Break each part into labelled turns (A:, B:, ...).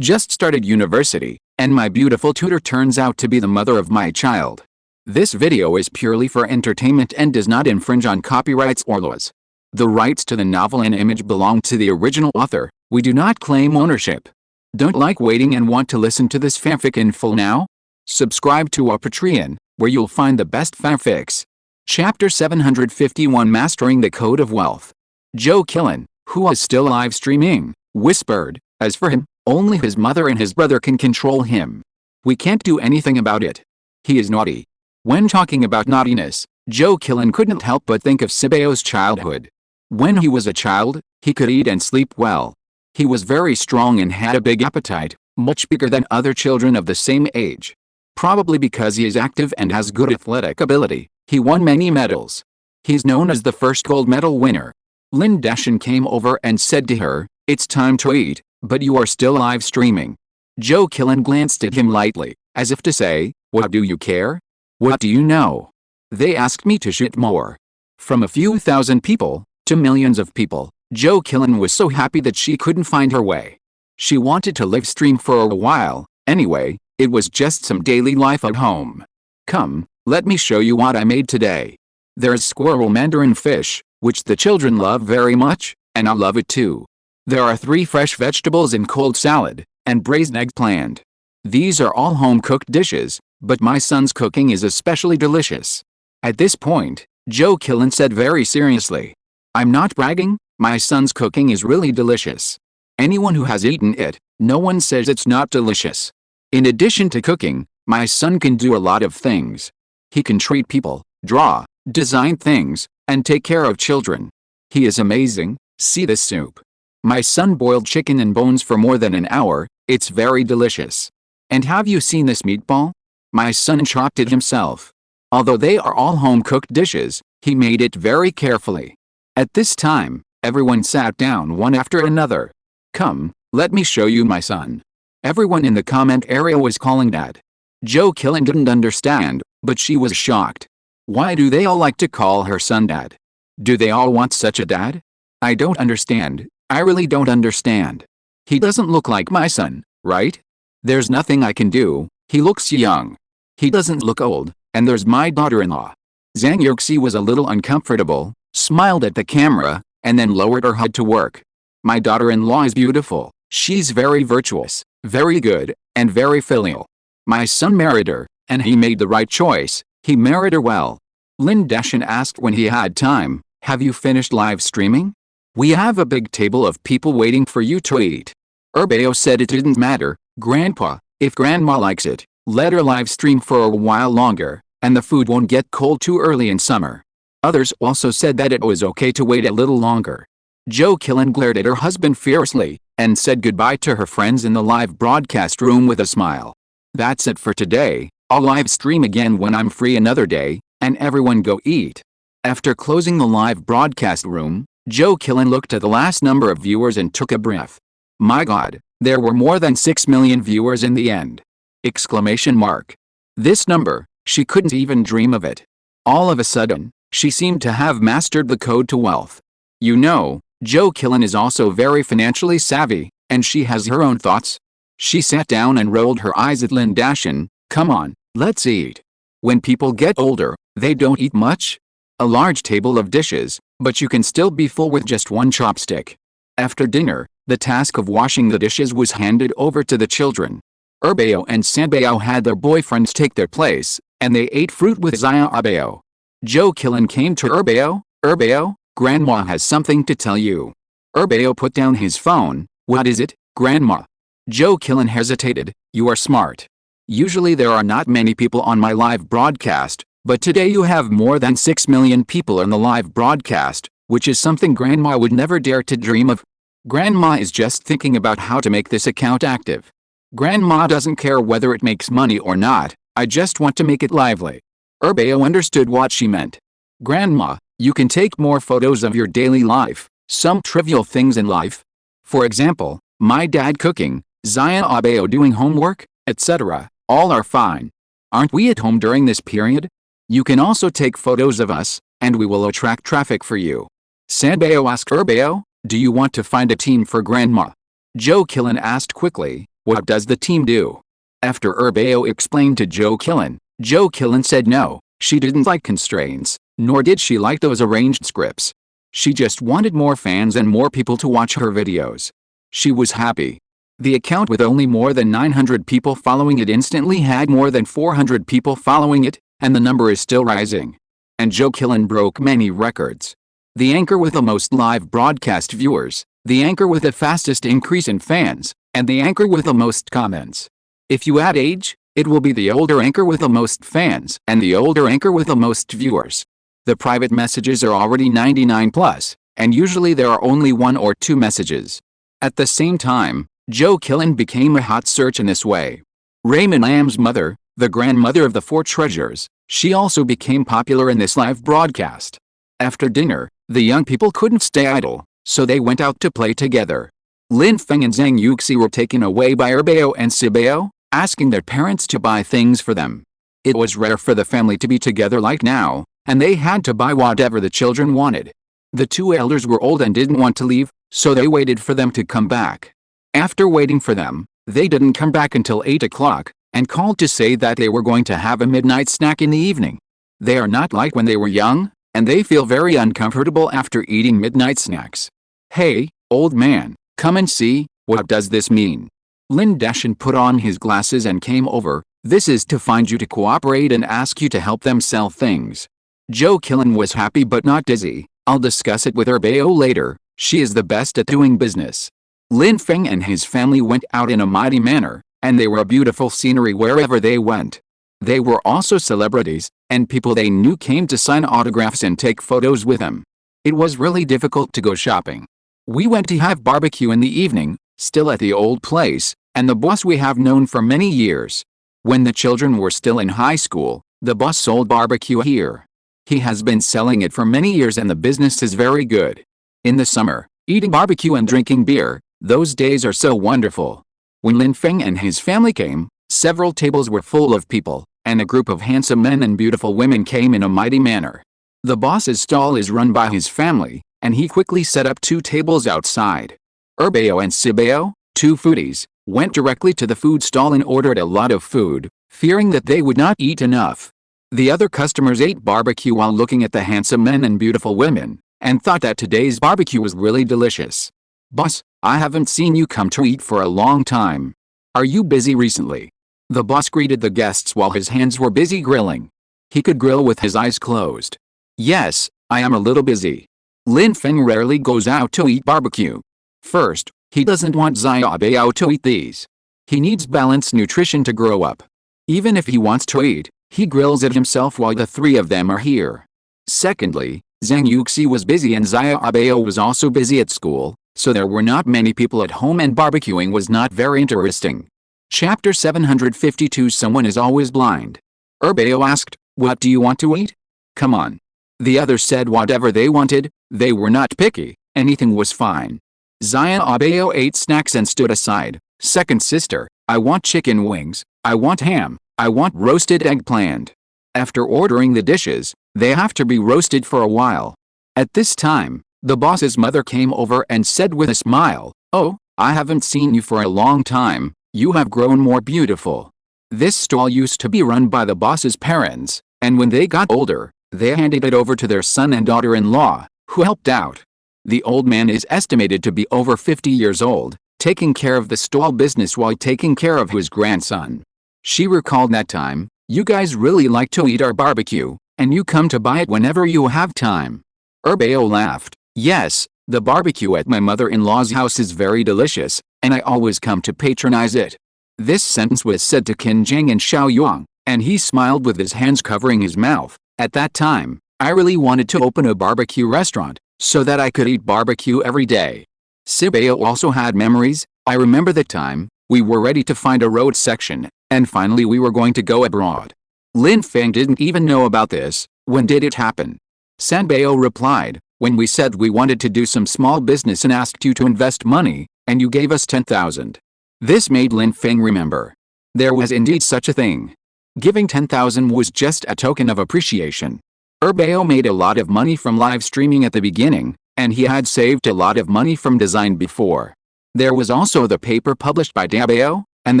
A: Just started university, and my beautiful tutor turns out to be the mother of my child. This video is purely for entertainment and does not infringe on copyrights or laws. The rights to the novel and image belong to the original author. We do not claim ownership. Don't like waiting and want to listen to this fanfic in full now? Subscribe to our Patreon, where you'll find the best fanfics. Chapter 751, Mastering the Code of Wealth. Joe Killen, who was still live streaming, whispered, as for him, only his mother and his brother can control him. We can't do anything about it. He is naughty. When talking about naughtiness, Joe Killen couldn't help but think of Sibeo's childhood. When he was a child, he could eat and sleep well. He was very strong and had a big appetite, much bigger than other children of the same age. Probably because he is active and has good athletic ability, he won many medals. He's known as the first gold medal winner. Lin Feng came over and said to her, "It's time to eat, but you are still live streaming." Joe Killen glanced at him lightly, as if to say, "What do you care? What do you know? They asked me to shoot more." From a few thousand people to millions of people, Joe Killen was so happy that she couldn't find her way. She wanted to live stream for a while, anyway. It was just some daily life at home. Come, let me show you what I made today. There's squirrel mandarin fish, which the children love very much, and I love it too. There are 3 fresh vegetables in cold salad, and braised eggplant. These are all home-cooked dishes, but my son's cooking is especially delicious. At this point, Joe Killen said very seriously, "I'm not bragging, my son's cooking is really delicious. Anyone who has eaten it, no one says it's not delicious. In addition to cooking, my son can do a lot of things. He can treat people, draw, design things, and take care of children. He is amazing. See this soup. My son boiled chicken and bones for more than an hour. It's very delicious. And have you seen this meatball? My son chopped it himself. Although they are all home-cooked dishes, he made it very carefully." At this time, everyone sat down one after another. "Come, let me show you my son." Everyone in the comment area was calling Dad. Joe Killen didn't understand, but she was shocked. Why do they all like to call her son Dad? Do they all want such a dad? I don't understand. I really don't understand. He doesn't look like my son, right? There's nothing I can do. He looks young. He doesn't look old, and there's my daughter-in-law. Zhang Yuxi was a little uncomfortable, smiled at the camera, and then lowered her head to work. My daughter-in-law is beautiful. She's very virtuous, very good, and very filial. My son married her, and he made the right choice. He married her well. Lin Feng asked when he had time, "Have you finished live streaming? We have a big table of people waiting for you to eat." Erbeo said it didn't matter, "Grandpa, if Grandma likes it, let her live stream for a while longer, and the food won't get cold too early in summer." Others also said that it was okay to wait a little longer. Joe Killen glared at her husband fiercely, and said goodbye to her friends in the live broadcast room with a smile. "That's it for today. I'll live stream again when I'm free another day, and everyone go eat." After closing the live broadcast room, Joe Killen looked at the last number of viewers and took a breath. My God, there were more than 6 million viewers in the end! Exclamation mark. This number, she couldn't even dream of it. All of a sudden, she seemed to have mastered the code to wealth. You know, Joe Killen is also very financially savvy, and she has her own thoughts. She sat down and rolled her eyes at Lin Feng. "Come on, let's eat. When people get older, they don't eat much. A large table of dishes, but you can still be full with just one chopstick." After dinner, the task of washing the dishes was handed over to the children. Erbeo and Sanbeo had their boyfriends take their place, and they ate fruit with Xiaobeo. Joe Killen came to Erbeo. "Erbeo, Grandma has something to tell you." Erbeo put down his phone. "What is it, Grandma?" Joe Killen hesitated. "You are smart. Usually there are not many people on my live broadcast, but today you have more than 6 million people on the live broadcast, which is something Grandma would never dare to dream of. Grandma is just thinking about how to make this account active. Grandma doesn't care whether it makes money or not, I just want to make it lively." Erbeo understood what she meant. "Grandma, you can take more photos of your daily life, some trivial things in life. For example, my dad cooking, Xiaobeo doing homework, etc. All are fine. Aren't we at home during this period? You can also take photos of us, and we will attract traffic for you." Sanbeo asked Erbeo, "Do you want to find a team for Grandma?" Joe Killen asked quickly, What does the team do? After Erbeo explained to Joe Killen said no, she didn't like constraints, nor did she like those arranged scripts. She just wanted more fans and more people to watch her videos. She was happy. The account with only more than 900 people following it instantly had more than 400 people following it, and the number is still rising. And Joe Killen broke many records. The anchor with the most live broadcast viewers, the anchor with the fastest increase in fans, and the anchor with the most comments. If you add age, it will be the older anchor with the most fans and the older anchor with the most viewers. The private messages are already 99 plus, and usually there are only 1 or 2 messages. At the same time, Joe Killen became a hot search in this way. Raymond Lam's mother, the grandmother of the 4 treasures, she also became popular in this live broadcast. After dinner, the young people couldn't stay idle, so they went out to play together. Lin Feng and Zhang Yuxi were taken away by Erbeo and Sibeo, asking their parents to buy things for them. It was rare for the family to be together like now, and they had to buy whatever the children wanted. The 2 elders were old and didn't want to leave, so they waited for them to come back. After waiting for them, they didn't come back until 8 o'clock, and called to say that they were going to have a midnight snack in the evening. They are not like when they were young, and they feel very uncomfortable after eating midnight snacks. Hey, old man, come and see, what does this mean? Lin Dashan put on his glasses and came over. This is to find you to cooperate and ask you to help them sell things. Joe Killen was happy but not dizzy. I'll discuss it with Erbeo later, she is the best at doing business. Lin Feng and his family went out in a mighty manner, and they were a beautiful scenery wherever they went. They were also celebrities, and people they knew came to sign autographs and take photos with them. It was really difficult to go shopping. We went to have barbecue in the evening, still at the old place, and the boss we have known for many years. When the children were still in high school, the boss sold barbecue here. He has been selling it for many years and the business is very good. In the summer, eating barbecue and drinking beer, those days are so wonderful. When Lin Feng and his family came, several tables were full of people, and a group of handsome men and beautiful women came in a mighty manner. The boss's stall is run by his family, and he quickly set up 2 tables outside. Erbeo and Sibeo, 2 foodies, went directly to the food stall and ordered a lot of food, fearing that they would not eat enough. The other customers ate barbecue while looking at the handsome men and beautiful women, and thought that today's barbecue was really delicious. Boss, I haven't seen you come to eat for a long time. Are you busy recently? The boss greeted the guests while his hands were busy grilling. He could grill with his eyes closed. Yes, I am a little busy. Lin Feng rarely goes out to eat barbecue. First, he doesn't want Xiaobao to eat these. He needs balanced nutrition to grow up. Even if he wants to eat, he grills it himself while the 3 of them are here. Secondly, Zhang Yuxi was busy and Xiaobao was also busy at school, so there were not many people at home and barbecuing was not very interesting. Chapter 752 Someone is always blind. Erbeo asked, what do you want to eat? Come on. The others said whatever they wanted, they were not picky, anything was fine. Xiaobao ate snacks and stood aside. Second sister, I want chicken wings, I want ham, I want roasted eggplant. After ordering the dishes, they have to be roasted for a while. At this time, the boss's mother came over and said with a smile, oh, I haven't seen you for a long time, you have grown more beautiful. This stall used to be run by the boss's parents, and when they got older, they handed it over to their son and daughter-in-law, who helped out. The old man is estimated to be over 50 years old, taking care of the stall business while taking care of his grandson. She recalled that time, you guys really like to eat our barbecue, and you come to buy it whenever you have time. Erbeo laughed. Yes, the barbecue at my mother-in-law's house is very delicious, and I always come to patronize it. This sentence was said to Qin Zhang and Xiao Yuang, and he smiled with his hands covering his mouth. At that time, I really wanted to open a barbecue restaurant, so that I could eat barbecue every day. Sibeo also had memories. I remember the time, we were ready to find a road section, and finally we were going to go abroad. Lin Feng didn't even know about this. When did it happen? Sanbeo replied, when we said we wanted to do some small business and asked you to invest money, and you gave us 10,000. This made Lin Feng remember. There was indeed such a thing. Giving 10,000 was just a token of appreciation. Erbeo made a lot of money from live streaming at the beginning, and he had saved a lot of money from design before. There was also the paper published by Dabeo, And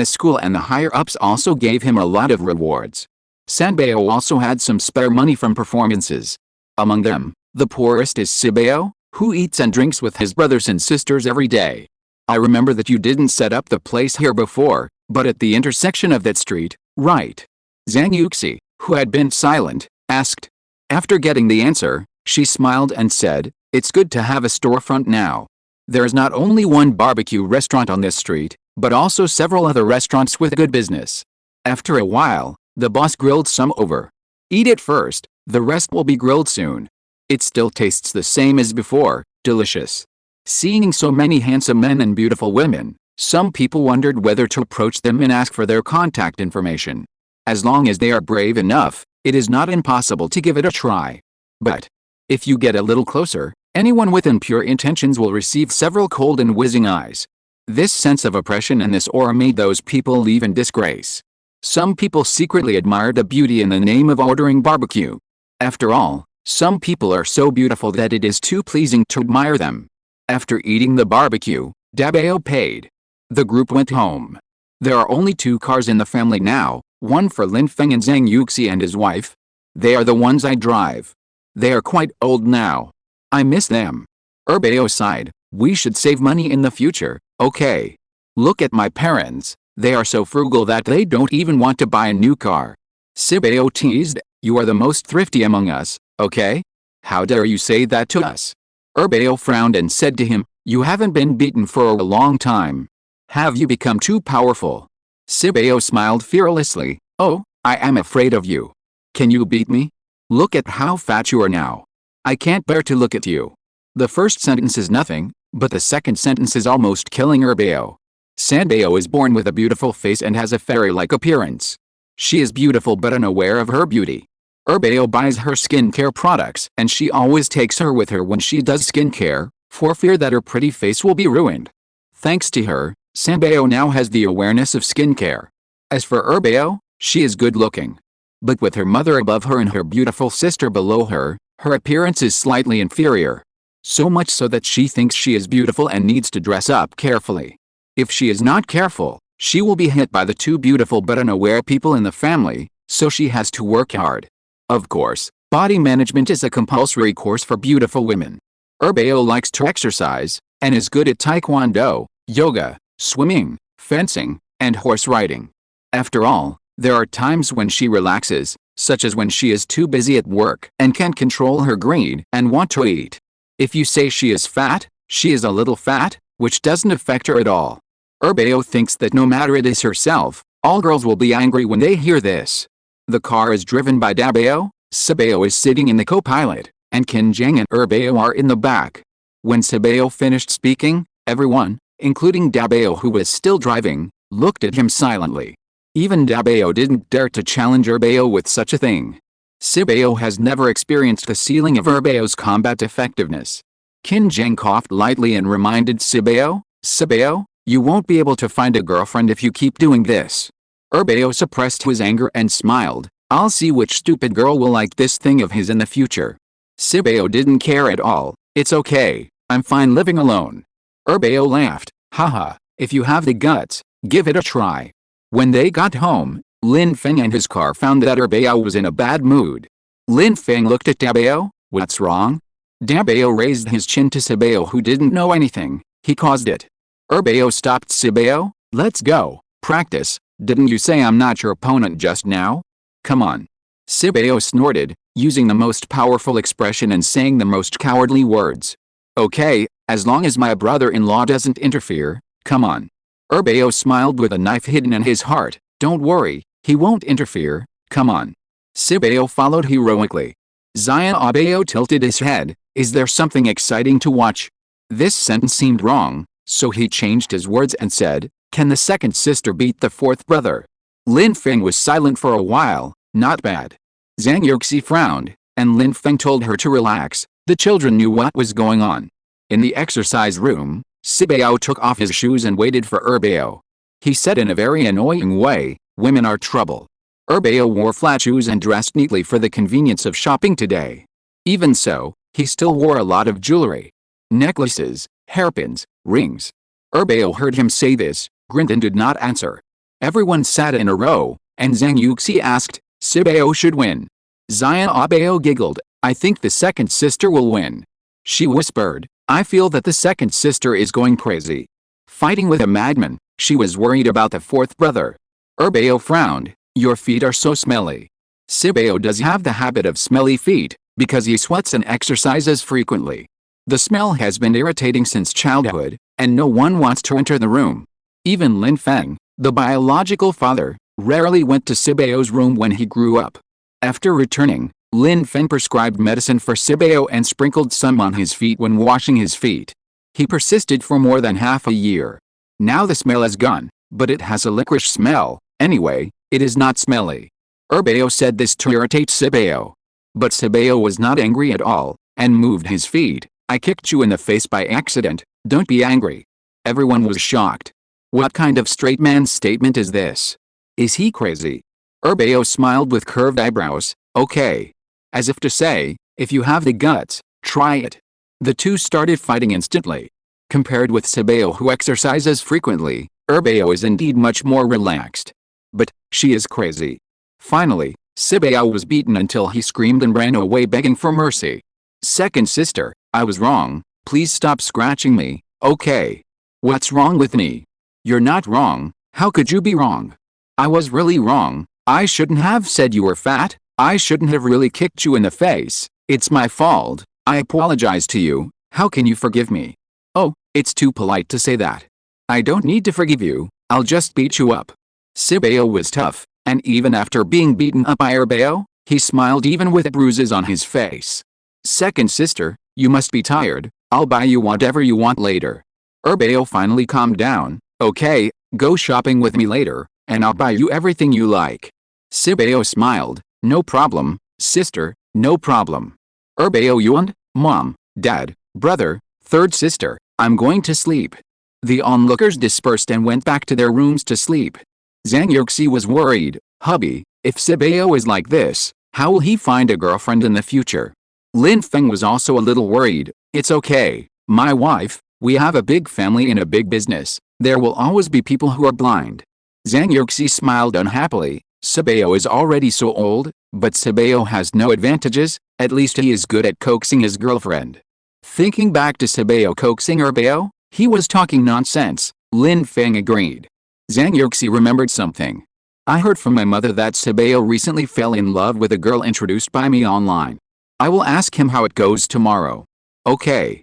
A: the school and the higher-ups also gave him a lot of rewards. Sanbeo also had some spare money from performances. Among them, the poorest is Sibeo, who eats and drinks with his brothers and sisters every day. I remember that you didn't set up the place here before, but at the intersection of that street, right? Zhang Yuxi, who had been silent, asked. After getting the answer, she smiled and said, "It's good to have a storefront now. There's not only one barbecue restaurant on this street, but also several other restaurants with good business." After a while, the boss grilled some over. "Eat it first, the rest will be grilled soon. It still tastes the same as before, delicious." Seeing so many handsome men and beautiful women, some people wondered whether to approach them and ask for their contact information. As long as they are brave enough, it is not impossible to give it a try. But if you get a little closer, anyone with impure intentions will receive several cold and whizzing eyes. This sense of oppression and this aura made those people leave in disgrace. Some people secretly admired the beauty in the name of ordering barbecue. After all, some people are so beautiful that it is too pleasing to admire them. After eating the barbecue, Dabeo paid. The group went home. There are only 2 cars in the family now, one for Lin Feng and Zhang Yuxi and his wife. They are the ones I drive. They are quite old now. I miss them. Erbeo sighed. We should save money in the future, okay? Look at my parents. They are so frugal that they don't even want to buy a new car. Sibeo teased. You are the most thrifty among us, okay? How dare you say that to us? Erbeo frowned and said to him, "You haven't been beaten for a long time. Have you become too powerful?" Sibeo smiled fearlessly. "Oh, I am afraid of you. Can you beat me? Look at how fat you are now. I can't bear to look at you." The first sentence is nothing, but the second sentence is almost killing Erbeo. Sanbeo is born with a beautiful face and has a fairy-like appearance. She is beautiful but unaware of her beauty. Erbeo buys her skincare products and she always takes her with her when she does skincare, for fear that her pretty face will be ruined. Thanks to her, Sanbeo now has the awareness of skincare. As for Erbeo, she is good looking. But with her mother above her and her beautiful sister below her, her appearance is slightly inferior. So much so that she thinks she is beautiful and needs to dress up carefully. If she is not careful, she will be hit by the 2 beautiful but unaware people in the family, so she has to work hard. Of course, body management is a compulsory course for beautiful women. Erbeo likes to exercise, and is good at taekwondo, yoga, swimming, fencing, and horse riding. After all, there are times when she relaxes, such as when she is too busy at work and can't control her greed and want to eat. If you say she is fat, she is a little fat, which doesn't affect her at all. Erbeo thinks that no matter it is herself, all girls will be angry when they hear this. The car is driven by Dabeo, Sibeo is sitting in the co-pilot, and Qinjiang and Erbeo are in the back. When Sibeo finished speaking, everyone, including Dabeo who was still driving, looked at him silently. Even Dabeo didn't dare to challenge Erbeo with such a thing. Sibeo has never experienced the ceiling of Erbeo's combat effectiveness. Qinjiang coughed lightly and reminded Sibeo, "Sibeo, you won't be able to find a girlfriend if you keep doing this." Erbeo suppressed his anger and smiled. "I'll see which stupid girl will like this thing of his in the future." Sibeo didn't care at all. "It's okay, I'm fine living alone." Erbeo laughed. "Haha, if you have the guts, give it a try." When they got home, Lin Feng and his car found that Erbeo was in a bad mood. Lin Feng looked at Dabeo. "What's wrong?" Dabeo raised his chin to Sibeo who didn't know anything. "He caused it." Erbeo stopped Sibeo. "Let's go. Practice. Didn't you say I'm not your opponent just now? Come on." Sibeo snorted, using the most powerful expression and saying the most cowardly words. "Okay, as long as my brother-in-law doesn't interfere, come on." Erbeo smiled with a knife hidden in his heart. "Don't worry, he won't interfere, come on." Sibeo followed heroically. Xiaobeo tilted his head. "Is there something exciting to watch?" This sentence seemed wrong, so he changed his words and said, "Can the second sister beat the fourth brother?" Lin Feng was silent for a while. "Not bad." Zhang Yuxi frowned, and Lin Feng told her to relax. The children knew what was going on. In the exercise room, Sibeo took off his shoes and waited for Erbeo. He said in a very annoying way, "Women are trouble." Erbeo wore flat shoes and dressed neatly for the convenience of shopping today. Even so, he still wore a lot of jewelry. Necklaces, hairpins, rings. Erbeo heard him say this, grinned and did not answer. Everyone sat in a row, and Zhang Yuxi asked, Sibao should win. Xian Abao giggled, I think the second sister will win. She whispered, I feel that the second sister is going crazy. Fighting with a madman, she was worried about the fourth brother. Erbao frowned, your feet are so smelly. Sibao does have the habit of smelly feet, because he sweats and exercises frequently. The smell has been irritating since childhood, and no one wants to enter the room. Even Lin Feng, the biological father, rarely went to Sibao's room when he grew up. After returning, Lin Feng prescribed medicine for Sibao and sprinkled some on his feet when washing his feet. He persisted for more than half a year. Now the smell is gone, but it has a licorice smell. Anyway, it is not smelly. Erbao said this to irritate Sibao. But Sibao was not angry at all, and moved his feet. I kicked you in the face by accident, don't be angry. Everyone was shocked. What kind of straight man statement is this? Is he crazy? Erbao smiled with curved eyebrows, okay. As if to say, if you have the guts, try it. The two started fighting instantly. Compared with Sibao who exercises frequently, Erbao is indeed much more relaxed. But, she is crazy. Finally, Sibao was beaten until he screamed and ran away begging for mercy. Second sister, I was wrong, please stop scratching me, okay. What's wrong with me? You're not wrong, how could you be wrong? I was really wrong, I shouldn't have said you were fat, I shouldn't have really kicked you in the face, it's my fault, I apologize to you, how can you forgive me? Oh, it's too polite to say that. I don't need to forgive you, I'll just beat you up. Sibao was tough, and even after being beaten up by Erbao, he smiled even with bruises on his face. Second sister, you must be tired, I'll buy you whatever you want later. Erbao finally calmed down, okay, go shopping with me later, and I'll buy you everything you like. Sibao smiled, no problem, sister, no problem. Erbao yawned, mom, dad, brother, third sister, I'm going to sleep. The onlookers dispersed and went back to their rooms to sleep. Zhang Yuxi was worried, hubby, if Sibao is like this, how will he find a girlfriend in the future? Lin Feng was also a little worried, it's okay, my wife, we have a big family and a big business, there will always be people who are blind. Zhang Yuxi smiled unhappily, Sibao is already so old, but Sibao has no advantages, at least he is good at coaxing his girlfriend. Thinking back to Sibao coaxing Erbao, he was talking nonsense, Lin Feng agreed. Zhang Yuxi remembered something. I heard from my mother that Sibao recently fell in love with a girl introduced by me online. I will ask him how it goes tomorrow. Okay.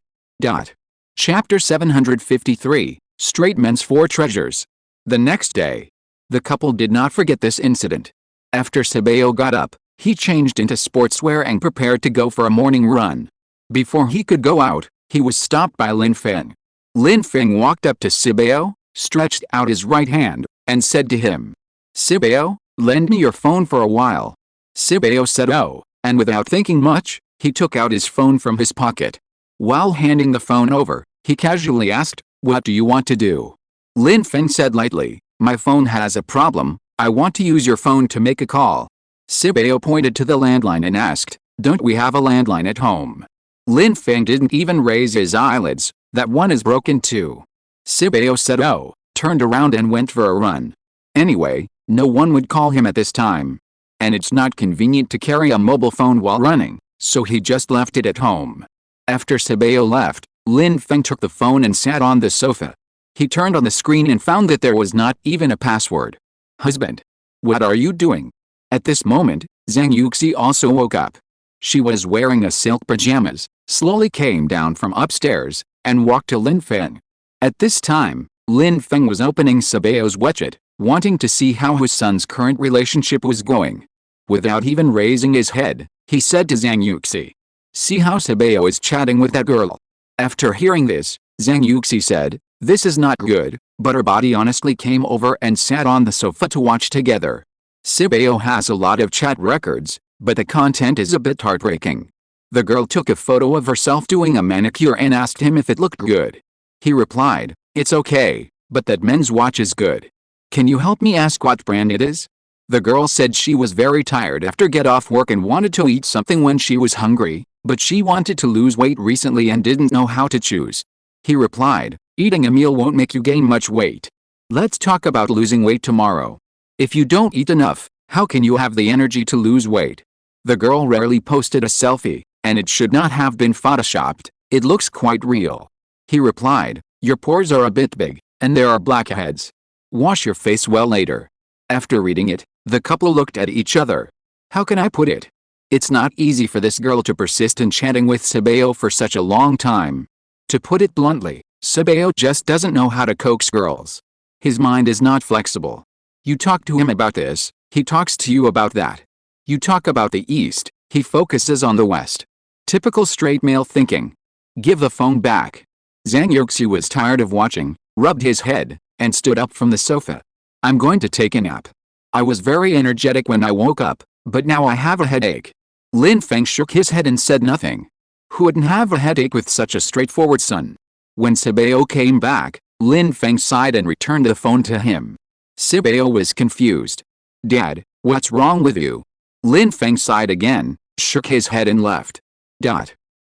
A: Chapter 753, Straight Men's Four Treasures. The next day. The couple did not forget this incident. After Sibao got up, he changed into sportswear and prepared to go for a morning run. Before he could go out, he was stopped by Lin Feng. Lin Feng walked up to Sibao, stretched out his right hand, and said to him, Sibao, lend me your phone for a while. Sibao said oh, and without thinking much, he took out his phone from his pocket. While handing the phone over, he casually asked, what do you want to do? Lin Feng said lightly, my phone has a problem, I want to use your phone to make a call. Sibao pointed to the landline and asked, don't we have a landline at home? Lin Feng didn't even raise his eyelids, that one is broken too. Sibao said oh, turned around and went for a run. Anyway, no one would call him at this time. And it's not convenient to carry a mobile phone while running, so he just left it at home. After Sibao left, Lin Feng took the phone and sat on the sofa. He turned on the screen and found that there was not even a password. Husband. What are you doing? At this moment, Zhang Yuxi also woke up. She was wearing a silk pajamas, slowly came down from upstairs, and walked to Lin Feng. At this time, Lin Feng was opening Sibao's WeChat, wanting to see how his son's current relationship was going. Without even raising his head, he said to Zhang Yuxi, see how Sibao is chatting with that girl. After hearing this, Zhang Yuxi said, this is not good, but her body honestly came over and sat on the sofa to watch together. Sibao has a lot of chat records, but the content is a bit heartbreaking. The girl took a photo of herself doing a manicure and asked him if it looked good. He replied, it's okay, but that men's watch is good. Can you help me ask what brand it is? The girl said she was very tired after get off work and wanted to eat something when she was hungry, but she wanted to lose weight recently and didn't know how to choose. He replied, eating a meal won't make you gain much weight. Let's talk about losing weight tomorrow. If you don't eat enough, how can you have the energy to lose weight? The girl rarely posted a selfie, and it should not have been photoshopped. It looks quite real. He replied, your pores are a bit big, and there are blackheads. Wash your face well later. After reading it, the couple looked at each other. How can I put it? It's not easy for this girl to persist in chatting with Sabeo for such a long time. To put it bluntly, Sabeo just doesn't know how to coax girls. His mind is not flexible. You talk to him about this, he talks to you about that. You talk about the East, he focuses on the West. Typical straight male thinking. Give the phone back. Zhang Yuxi was tired of watching, rubbed his head, and stood up from the sofa. I'm going to take a nap. I was very energetic when I woke up, but now I have a headache. Lin Feng shook his head and said nothing. Who wouldn't have a headache with such a straightforward son? When Sabeo came back, Lin Feng sighed and returned the phone to him. Sabeo was confused. Dad, what's wrong with you? Lin Feng sighed again, shook his head and left.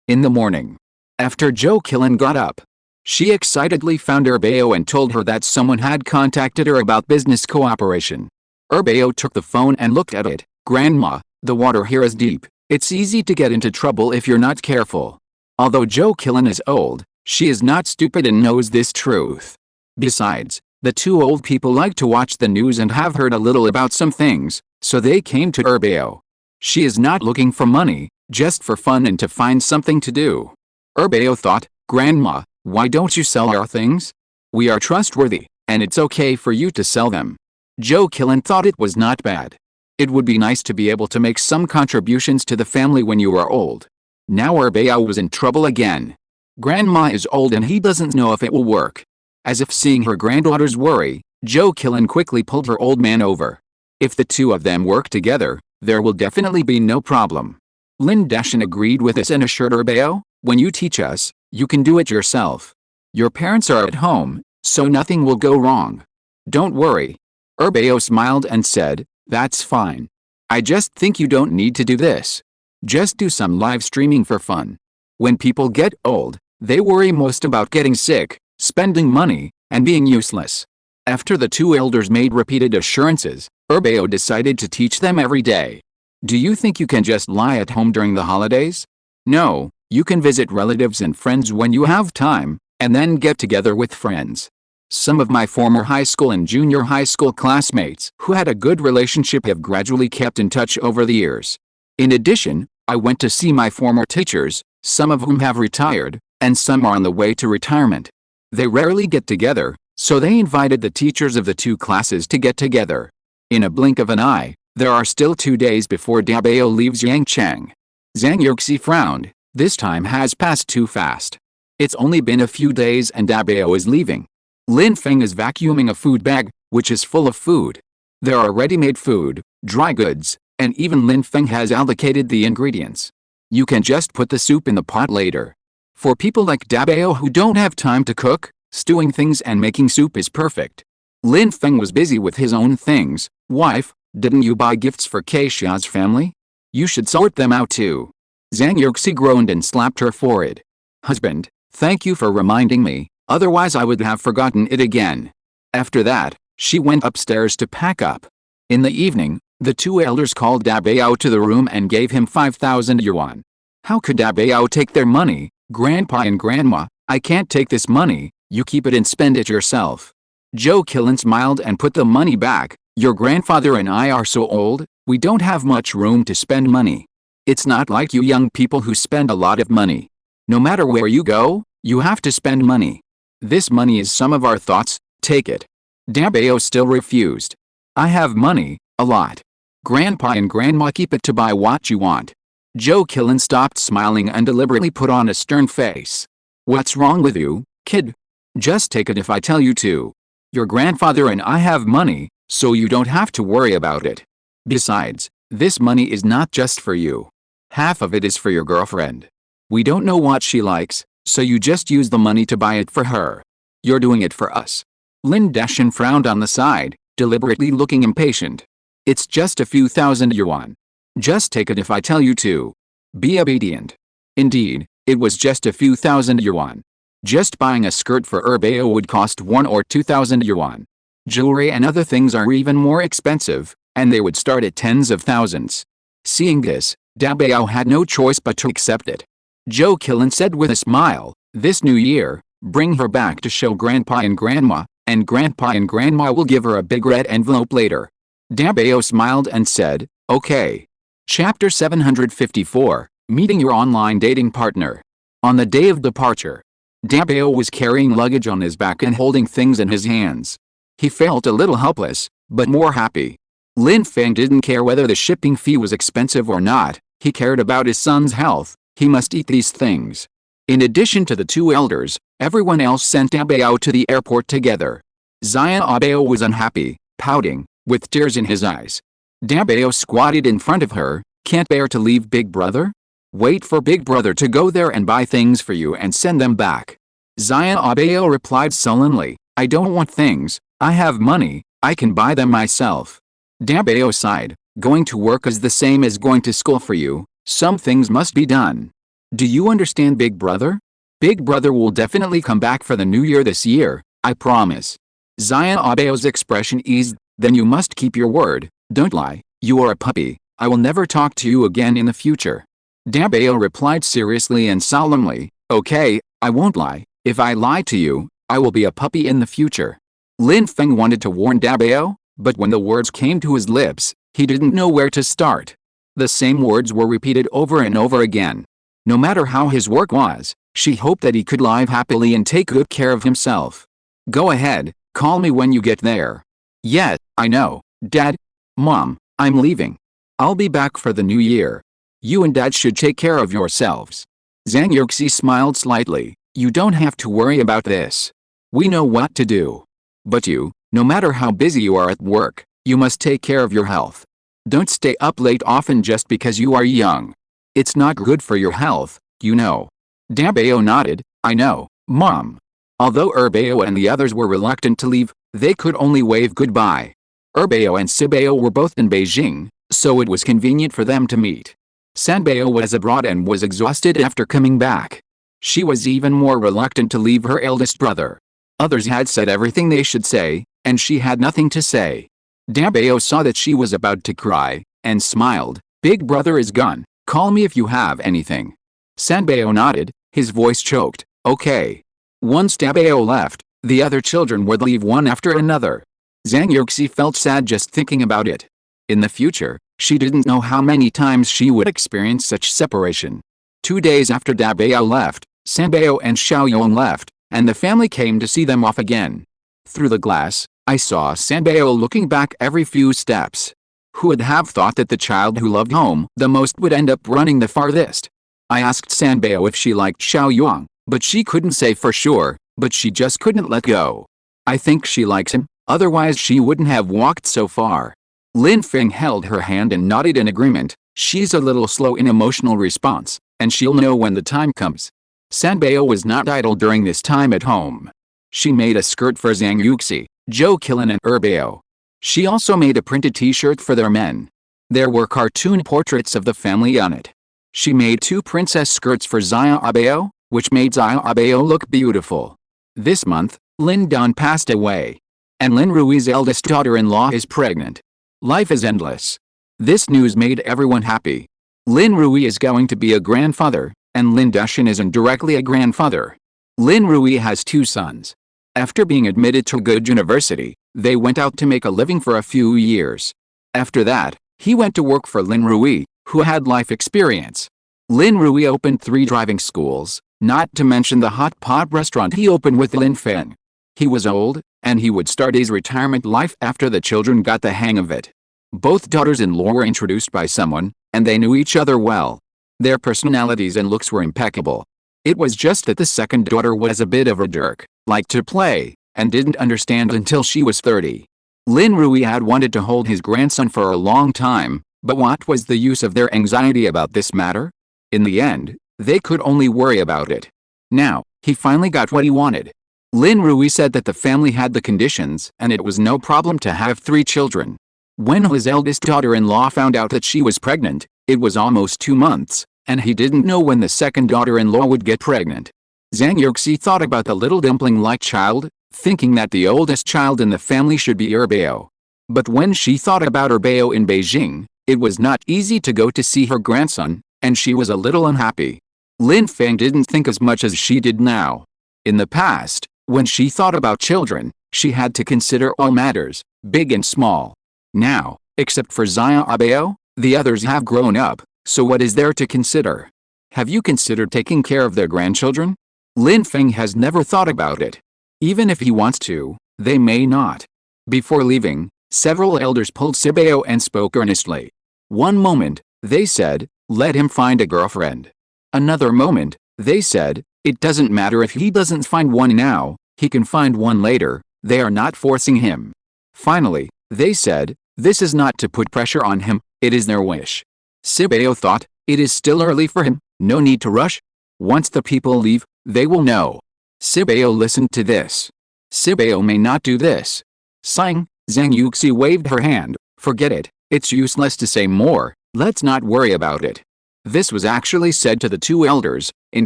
A: In the morning. After Zhou Qilin got up, she excitedly found Erbeo and told her that someone had contacted her about business cooperation. Erbeo took the phone and looked at it. Grandma, the water here is deep. It's easy to get into trouble if you're not careful. Although Zhou Qilin is old, she is not stupid and knows this truth. Besides, the two old people like to watch the news and have heard a little about some things, so they came to Erbeo. She is not looking for money, just for fun and to find something to do. Erbeo thought, Grandma, why don't you sell our things? We are trustworthy, and it's okay for you to sell them. Zhou Qilin thought it was not bad. It would be nice to be able to make some contributions to the family when you are old. Now Erbeo was in trouble again. Grandma is old and he doesn't know if it will work. As if seeing her granddaughters worry, Zhou Qilin quickly pulled her old man over. If the two of them work together, there will definitely be no problem. Lin Dashan agreed with this and assured Erbeo, when you teach us, you can do it yourself. Your parents are at home, so nothing will go wrong. Don't worry. Erbeo smiled and said, that's fine. I just think you don't need to do this. Just do some live streaming for fun. When people get old, they worry most about getting sick, spending money, and being useless. After the two elders made repeated assurances, Erbeo decided to teach them every day. Do you think you can just lie at home during the holidays? No, you can visit relatives and friends when you have time, and then get together with friends. Some of my former high school and junior high school classmates who had a good relationship have gradually kept in touch over the years. In addition, I went to see my former teachers, some of whom have retired, and some are on the way to retirement. They rarely get together, so they invited the teachers of the two classes to get together. In a blink of an eye, there are still 2 days before Dabao leaves Yangchang. Zhang Yuxi frowned. This time has passed too fast. It's only been a few days and Dabao is leaving. Lin Feng is vacuuming a food bag, which is full of food. There are ready-made food, dry goods, and even Lin Feng has allocated the ingredients. You can just put the soup in the pot later. For people like Dabao who don't have time to cook, stewing things and making soup is perfect. Lin Feng was busy with his own things. Wife, didn't you buy gifts for Keisha's family? You should sort them out too. Zhang Yuxi groaned and slapped her forehead. Husband, thank you for reminding me, otherwise I would have forgotten it again. After that, she went upstairs to pack up. In the evening, the two elders called Dabao to the room and gave him 5,000 yuan. How could Dabao take their money? Grandpa and Grandma, I can't take this money, you keep it and spend it yourself. Zhou Qilin smiled and put the money back. Your grandfather and I are so old, we don't have much room to spend money. It's not like you young people who spend a lot of money. No matter where you go, you have to spend money. This money is some of our thoughts, take it. Dabao still refused. I have money, a lot. Grandpa and Grandma keep it to buy what you want. Zhou Qilin stopped smiling and deliberately put on a stern face. What's wrong with you, kid? Just take it if I tell you to. Your grandfather and I have money, so you don't have to worry about it. Besides, this money is not just for you. Half of it is for your girlfriend. We don't know what she likes, so you just use the money to buy it for her. You're doing it for us. Lin Dashan frowned on the side, deliberately looking impatient. It's just a few thousand yuan. Just take it if I tell you to. Be obedient. Indeed, it was just a few thousand yuan. Just buying a skirt for Erbeo would cost 1 or 2,000 yuan. Jewelry and other things are even more expensive, and they would start at tens of thousands. Seeing this, Dabao had no choice but to accept it. Joe Killen said with a smile, "This new year, bring her back to show Grandpa and Grandma will give her a big red envelope later." Dabao smiled and said, "Okay." Chapter 754, Meeting Your Online Dating Partner. On the day of departure, Dabao was carrying luggage on his back and holding things in his hands. He felt a little helpless, but more happy. Lin Feng didn't care whether the shipping fee was expensive or not. He cared about his son's health. He must eat these things. In addition to the two elders, everyone else sent Dabao to the airport together. Dabao was unhappy, pouting, with tears in his eyes. Dabao squatted in front of her. "Can't bear to leave Big Brother? Wait for Big Brother to go there and buy things for you and send them back." Dabao replied sullenly, "I don't want things. I have money. I can buy them myself." Dabao sighed. "Going to work is the same as going to school for you. Some things must be done. Do you understand, Big Brother? Big Brother will definitely come back for the new year this year, I promise." Dabao's expression eased. "Then you must keep your word. Don't lie. You are a puppy. I will never talk to you again in the future." Dabao replied seriously and solemnly, "Okay, I won't lie. If I lie to you, I will be a puppy in the future." Lin Feng wanted to warn Dabao, but when the words came to his lips, he didn't know where to start. The same words were repeated over and over again. No matter how his work was, she hoped that he could live happily and take good care of himself. "Go ahead, call me when you get there." "Yeah, I know, Dad. Mom, I'm leaving. I'll be back for the new year. You and Dad should take care of yourselves." Zhang Yuxi smiled slightly. "You don't have to worry about this. We know what to do. But you, no matter how busy you are at work, you must take care of your health. Don't stay up late often just because you are young. It's not good for your health, you know." Dabao nodded. "I know, Mom." Although Erbao and the others were reluctant to leave, they could only wave goodbye. Erbao and Sibao were both in Beijing, so it was convenient for them to meet. Sanbao was abroad and was exhausted after coming back. She was even more reluctant to leave her eldest brother. Others had said everything they should say, and she had nothing to say. Dabao saw that she was about to cry, and smiled. "Big Brother is gone. Call me if you have anything." Sanbao nodded, his voice choked. "Okay." Once Dabao left, the other children would leave one after another. Zhang Yuxi felt sad just thinking about it. In the future, she didn't know how many times she would experience such separation. 2 days after Dabao left, Sanbao and Xiaoyong left, and the family came to see them off again. Through the glass, I saw Sanbao looking back every few steps. Who would have thought that the child who loved home the most would end up running the farthest? I asked Sanbao if she liked Xiaoyong, but she couldn't say for sure, but she just couldn't let go. I think she likes him, otherwise she wouldn't have walked so far. Lin Feng held her hand and nodded in agreement. She's a little slow in emotional response, and she'll know when the time comes. Sanbao was not idle during this time at home. She made a skirt for Zhang Yuxi, Joe Killen and Erbao. She also made a printed t-shirt for their men. There were cartoon portraits of the family on it. She made 2 princess skirts for Dabao, which made Dabao look beautiful. This month, Lin Dan passed away. And Lin Rui's eldest daughter-in-law is pregnant. Life is endless. This news made everyone happy. Lin Rui is going to be a grandfather, and Lin Dushan is indirectly a grandfather. Lin Rui has 2 sons. After being admitted to a good university, they went out to make a living for a few years. After that, he went to work for Lin Rui, who had life experience. Lin Rui opened 3 driving schools, not to mention the hot pot restaurant he opened with Lin Feng. He was old, and he would start his retirement life after the children got the hang of it. Both daughters-in-law were introduced by someone, and they knew each other well. Their personalities and looks were impeccable. It was just that the second daughter was a bit of a jerk, liked to play, and didn't understand until she was 30. Lin Rui had wanted to hold his grandson for a long time, but what was the use of their anxiety about this matter? In the end, they could only worry about it. Now, he finally got what he wanted. Lin Rui said that the family had the conditions and it was no problem to have 3 children. When his eldest daughter-in-law found out that she was pregnant, it was almost 2 months, and he didn't know when the second daughter-in-law would get pregnant. Zhang Yuxi thought about the little dumpling-like child, thinking that the oldest child in the family should be Erbeo. But when she thought about Erbeo in Beijing, it was not easy to go to see her grandson, and she was a little unhappy. Lin Feng didn't think as much as she did now. In the past, when she thought about children, she had to consider all matters, big and small. Now, except for Zhang Yuxi, the others have grown up, so what is there to consider? Have you considered taking care of their grandchildren? Lin Feng has never thought about it. Even if he wants to, they may not. Before leaving, several elders pulled Sibeo and spoke earnestly. One moment, they said, let him find a girlfriend. Another moment, they said, it doesn't matter if he doesn't find one now, he can find one later, they are not forcing him. Finally, they said, this is not to put pressure on him, it is their wish. Sibeo thought, it is still early for him, no need to rush. Once the people leave, they will know. Sibeo listened to this. Sibeo may not do this. Sighing, Zhang Yuxi waved her hand, forget it, it's useless to say more, let's not worry about it. This was actually said to the two elders. In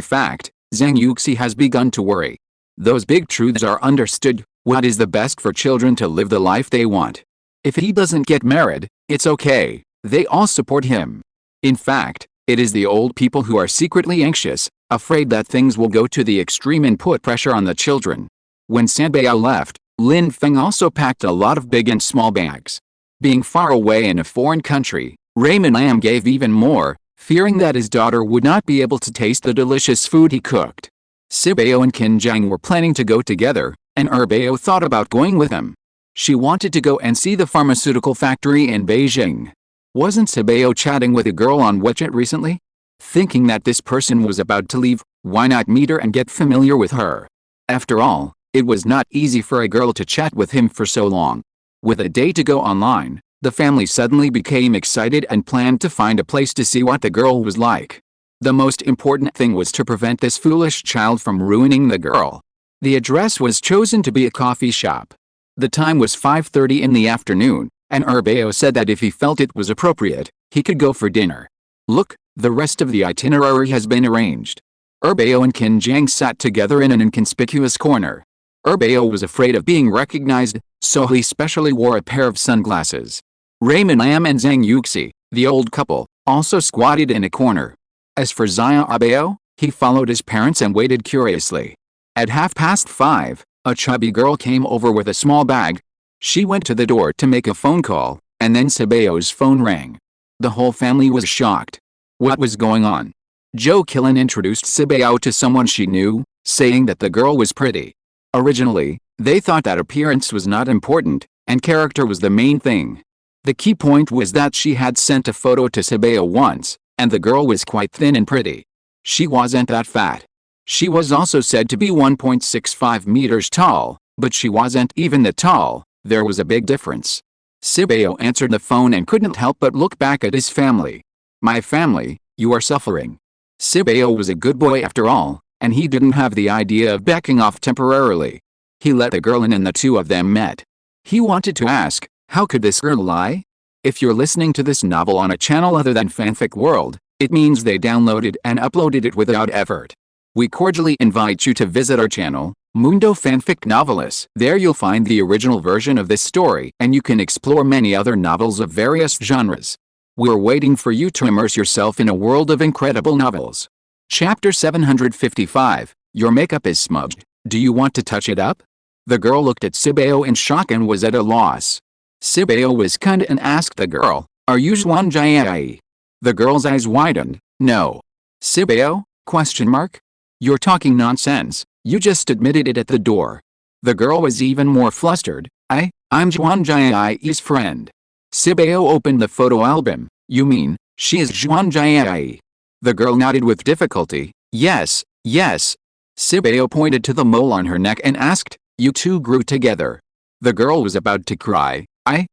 A: fact, Zhang Yuxi has begun to worry. Those big truths are understood, what is the best for children to live the life they want. If he doesn't get married, it's okay, they all support him. In fact, it is the old people who are secretly anxious, afraid that things will go to the extreme and put pressure on the children. When Sanbei left, Lin Feng also packed a lot of big and small bags. Being far away in a foreign country, Raymond Lam gave even more, fearing that his daughter would not be able to taste the delicious food he cooked. Sibeo and Qinjiang were planning to go together, and Erbeo thought about going with him. She wanted to go and see the pharmaceutical factory in Beijing. Wasn't Sibeo chatting with a girl on WeChat recently? Thinking that this person was about to leave, why not meet her and get familiar with her? After all, it was not easy for a girl to chat with him for so long. With a day to go online, the family suddenly became excited and planned to find a place to see what the girl was like. The most important thing was to prevent this foolish child from ruining the girl. The address was chosen to be a coffee shop. The time was 5:30 in the afternoon, and Erbeo said that if he felt it was appropriate, he could go for dinner. Look, the rest of the itinerary has been arranged. Erbeo and Qinjiang sat together in an inconspicuous corner. Erbeo was afraid of being recognized, so he specially wore a pair of sunglasses. Raymond Lam and Zhang Yuxi, the old couple, also squatted in a corner. As for Zhang Yuxi, he followed his parents and waited curiously. At 5:30, a chubby girl came over with a small bag. She went to the door to make a phone call, and then Sibeo's phone rang. The whole family was shocked. What was going on? Joe Killen introduced Sibeo to someone she knew, saying that the girl was pretty. Originally, they thought that appearance was not important, and character was the main thing. The key point was that she had sent a photo to Sibeo once, and the girl was quite thin and pretty. She wasn't that fat. She was also said to be 1.65 meters tall, but she wasn't even that tall, there was a big difference. Sibeo answered the phone and couldn't help but look back at his family. My family, you are suffering. Sibeo was a good boy after all, and he didn't have the idea of backing off temporarily. He let the girl in and the two of them met. He wanted to ask, how could this girl lie? If you're listening to this novel on a channel other than Fanfic World, it means they downloaded and uploaded it without effort. We cordially invite you to visit our channel, Mundo Fanfic Novelis. There you'll find the original version of this story and you can explore many other novels of various genres. We're waiting for you to immerse yourself in a world of incredible novels. Chapter 755, Your makeup is smudged, do you want to touch it up? The girl looked at Sibeo in shock and was at a loss. Sibeo was kind and asked the girl, are you Zhuan Jiai? The girl's eyes widened, no. Sibeo? Question mark? You're talking nonsense, you just admitted it at the door. The girl was even more flustered, I'm Zhuan Jiai's friend. Sibeo opened the photo album, you mean, she is Zhuan Jiai? The girl nodded with difficulty, yes, yes. Sibeo pointed to the mole on her neck and asked, you two grew together. The girl was about to cry, I.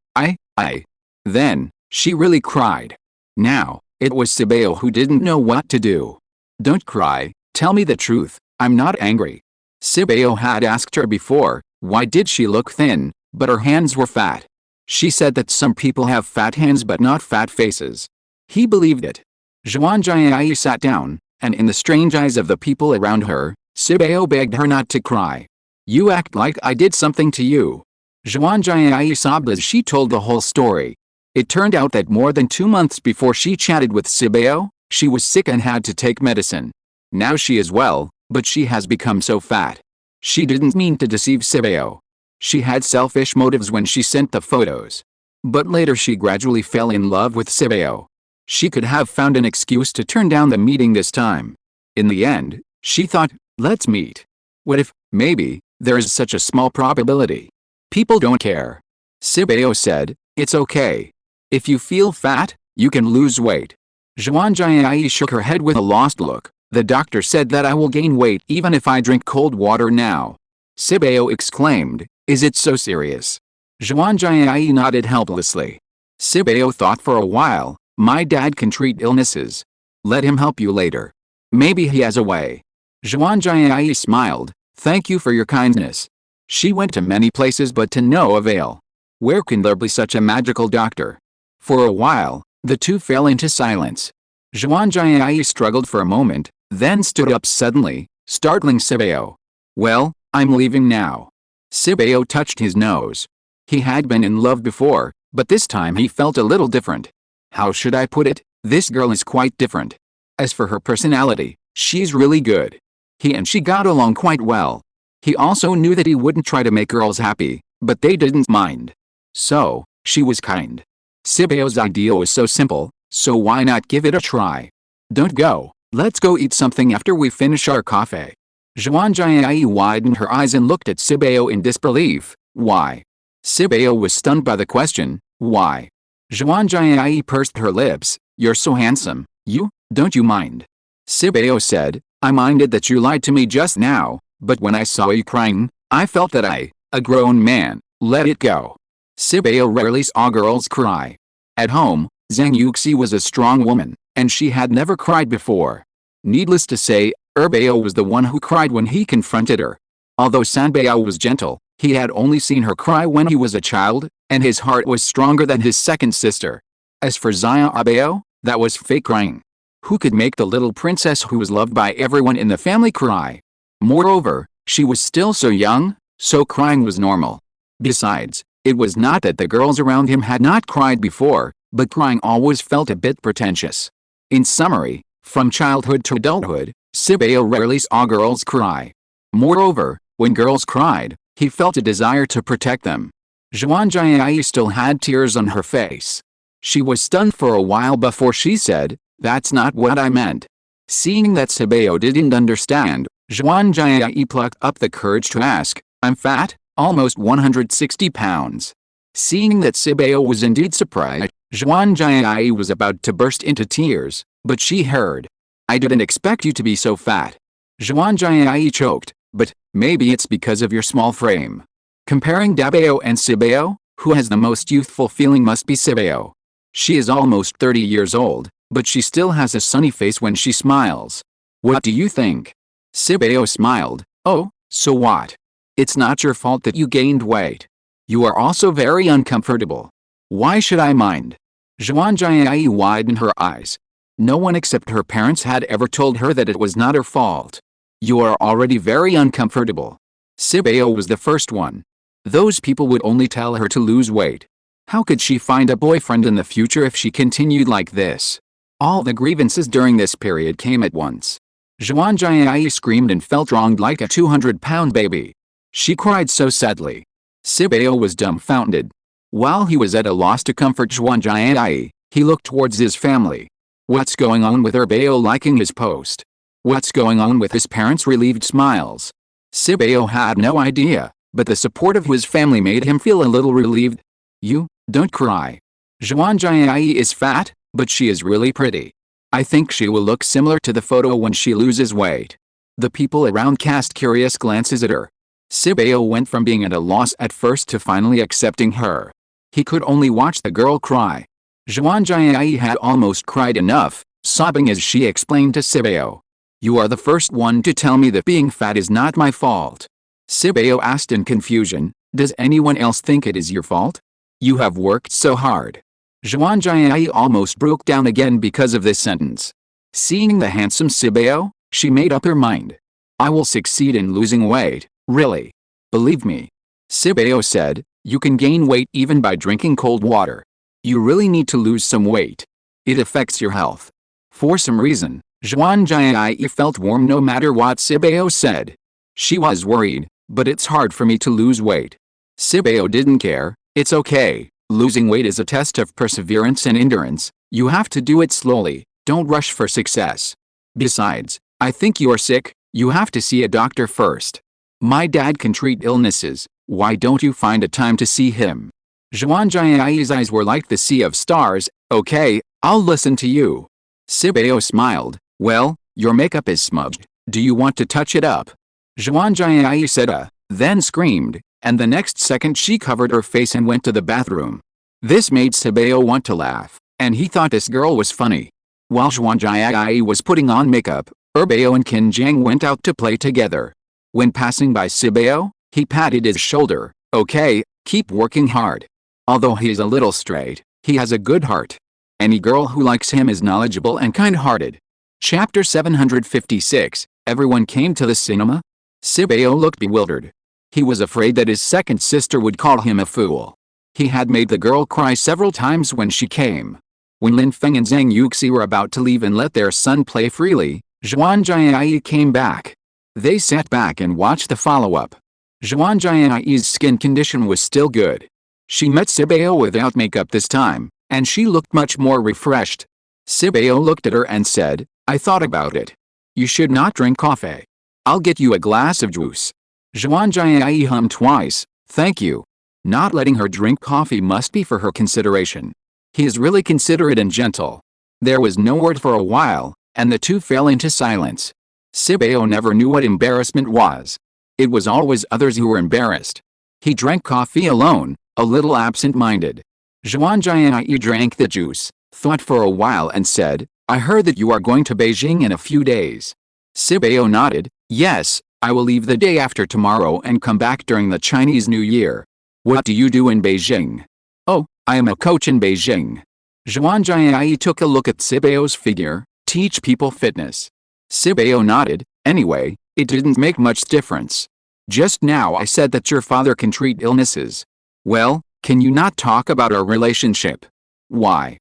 A: Then, she really cried. Now, it was Sibeo who didn't know what to do. Don't cry, tell me the truth, I'm not angry. Sibeo had asked her before, why did she look thin, but her hands were fat. She said that some people have fat hands but not fat faces. He believed it. Zhuan Jiai sat down, and in the strange eyes of the people around her, Sibeo begged her not to cry. You act like I did something to you. Zhuan Jiai sobbed as she told the whole story. It turned out that more than 2 months before she chatted with Sibeo, she was sick and had to take medicine. Now she is well, but she has become so fat. She didn't mean to deceive Sibeo. She had selfish motives when she sent the photos. But later she gradually fell in love with Sibeo. She could have found an excuse to turn down the meeting this time. In the end, she thought, let's meet. What if, maybe, there is such a small probability? People don't care. Sibeo said, it's okay. If you feel fat, you can lose weight. Zhuan Jiai shook her head with a lost look. The doctor said that I will gain weight even if I drink cold water now. Sibeo exclaimed, is it so serious? Zhuan Jiai nodded helplessly. Sibeo thought for a while, my dad can treat illnesses. Let him help you later. Maybe he has a way. Zhuan Jiai smiled, thank you for your kindness. She went to many places but to no avail. Where can there be such a magical doctor? For a while, the two fell into silence. Zhuan Jiai struggled for a moment, then stood up suddenly, startling Sibeo. Well, I'm leaving now. Sibeo touched his nose. He had been in love before, but this time he felt a little different. How should I put it? This girl is quite different. As for her personality, she's really good. He and she got along quite well. He also knew that he wouldn't try to make girls happy, but they didn't mind. So, she was kind. Sibeo's idea was so simple, so why not give it a try? Don't go, let's go eat something after we finish our coffee. Zhuan Jiai widened her eyes and looked at Sibeo in disbelief. Why? Sibeo was stunned by the question, why? Zhuan Jiai pursed her lips, you're so handsome, don't you mind? Sibeo said, I minded that you lied to me just now, but when I saw you crying, I felt that a grown man, let it go. Sibeo rarely saw girls cry. At home, Zhang Yuxi was a strong woman, and she had never cried before. Needless to say, Erbeo was the one who cried when he confronted her. Although Sanbeo was gentle, he had only seen her cry when he was a child, and his heart was stronger than his second sister. As for Zaya Abeo, that was fake crying. Who could make the little princess who was loved by everyone in the family cry? Moreover, she was still so young, so crying was normal. Besides, it was not that the girls around him had not cried before, but crying always felt a bit pretentious. In summary, from childhood to adulthood, Sibeo rarely saw girls cry. Moreover, when girls cried, he felt a desire to protect them. Zhuan Jiai still had tears on her face. She was stunned for a while before she said, that's not what I meant. Seeing that Sibeo didn't understand, Zhuan Jiai plucked up the courage to ask, I'm fat, almost 160 pounds. Seeing that Sibeo was indeed surprised, Zhuan Jiai was about to burst into tears, but she heard. I didn't expect you to be so fat. Zhuan Jiai choked, but maybe it's because of your small frame. Comparing Dabeo and Sibeo, who has the most youthful feeling must be Sibeo. She is almost 30 years old, but she still has a sunny face when she smiles. What do you think? Sibeo smiled, oh, so what? It's not your fault that you gained weight. You are also very uncomfortable. Why should I mind? Zhuan Jiai widened her eyes. No one except her parents had ever told her that it was not her fault. You are already very uncomfortable. Sibeo was the first one. Those people would only tell her to lose weight. How could she find a boyfriend in the future if she continued like this? All the grievances during this period came at once. Zhuan Jiai screamed and felt wronged like a 200-pound baby. She cried so sadly. Sibeo was dumbfounded. While he was at a loss to comfort Zhuan Jiai, he looked towards his family. What's going on with Erbeo liking his post? What's going on with his parents' relieved smiles? Sibeo had no idea, but the support of his family made him feel a little relieved. You, don't cry. Zhuan Jiai is fat, but she is really pretty. I think she will look similar to the photo when she loses weight. The people around cast curious glances at her. Sibeo went from being at a loss at first to finally accepting her. He could only watch the girl cry. Zhuan Jiai had almost cried enough, sobbing as she explained to Sibeo. You are the first one to tell me that being fat is not my fault. Sibeo asked in confusion, does anyone else think it is your fault? You have worked so hard. Zhuan Jiai almost broke down again because of this sentence. Seeing the handsome Sibeo, she made up her mind. I will succeed in losing weight, really. Believe me. Sibeo said, you can gain weight even by drinking cold water. You really need to lose some weight. It affects your health. For some reason, Zhuan Jiai felt warm no matter what Sibeo said. She was worried, but it's hard for me to lose weight. Sibeo didn't care. It's okay. Losing weight is a test of perseverance and endurance. You have to do it slowly. Don't rush for success. Besides, I think you're sick. You have to see a doctor first. My dad can treat illnesses. Why don't you find a time to see him? Zhuan Jiai's eyes were like the sea of stars. Okay, I'll listen to you. Sibeo smiled. Well, your makeup is smudged. Do you want to touch it up? Zhuan Jiai said then screamed, and the next second she covered her face and went to the bathroom. This made Sibeo want to laugh, and he thought this girl was funny. While Zhuan Jiai was putting on makeup, Erbeo and Qin Jiang went out to play together. When passing by Sibeo, he patted his shoulder. Okay, keep working hard. Although he's a little straight, he has a good heart. Any girl who likes him is knowledgeable and kind-hearted. Chapter 756, everyone came to the cinema? Sibeo looked bewildered. He was afraid that his second sister would call him a fool. He had made the girl cry several times when she came. When Lin Feng and Zhang Yuxi were about to leave and let their son play freely, Zhuan Jiai came back. They sat back and watched the follow-up. Zhuan Jiai's skin condition was still good. She met Sibeo without makeup this time, and she looked much more refreshed. Sibeo looked at her and said, I thought about it. You should not drink coffee. I'll get you a glass of juice. Zhuan Jiai hummed twice. Thank you. Not letting her drink coffee must be for her consideration. He is really considerate and gentle. There was no word for a while, and the two fell into silence. Sibeo never knew what embarrassment was. It was always others who were embarrassed. He drank coffee alone, a little absent-minded. Zhuan Jiai drank the juice, thought for a while and said, I heard that you are going to Beijing in a few days. Sibeo nodded. Yes, I will leave the day after tomorrow and come back during the Chinese New Year. What do you do in Beijing? Oh, I am a coach in Beijing. Zhuan Jiai took a look at Sibeo's figure. Teach people fitness. Sibeo nodded. Anyway, it didn't make much difference. Just now I said that your father can treat illnesses. Well, can you not talk about our relationship? Why?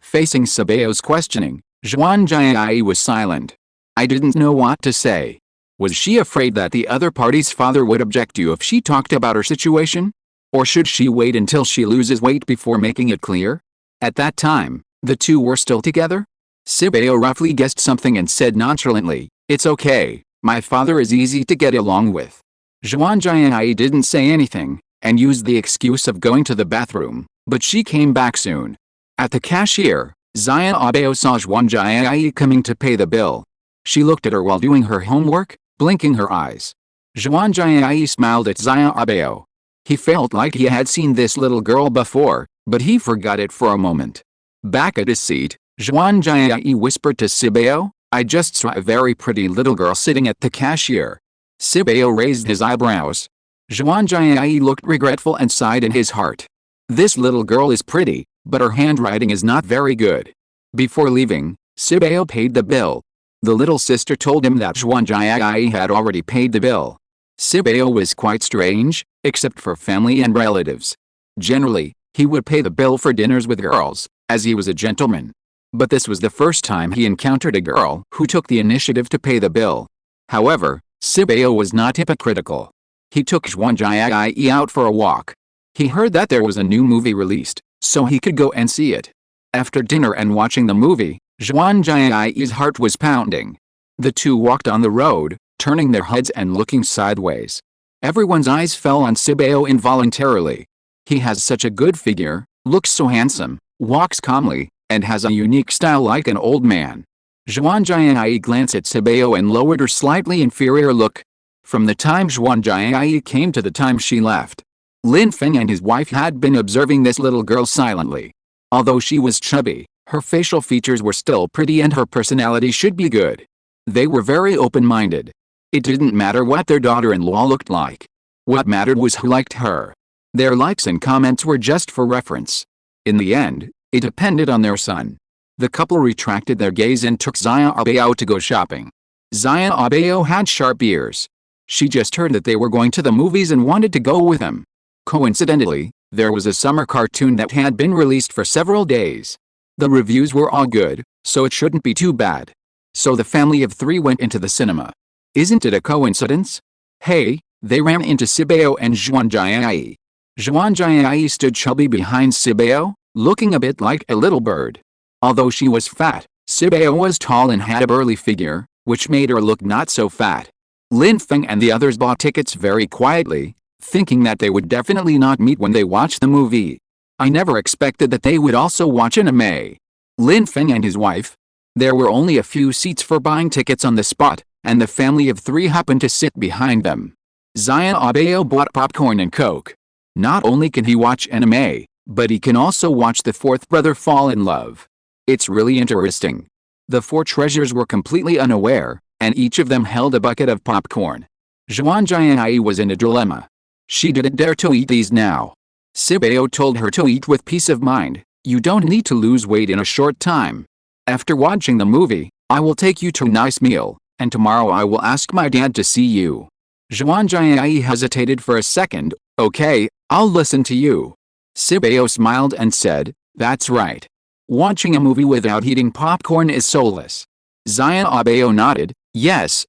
A: Facing Sibeo's questioning, Zhuan Jiai was silent. I didn't know what to say. Was she afraid that the other party's father would object to if she talked about her situation? Or should she wait until she loses weight before making it clear? At that time, the two were still together? Sibeo roughly guessed something and said nonchalantly, It's okay, my father is easy to get along with. Zhuan Jiai didn't say anything, and used the excuse of going to the bathroom, but she came back soon. At the cashier, Zaya Abeo saw Zhuan Jiai coming to pay the bill. She looked at her while doing her homework, blinking her eyes. Zhuan Jiai smiled at Zaya Abeo. He felt like he had seen this little girl before, but he forgot it for a moment. Back at his seat, Zhuan Jiai whispered to Sibeo, I just saw a very pretty little girl sitting at the cashier. Sibeo raised his eyebrows. Zhuan Jiai looked regretful and sighed in his heart. This little girl is pretty, but her handwriting is not very good. Before leaving, Sibeo paid the bill. The little sister told him that Zhuan Jiai had already paid the bill. Sibeo was quite strange, except for family and relatives. Generally, he would pay the bill for dinners with girls, as he was a gentleman. But this was the first time he encountered a girl who took the initiative to pay the bill. However, Sibeo was not hypocritical. He took Zhuan Jiai out for a walk. He heard that there was a new movie released, so he could go and see it. After dinner and watching the movie, Zhuan Jiai's heart was pounding. The two walked on the road, turning their heads and looking sideways. Everyone's eyes fell on Sibeo involuntarily. He has such a good figure, looks so handsome, walks calmly, and has a unique style like an old man. Zhuan Jiai glanced at Sibeo and lowered her slightly inferior look. From the time Zhuan Jiai came to the time she left, Lin Feng and his wife had been observing this little girl silently. Although she was chubby, her facial features were still pretty and her personality should be good. They were very open-minded. It didn't matter what their daughter-in-law looked like. What mattered was who liked her. Their likes and comments were just for reference. In the end, it depended on their son. The couple retracted their gaze and took Zaya Abeo to go shopping. Zaya Abeo had sharp ears. She just heard that they were going to the movies and wanted to go with him. Coincidentally, there was a summer cartoon that had been released for several days. The reviews were all good, so it shouldn't be too bad. So the family of 3 went into the cinema. Isn't it a coincidence? Hey, they ran into Sibeo and Zhuan Jiai. Zhuan Jiai stood chubby behind Sibeo, looking a bit like a little bird. Although she was fat, Sibeo was tall and had a burly figure, which made her look not so fat. Lin Feng and the others bought tickets very quietly, thinking that they would definitely not meet when they watched the movie. I never expected that they would also watch anime. Lin Feng and his wife. There were only a few seats for buying tickets on the spot, and the family of 3 happened to sit behind them. Zion Abeo bought popcorn and Coke. Not only can he watch anime, but he can also watch the 4th brother fall in love. It's really interesting. The 4 treasures were completely unaware, and each of them held a bucket of popcorn. Zhuan Jiai was in a dilemma. She didn't dare to eat these now. Sibeo told her to eat with peace of mind. You don't need to lose weight in a short time. After watching the movie, I will take you to a nice meal, and tomorrow I will ask my dad to see you. Zhuan Jiai hesitated for a second. Okay, I'll listen to you. Sibeo smiled and said, that's right. Watching a movie without eating popcorn is soulless. Zion Abeo nodded, yes.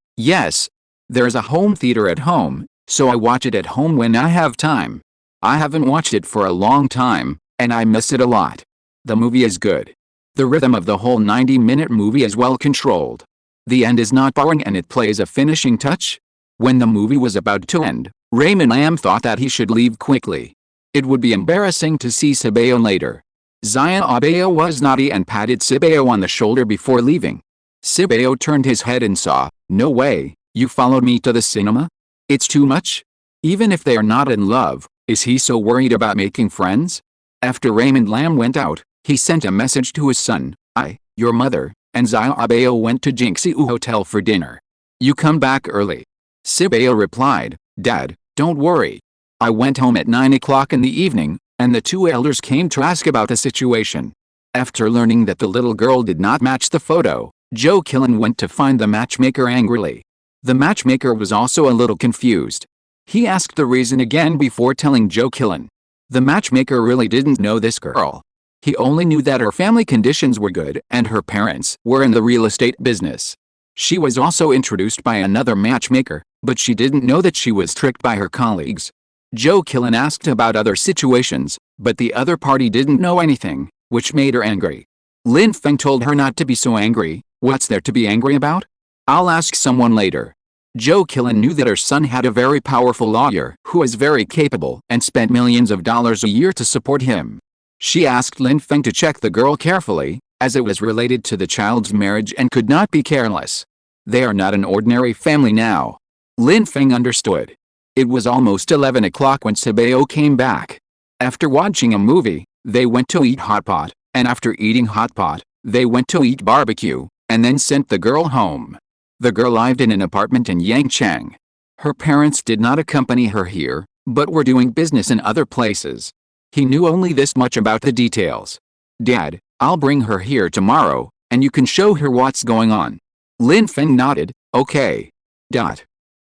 A: There's a home theater at home, so I watch it at home when I have time. I haven't watched it for a long time, and I miss it a lot. The movie is good. The rhythm of the whole 90-minute movie is well controlled. The end is not boring and it plays a finishing touch. When the movie was about to end, Raymond Lam thought that he should leave quickly. It would be embarrassing to see Sibeo later. Zion Abeo was naughty and patted Sibeo on the shoulder before leaving. Sibeo turned his head and saw, no way, you followed me to the cinema? It's too much? Even if they are not in love, is he so worried about making friends? After Raymond Lam went out, he sent a message to his son, your mother, and Zion Abeo went to Jinxiu Hotel for dinner. You come back early. Sibeo replied, Dad, don't worry. I went home at 9 o'clock in the evening, and the 2 elders came to ask about the situation. After learning that the little girl did not match the photo, Joe Killen went to find the matchmaker angrily. The matchmaker was also a little confused. He asked the reason again before telling Joe Killen. The matchmaker really didn't know this girl. He only knew that her family conditions were good and her parents were in the real estate business. She was also introduced by another matchmaker, but she didn't know that she was tricked by her colleagues. Joe Killen asked about other situations, but the other party didn't know anything, which made her angry. Lin Feng told her not to be so angry. What's there to be angry about? I'll ask someone later. Joe Killen knew that her son had a very powerful lawyer who was very capable and spent millions of dollars a year to support him. She asked Lin Feng to check the girl carefully, as it was related to the child's marriage and could not be careless. They are not an ordinary family now. Lin Feng understood. It was almost 11 o'clock when Sibeo came back. After watching a movie, they went to eat hot pot, and after eating hot pot, they went to eat barbecue, and then sent the girl home. The girl lived in an apartment in Yangchang. Her parents did not accompany her here, but were doing business in other places. He knew only this much about the details. Dad, I'll bring her here tomorrow, and you can show her what's going on. Lin Feng nodded, okay.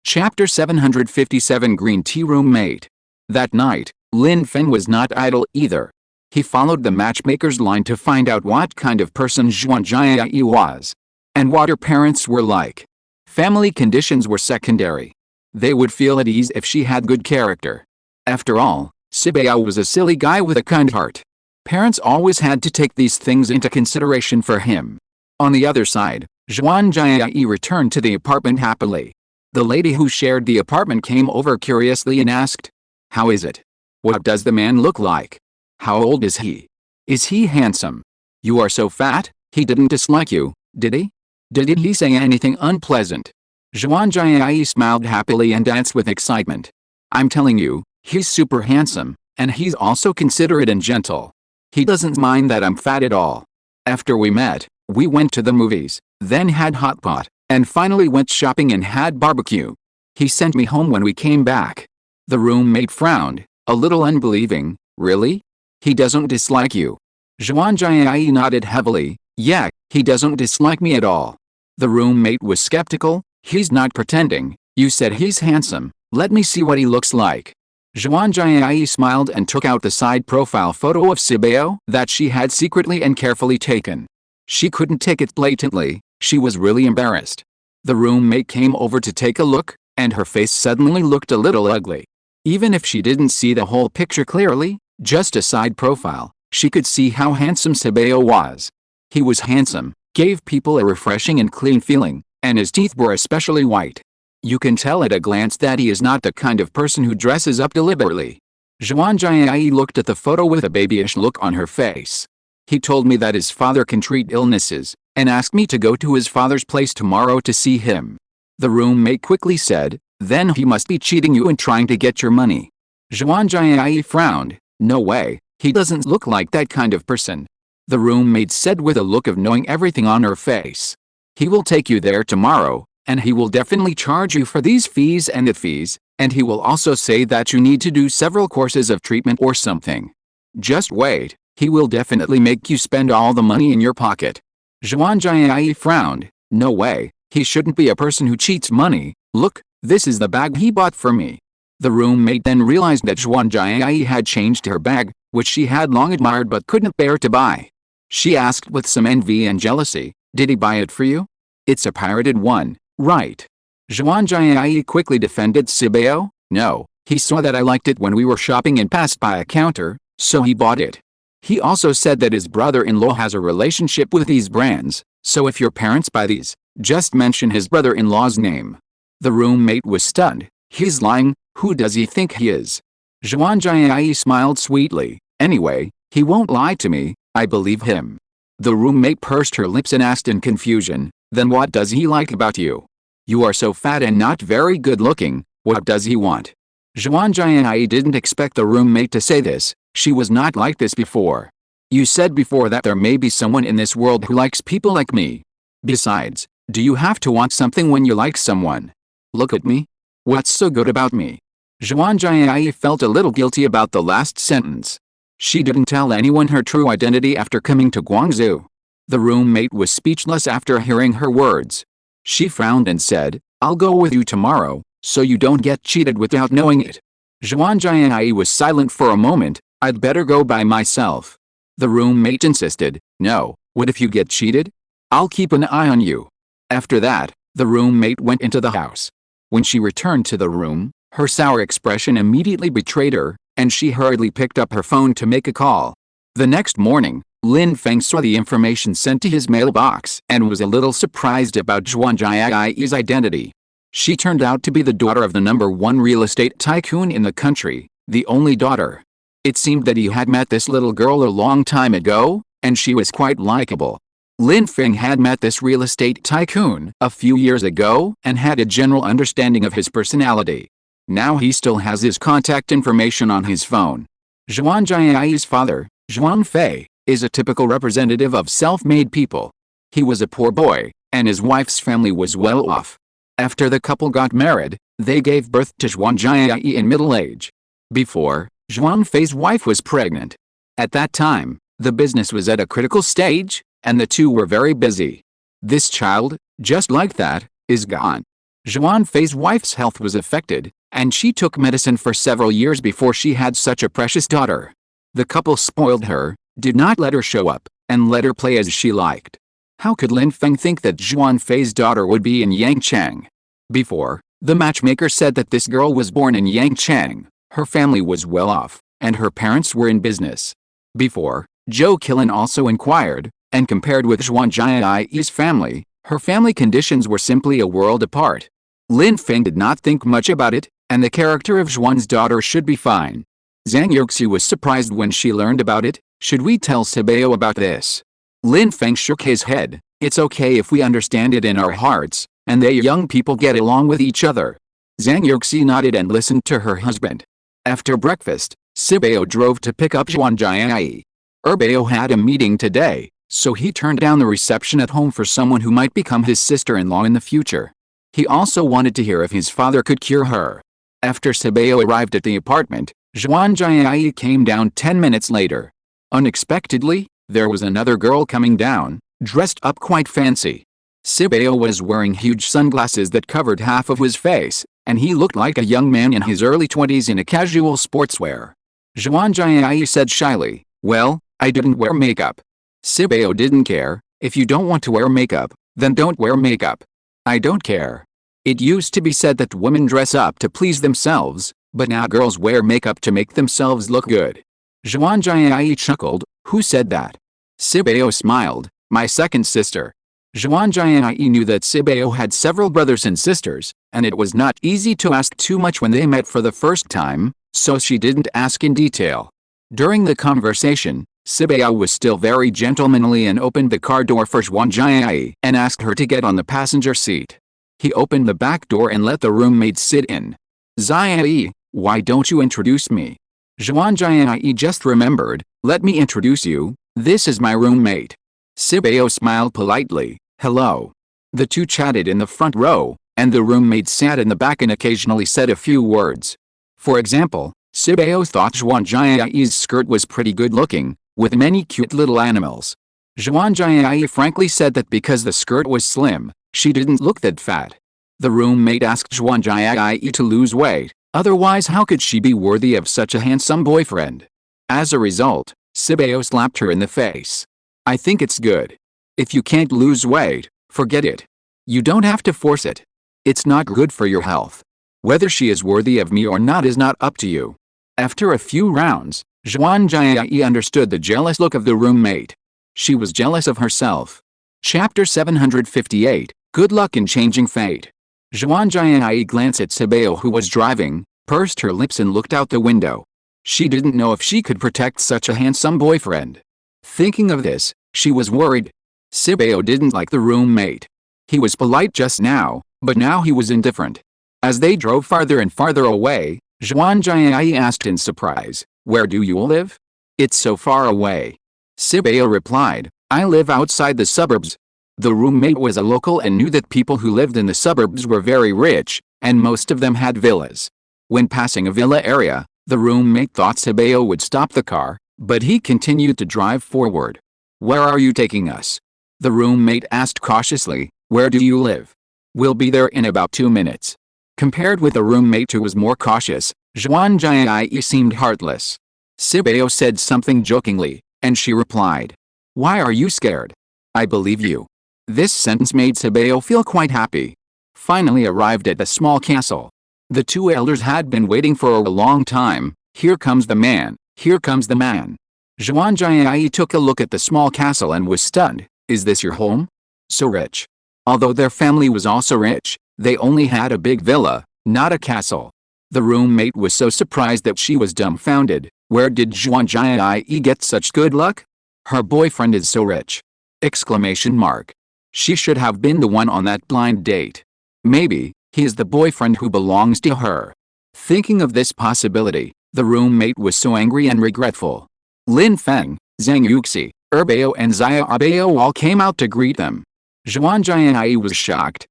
A: Chapter 757 Green Tea Roommate. That night, Lin Feng was not idle either. He followed the matchmaker's line to find out what kind of person Zhuan Jiai was, and what her parents were like. Family conditions were secondary. They would feel at ease if she had good character. After all, Sibeo was a silly guy with a kind heart. Parents always had to take these things into consideration for him. On the other side, Zhuan Jiai returned to the apartment happily. The lady who shared the apartment came over curiously and asked, how is it? What does the man look like? How old is he? Is he handsome? You are so fat, he didn't dislike you, did he? Did he say anything unpleasant? Zhuan Jiai smiled happily and danced with excitement. I'm telling you, he's super handsome, and he's also considerate and gentle. He doesn't mind that I'm fat at all. After we met, we went to the movies, then had hot pot, and finally went shopping and had barbecue. He sent me home when we came back. The roommate frowned, a little unbelieving. Really? He doesn't dislike you? Zhuan Jiai nodded heavily. Yeah, he doesn't dislike me at all. The roommate was skeptical. He's not pretending. You said he's handsome, let me see what he looks like. Zhuan Jiai smiled and took out the side profile photo of Sibeo that she had secretly and carefully taken. She couldn't take it blatantly, she was really embarrassed. The roommate came over to take a look, and her face suddenly looked a little ugly. Even if she didn't see the whole picture clearly, just a side profile, she could see how handsome Sibeo was. He was handsome, gave people a refreshing and clean feeling, and his teeth were especially white. You can tell at a glance that he is not the kind of person who dresses up deliberately. Zhuan Jiai looked at the photo with a babyish look on her face. He told me that his father can treat illnesses, and asked me to go to his father's place tomorrow to see him. The roommate quickly said, then he must be cheating you and trying to get your money. Zhuan Jiai frowned. No way, he doesn't look like that kind of person. The roommate said with a look of knowing everything on her face. He will take you there tomorrow, and he will definitely charge you for these fees and that fees, and he will also say that you need to do several courses of treatment or something. Just wait, he will definitely make you spend all the money in your pocket. Zhuan Jiai frowned. No way, he shouldn't be a person who cheats money. Look, this is the bag he bought for me. The roommate then realized that Zhuan Jiai had changed her bag, which she had long admired but couldn't bear to buy. She asked with some envy and jealousy, did he buy it for you? It's a pirated one, right? Zhuan Jiai quickly defended Sibeo. No, he saw that I liked it when we were shopping and passed by a counter, so he bought it. He also said that his brother-in-law has a relationship with these brands, so if your parents buy these, just mention his brother-in-law's name. The roommate was stunned. He's lying, who does he think he is? Zhuan Jiai smiled sweetly. Anyway, he won't lie to me, I believe him. The roommate pursed her lips and asked in confusion, then what does he like about you? You are so fat and not very good looking, what does he want? Zhuan Jiai didn't expect the roommate to say this, she was not like this before. You said before that there may be someone in this world who likes people like me. Besides, do you have to want something when you like someone? Look at me. What's so good about me? Zhuan Jiai felt a little guilty about the last sentence. She didn't tell anyone her true identity after coming to Guangzhou. The roommate was speechless after hearing her words. She frowned and said, I'll go with you tomorrow, so you don't get cheated without knowing it. Zhuan Jiai was silent for a moment. I'd better go by myself. The roommate insisted, no, what if you get cheated? I'll keep an eye on you. After that, the roommate went into the house. When she returned to the room, her sour expression immediately betrayed her, and she hurriedly picked up her phone to make a call. The next morning, Lin Feng saw the information sent to his mailbox and was a little surprised about Zhuan Jiai's identity. She turned out to be the daughter of the #1 real estate tycoon in the country, the only daughter. It seemed that he had met this little girl a long time ago, and she was quite likable. Lin Feng had met this real estate tycoon a few years ago and had a general understanding of his personality. Now he still has his contact information on his phone. Zhuan Jiai's father, Zhuang Fei, is a typical representative of self-made people. He was a poor boy, and his wife's family was well off. After the couple got married, they gave birth to Zhuan Jiai in middle age. Before, Zhuang Fei's wife was pregnant. At that time, the business was at a critical stage, and the two were very busy. This child, just like that, is gone. Zhuang Fei's wife's health was affected, and she took medicine for several years before she had such a precious daughter. The couple spoiled her, did not let her show up, and let her play as she liked. How could Lin Feng think that Zhuang Fei's daughter would be in Yangchang? Before, the matchmaker said that this girl was born in Yangchang. Her family was well off, and her parents were in business. Before, Zhou Qilin also inquired, and compared with Zhuan Jiai's family, her family conditions were simply a world apart. Lin Feng did not think much about it, and the character of Zhuan's daughter should be fine. Zhang Yuxi was surprised when she learned about it. Should we tell Sibeo about this? Lin Feng shook his head. It's okay if we understand it in our hearts, and they young people get along with each other. Zhang Yuxi nodded and listened to her husband. After breakfast, Sibeo drove to pick up Zhuan Jiai. Erbeo had a meeting today, so he turned down the reception at home for someone who might become his sister-in-law in the future. He also wanted to hear if his father could cure her. After Sibeo arrived at the apartment, Zhuan Jiai came down 10 minutes later. Unexpectedly, there was another girl coming down, dressed up quite fancy. Sibeo was wearing huge sunglasses that covered half of his face, and he looked like a young man in his early 20s in a casual sportswear. Zhuan Jiai said shyly, "Well, I didn't wear makeup." Sibeo didn't care. "If you don't want to wear makeup, then don't wear makeup." "I don't care." It used to be said that women dress up to please themselves, but now girls wear makeup to make themselves look good. Zhuan Jiai chuckled. "Who said that?" Sibeo smiled. "My second sister." Zhuan Jiai knew that Sibeo had several brothers and sisters, and it was not easy to ask too much when they met for the first time, so she didn't ask in detail. During the conversation, Sibeo was still very gentlemanly and opened the car door for Zhuan Jiai and asked her to get on the passenger seat. He opened the back door and let the roommate sit in. "Jiai, why don't you introduce me?" Zhuan Jiai just remembered. "Let me introduce you, this is my roommate." Sibeo smiled politely. "Hello." The two chatted in the front row, and the roommate sat in the back and occasionally said a few words. For example, Sibeo thought Zhuan Jiai's skirt was pretty good looking, with many cute little animals. Zhuan Jiai frankly said that because the skirt was slim, she didn't look that fat. The roommate asked Zhuan Jiai to lose weight, otherwise how could she be worthy of such a handsome boyfriend? As a result, Sibeo slapped her in the face. "I think it's good. If you can't lose weight, forget it. You don't have to force it. It's not good for your health. Whether she is worthy of me or not is not up to you." After a few rounds, Zhuan Jiai understood the jealous look of the roommate. She was jealous of herself. Chapter 758, Good Luck in Changing Fate. Zhuan Jiai glanced at Sibeo who was driving, pursed her lips and looked out the window. She didn't know if she could protect such a handsome boyfriend. Thinking of this, she was worried. Sibeo didn't like the roommate. He was polite just now, but now he was indifferent. As they drove farther and farther away, Zhuan Jiai asked in surprise, "Where do you live?" "It's so far away." Sibeo replied, "I live outside the suburbs." The roommate was a local and knew that people who lived in the suburbs were very rich, and most of them had villas. When passing a villa area, the roommate thought Sibeo would stop the car, but he continued to drive forward. "Where are you taking us?" The roommate asked cautiously. "Where do you live?" "We'll be there in about 2 minutes." Compared with the roommate who was more cautious, Zhuan Jiai seemed heartless. Sibeo said something jokingly, and she replied, "Why are you scared? I believe you." This sentence made Sibeo feel quite happy. Finally arrived at the small castle. The two elders had been waiting for a long time. "Here comes the man, here comes the man." Zhuan Jiai took a look at the small castle and was stunned. "Is this your home? So rich." Although their family was also rich, they only had a big villa, not a castle. The roommate was so surprised that she was dumbfounded. Where did Zhuan Jiai get such good luck? Her boyfriend is so rich! Exclamation mark. She should have been the one on that blind date. Maybe, he is the boyfriend who belongs to her. Thinking of this possibility, the roommate was so angry and regretful. Lin Feng, Zhang Yuxi, Erbeo and Xiaobao all came out to greet them. Zhuan Jiai was shocked.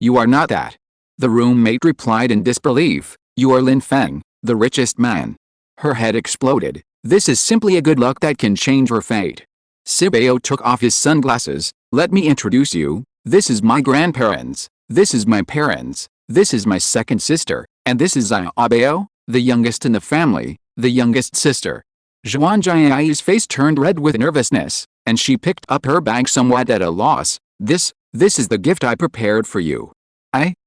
A: You are not that." The roommate replied in disbelief. "You are Lin Feng, the richest man." Her head exploded. This is simply a good luck that can change her fate. Sibeo took off his sunglasses. "Let me introduce you. This is my grandparents. This is my parents. This is my second sister. And this is Xiaobao, the youngest in the family, the youngest sister." Zhuan Jiai's face turned red with nervousness, and she picked up her bag somewhat at a loss. This is the gift I prepared for you."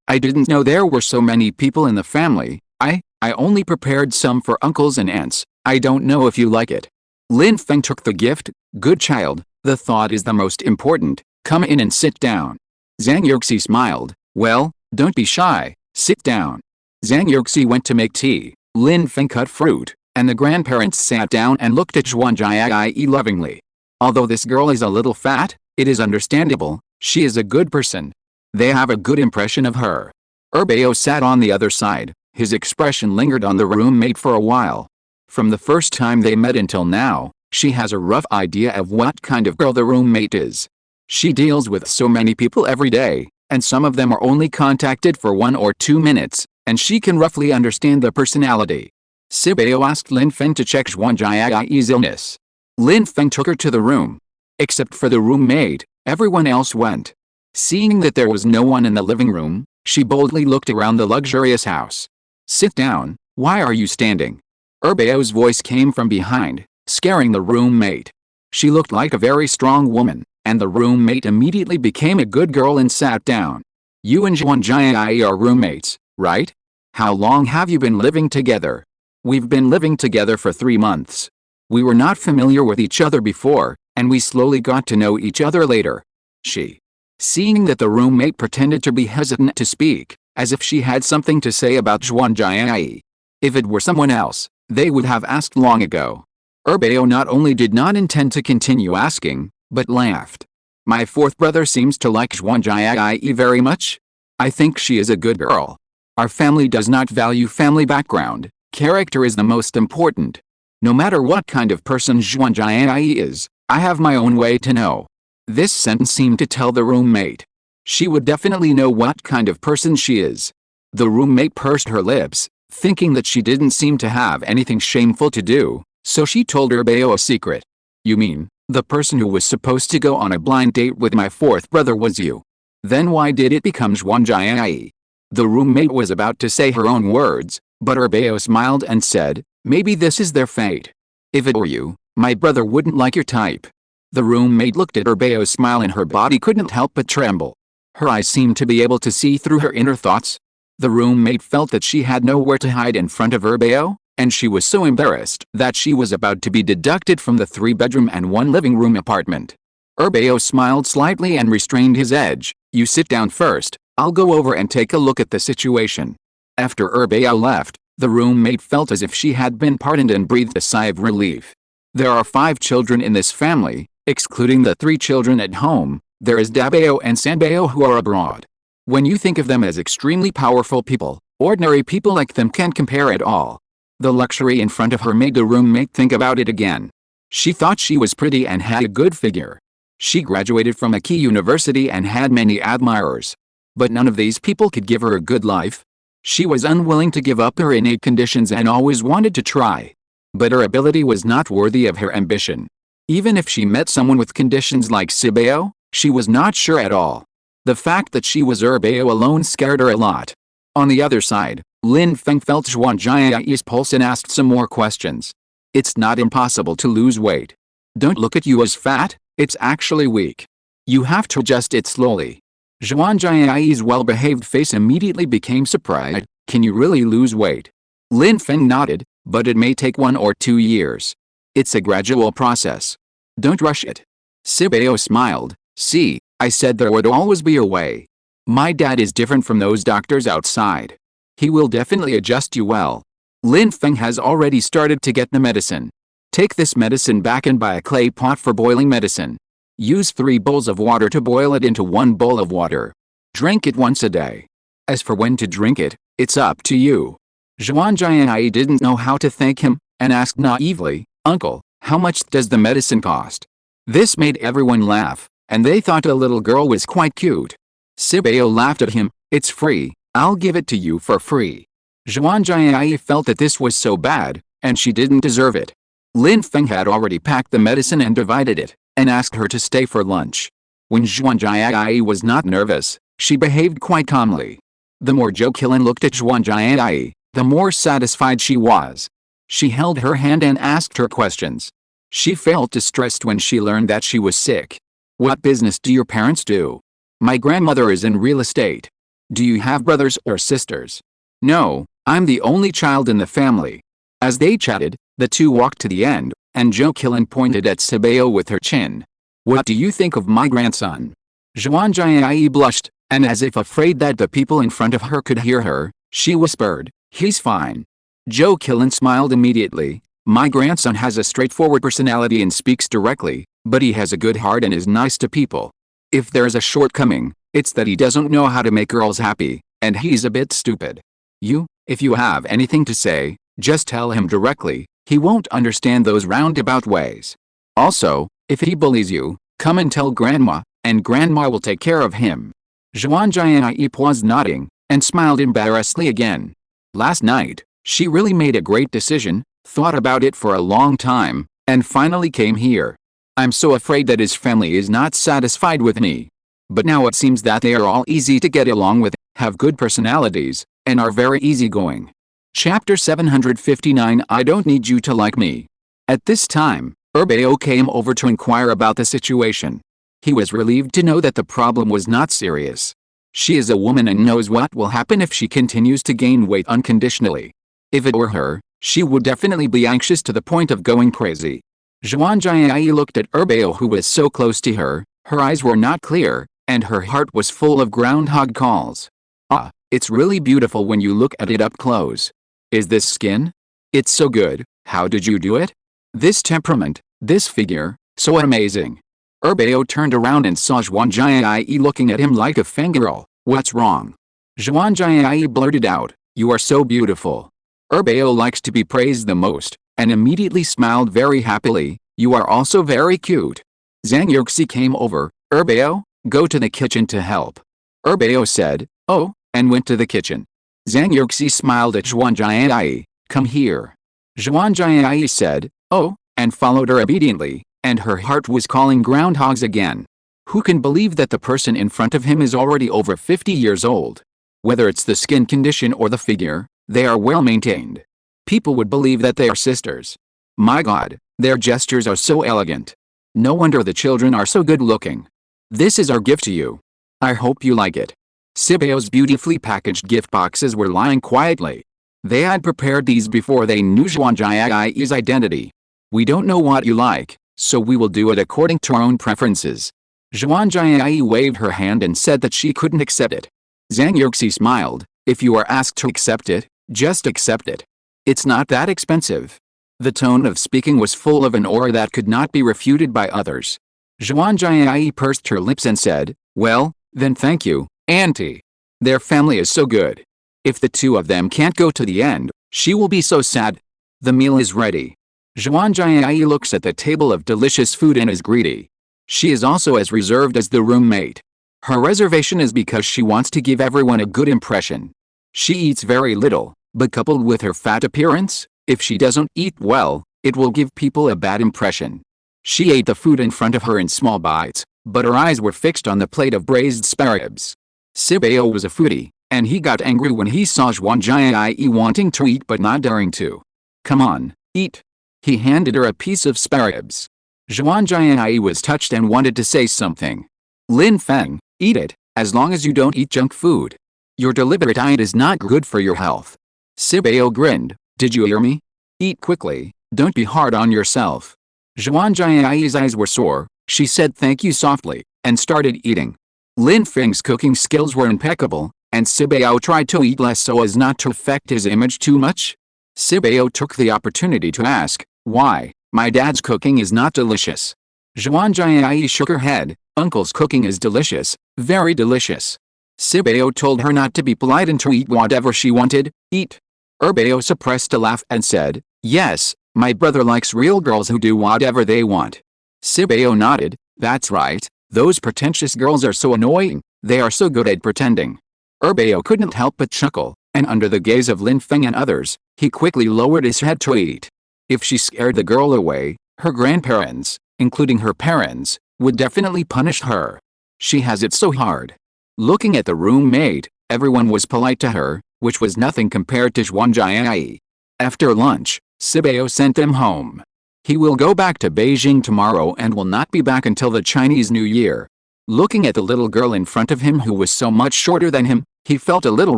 A: I didn't know there were so many people in the family. I only prepared some for uncles and aunts. I don't know if you like it." Lin Feng took the gift. "Good child, the thought is the most important. Come in and sit down." Zhang Yuxi smiled. "Well, don't be shy, sit down." Zhang Yuxi went to make tea. Lin Feng cut fruit, and the grandparents sat down and looked at Zhuan Jiai lovingly. Although this girl is a little fat, it is understandable. She is a good person. They have a good impression of her. Erbeo sat on the other side. His expression lingered on the roommate for a while. From the first time they met until now, she has a rough idea of what kind of girl the roommate is. She deals with so many people every day, and some of them are only contacted for 1 or 2 minutes, and she can roughly understand the personality. Sibeo asked Lin Feng to check Zhuan Jiai's illness. Lin Feng took her to the room. Except for the roommate, everyone else went. Seeing that there was no one in the living room, she boldly looked around the luxurious house. Sit down, why are you standing? Erbeo's voice came from behind, scaring the roommate. She looked like a very strong woman, and the roommate immediately became a good girl and sat down. You and Zhuanjia are roommates, right? How long have you been living together? We've been living together for 3 months. We were not familiar with each other before, and we slowly got to know each other later. She. Seeing that the roommate pretended to be hesitant to speak, as if she had something to say about Zhuanjia. If it were someone else, they would have asked long ago. Erbeo not only did not intend to continue asking, but laughed. My fourth brother seems to like Zhuanjia very much. I think she is a good girl. Our family does not value family background. Character is the most important. No matter what kind of person Zhuanjia is, I have my own way to know. This sentence seemed to tell the roommate. She would definitely know what kind of person she is. The roommate pursed her lips, thinking that she didn't seem to have anything shameful to do, so she told Erbeo a secret. You mean, the person who was supposed to go on a blind date with my fourth brother was you? Then why did it become Zhuanjia? The roommate was about to say her own words, but Erbeo smiled and said, maybe this is their fate. If it were you, my brother wouldn't like your type. The roommate looked at Erbeo's smile and her body couldn't help but tremble. Her eyes seemed to be able to see through her inner thoughts. The roommate felt that she had nowhere to hide in front of Erbeo, and she was so embarrassed that she was about to be deducted from the 3-bedroom and 1 living room apartment. Erbeo smiled slightly and restrained his edge. You sit down first, I'll go over and take a look at the situation. After Erbeo left, the roommate felt as if she had been pardoned and breathed a sigh of relief. There are 5 children in this family, excluding the 3 children at home. There is Dabeo and Sanbeo who are abroad. When you think of them as extremely powerful people, ordinary people like them can't compare at all. The luxury in front of her made the roommate think about it again. She thought she was pretty and had a good figure. She graduated from a key university and had many admirers. But none of these people could give her a good life. She was unwilling to give up her innate conditions and always wanted to try. But her ability was not worthy of her ambition. Even if she met someone with conditions like Sibeo, she was not sure at all. The fact that she was Erbeo alone scared her a lot. On the other side, Lin Feng felt Zhuanjia's pulse and asked some more questions. It's not impossible to lose weight. Don't look at you as fat, it's actually weak. You have to adjust it slowly. Zhuanjia's well-behaved face immediately became surprised. Can you really lose weight? Lin Feng nodded, but it may take 1 or 2 years. It's a gradual process. Don't rush it. Sibeo smiled. See, I said there would always be a way. My dad is different from those doctors outside. He will definitely adjust you well. Lin Feng has already started to get the medicine. Take this medicine back and buy a clay pot for boiling medicine. Use 3 bowls of water to boil it into 1 bowl of water. Drink it once a day. As for when to drink it, it's up to you. Zhuanjia didn't know how to thank him, and asked naively, Uncle, how much does the medicine cost? This made everyone laugh, and they thought the little girl was quite cute. Sibeo laughed at him. It's free, I'll give it to you for free. Zhuanjia felt that this was so bad, and she didn't deserve it. Lin Feng had already packed the medicine and divided it, and asked her to stay for lunch. When Zhuanjia was not nervous, she behaved quite calmly. The more Zhou looked at Zhuanjia, the more satisfied she was. She held her hand and asked her questions. She felt distressed when she learned that she was sick. What business do your parents do? My grandmother is in real estate. Do you have brothers or sisters? No, I'm the only child in the family. As they chatted, the two walked to the end, and Zhou pointed at Sibeo with her chin. What do you think of my grandson? Zhuanjia blushed, and as if afraid that the people in front of her could hear her, she whispered, He's fine. Zhou smiled immediately. My grandson has a straightforward personality and speaks directly, but he has a good heart and is nice to people. If there's a shortcoming, it's that he doesn't know how to make girls happy, and he's a bit stupid. If you have anything to say, just tell him directly, he won't understand those roundabout ways. Also, if he bullies you, come and tell grandma, and grandma will take care of him. Zhuanjia was nodding, and smiled embarrassedly again. Last night, she really made a great decision, thought about it for a long time, and finally came here. I'm so afraid that his family is not satisfied with me. But now it seems that they are all easy to get along with, have good personalities, and are very easygoing. Chapter 759 I Don't Need You to Like Me. At this time, Urbeo came over to inquire about the situation. He was relieved to know that the problem was not serious. She is a woman and knows what will happen if she continues to gain weight unconditionally. If it were her, she would definitely be anxious to the point of going crazy. Zhuan Jiai looked at Urbeo, who was so close to her. Her eyes were not clear, and her heart was full of groundhog calls. Ah, it's really beautiful when you look at it up close. Is this skin? It's so good. How did you do it? This temperament, this figure, so amazing. Urbeo turned around and saw Zhuan Jiai looking at him like a fangirl. What's wrong? Zhuan Jiai blurted out, you are so beautiful. Urbeo likes to be praised the most, and immediately smiled very happily. You are also very cute. Zhang Yuxi came over. Urbeo, go to the kitchen to help. Urbeo said, oh, and went to the kitchen. Zhang Yuxi smiled at Zhuan Jiai. Come here. Zhuan Jiai said, oh, and followed her obediently, and her heart was calling groundhogs again. Who can believe that the person in front of him is already over 50 years old? Whether it's the skin condition or the figure, they are well maintained. People would believe that they are sisters. My God, their gestures are so elegant. No wonder the children are so good looking. This is our gift to you. I hope you like it. Sibeo's beautifully packaged gift boxes were lying quietly. They had prepared these before they knew Zhuan Jiai's identity. We don't know what you like, so we will do it according to our own preferences. Zhuan Jiai waved her hand and said that she couldn't accept it. Zhang Yuxi smiled. If you are asked to accept it, just accept it. It's not that expensive. The tone of speaking was full of an aura that could not be refuted by others. Zhuan Jiai pursed her lips and said, well, then thank you, Auntie. Their family is so good. If the two of them can't go to the end, she will be so sad. The meal is ready. Zhuan Jiai looks at the table of delicious food and is greedy. She is also as reserved as the roommate. Her reservation is because she wants to give everyone a good impression. She eats very little, but coupled with her fat appearance, if she doesn't eat well, it will give people a bad impression. She ate the food in front of her in small bites, but her eyes were fixed on the plate of braised spare ribs. Sibeo was a foodie, and he got angry when he saw Zhuan Jiai wanting to eat but not daring to. Come on, eat. He handed her a piece of spare ribs. Zhuan Jiai was touched and wanted to say something. Lin Feng, eat it, as long as you don't eat junk food. Your deliberate diet is not good for your health. Sibeo grinned. Did you hear me? Eat quickly, don't be hard on yourself. Zhuan Jiai's eyes were sore. She said thank you softly, and started eating. Lin Feng's cooking skills were impeccable, and Sibeo tried to eat less so as not to affect his image too much. Sibeo took the opportunity to ask, why, my dad's cooking is not delicious. Zhuan Jiai shook her head. Uncle's cooking is delicious, very delicious. Sibeo told her not to be polite and to eat whatever she wanted. Eat. Urbeo suppressed a laugh and said, yes, my brother likes real girls who do whatever they want. Sibeo nodded. That's right, those pretentious girls are so annoying, they are so good at pretending. Urbeo couldn't help but chuckle, and under the gaze of Lin Feng and others, he quickly lowered his head to eat. If she scared the girl away, her grandparents, including her parents, would definitely punish her. She has it so hard. Looking at the roommate, everyone was polite to her, which was nothing compared to Zhuan Jiai. After lunch, Sibeo sent them home. He will go back to Beijing tomorrow and will not be back until the Chinese New Year. Looking at the little girl in front of him who was so much shorter than him, he felt a little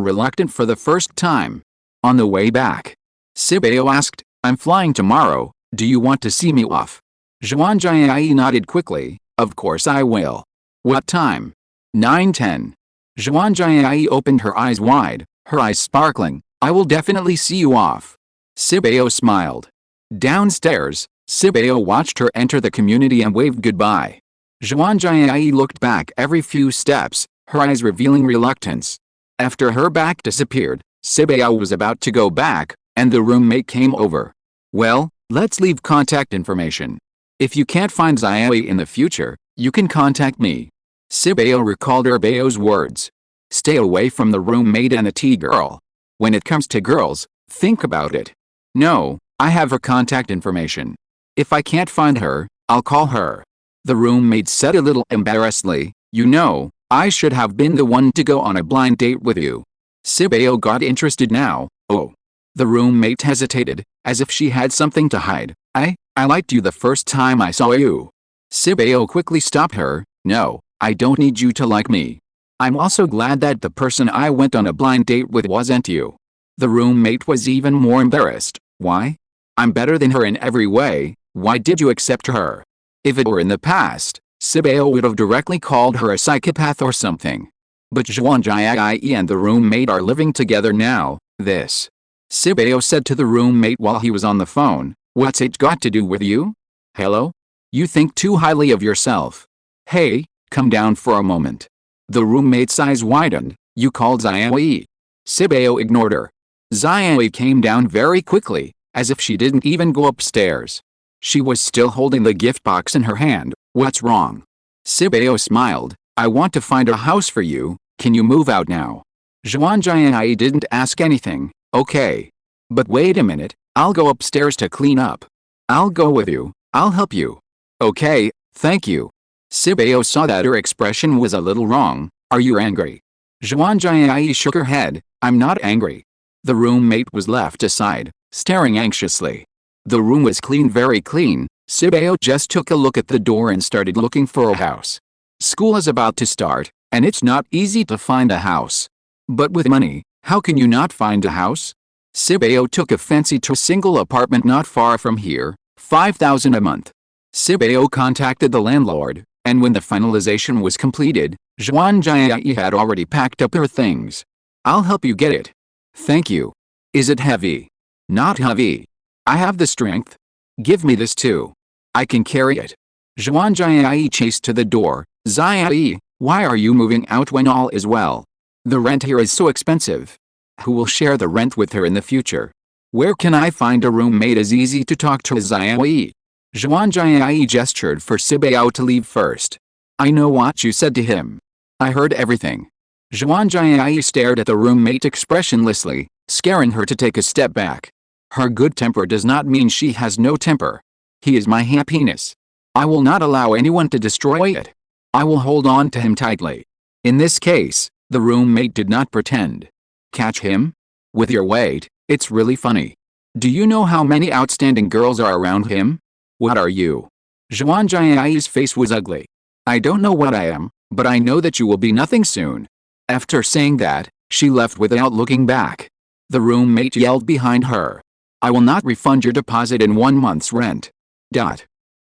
A: reluctant for the first time. On the way back, Sibeo asked, I'm flying tomorrow, do you want to see me off? Zhuan Jiai nodded quickly, of course I will. What time? 9:10. Zhuan Jiai opened her eyes wide, her eyes sparkling. I will definitely see you off. Sibeo smiled. Downstairs, Sibeo watched her enter the community and waved goodbye. Zhuan Jiai looked back every few steps, her eyes revealing reluctance. After her back disappeared, Sibeo was about to go back, and the roommate came over. Well, let's leave contact information. If you can't find Xiaoyi in the future, you can contact me. Sibeo recalled Urbeo's words. Stay away from the roommate and the tea girl. When it comes to girls, think about it. No, I have her contact information. If I can't find her, I'll call her. The roommate said a little embarrassedly, you know, I should have been the one to go on a blind date with you. Sibeo got interested now. Oh. The roommate hesitated, as if she had something to hide. I liked you the first time I saw you. Sibeo quickly stopped her. No, I don't need you to like me. I'm also glad that the person I went on a blind date with wasn't you. The roommate was even more embarrassed. Why? I'm better than her in every way. Why did you accept her? If it were in the past, Sibeo would have directly called her a psychopath or something. But Zhuan Jiai and the roommate are living together now. Sibeo said to the roommate while he was on the phone, what's it got to do with you? Hello? You think too highly of yourself. Hey, come down for a moment. The roommate's eyes widened. You called Xiaoyi. Sibeo ignored her. Xiaoyi came down very quickly, as if she didn't even go upstairs. She was still holding the gift box in her hand. What's wrong? Sibeo smiled. I want to find a house for you. Can you move out now? Zhuan Jiai didn't ask anything. Okay. But wait a minute, I'll go upstairs to clean up. I'll go with you. I'll help you. Okay, thank you. Sibeo saw that her expression was a little wrong. Are you angry? Zhuan Jiai shook her head. I'm not angry. The roommate was left aside, staring anxiously. The room was clean, very clean. Sibeo just took a look at the door and started looking for a house. School is about to start, and it's not easy to find a house. But with money, how can you not find a house? Sibeo took a fancy to a single apartment not far from here, 5,000 a month. Sibeo contacted the landlord, and when the finalization was completed, Zhuan Jiai had already packed up her things. I'll help you get it. Thank you. Is it heavy? Not heavy. I have the strength. Give me this too. I can carry it. Zhuan Jiai chased to the door. Jiai, why are you moving out when all is well? The rent here is so expensive. Who will share the rent with her in the future? Where can I find a roommate as easy to talk to as Jiai? Zhuan Jiai gestured for Sibeo to leave first. I know what you said to him. I heard everything. Zhuan Jiai stared at the roommate expressionlessly, scaring her to take a step back. Her good temper does not mean she has no temper. He is my happiness. I will not allow anyone to destroy it. I will hold on to him tightly. In this case, the roommate did not pretend. Catch him? With your weight, it's really funny. Do you know how many outstanding girls are around him? What are you? Zhuan Jiai's face was ugly. I don't know what I am, but I know that you will be nothing soon. After saying that, she left without looking back. The roommate yelled behind her. I will not refund your deposit in 1 month's rent.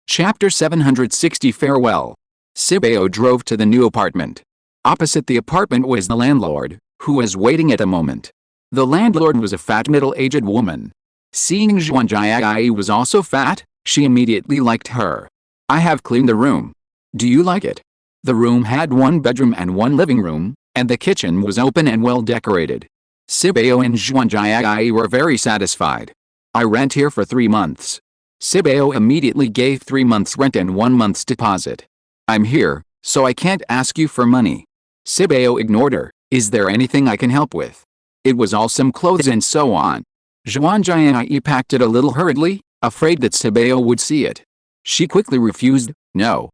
A: Chapter 760 Farewell. Sibeo drove to the new apartment. Opposite the apartment was the landlord, who was waiting at a moment. The landlord was a fat middle-aged woman. Seeing Zhuan Jiai was also fat, she immediately liked her. I have cleaned the room. Do you like it? The room had 1 bedroom and 1 living room, and the kitchen was open and well decorated. Sibeo and Zhuan Jiai were very satisfied. I rent here for 3 months. Sibeo immediately gave 3 months rent and 1 month's deposit. I'm here, so I can't ask you for money. Sibeo ignored her. Is there anything I can help with? It was all some clothes and so on. Zhuan Jiai packed it a little hurriedly, afraid that Sibeo would see it. She quickly refused. No,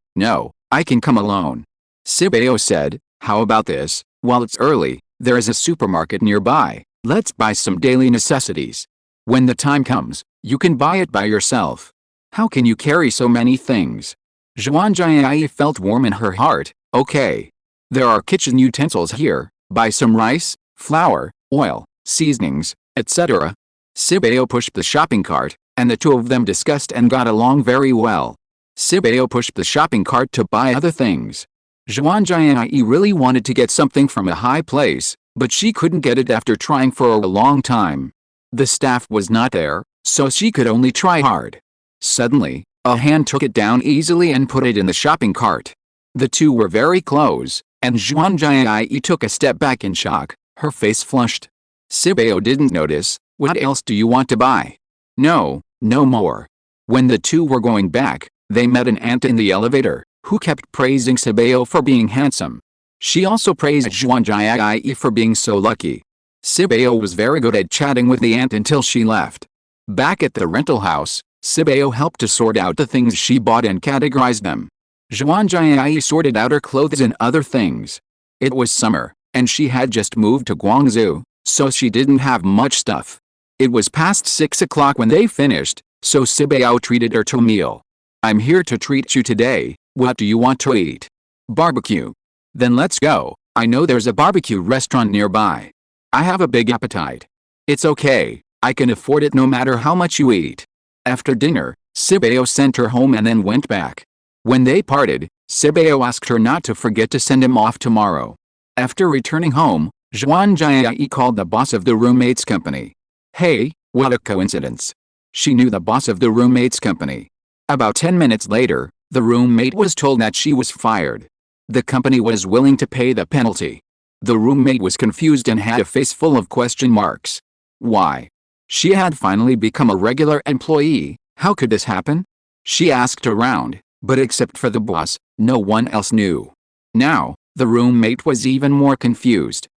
A: I can come alone. Sibeo said, how about this? While it's early, there is a supermarket nearby. Let's buy some daily necessities. When the time comes, you can buy it by yourself. How can you carry so many things? Zhuan Jiai felt warm in her heart. Okay. There are kitchen utensils here. Buy some rice, flour, oil, seasonings, etc. Sibeo pushed the shopping cart, and the two of them discussed and got along very well. Sibeo pushed the shopping cart to buy other things. Zhuan Jiai really wanted to get something from a high place, but she couldn't get it after trying for a long time. The staff was not there, so she could only try hard. Suddenly, a hand took it down easily and put it in the shopping cart. The two were very close, and Zhuan Jiai took a step back in shock, her face flushed. Sibeo didn't notice. What else do you want to buy? No more. When the two were going back, they met an aunt in the elevator, who kept praising Sibeo for being handsome. She also praised Zhuan Jiai for being so lucky. Sibeo was very good at chatting with the aunt until she left. Back at the rental house, Sibeo helped to sort out the things she bought and categorized them. Zhuan Jiai sorted out her clothes and other things. It was summer, and she had just moved to Guangzhou, so she didn't have much stuff. It was past 6 o'clock when they finished, so Sibao treated her to a meal. I'm here to treat you today. What do you want to eat? Barbecue. Then let's go. I know there's a barbecue restaurant nearby. I have a big appetite. It's okay. I can afford it no matter how much you eat. After dinner, Sibao sent her home and then went back. When they parted, Sibao asked her not to forget to send him off tomorrow. After returning home, Zhuan Jiai called the boss of the roommates company. Hey, what a coincidence. She knew the boss of the roommates company. About 10 minutes later, the roommate was told that she was fired. The company was willing to pay the penalty. The roommate was confused and had a face full of question marks. Why? She had finally become a regular employee. How could this happen? She asked around, but except for the boss, no one else knew. Now, the roommate was even more confused.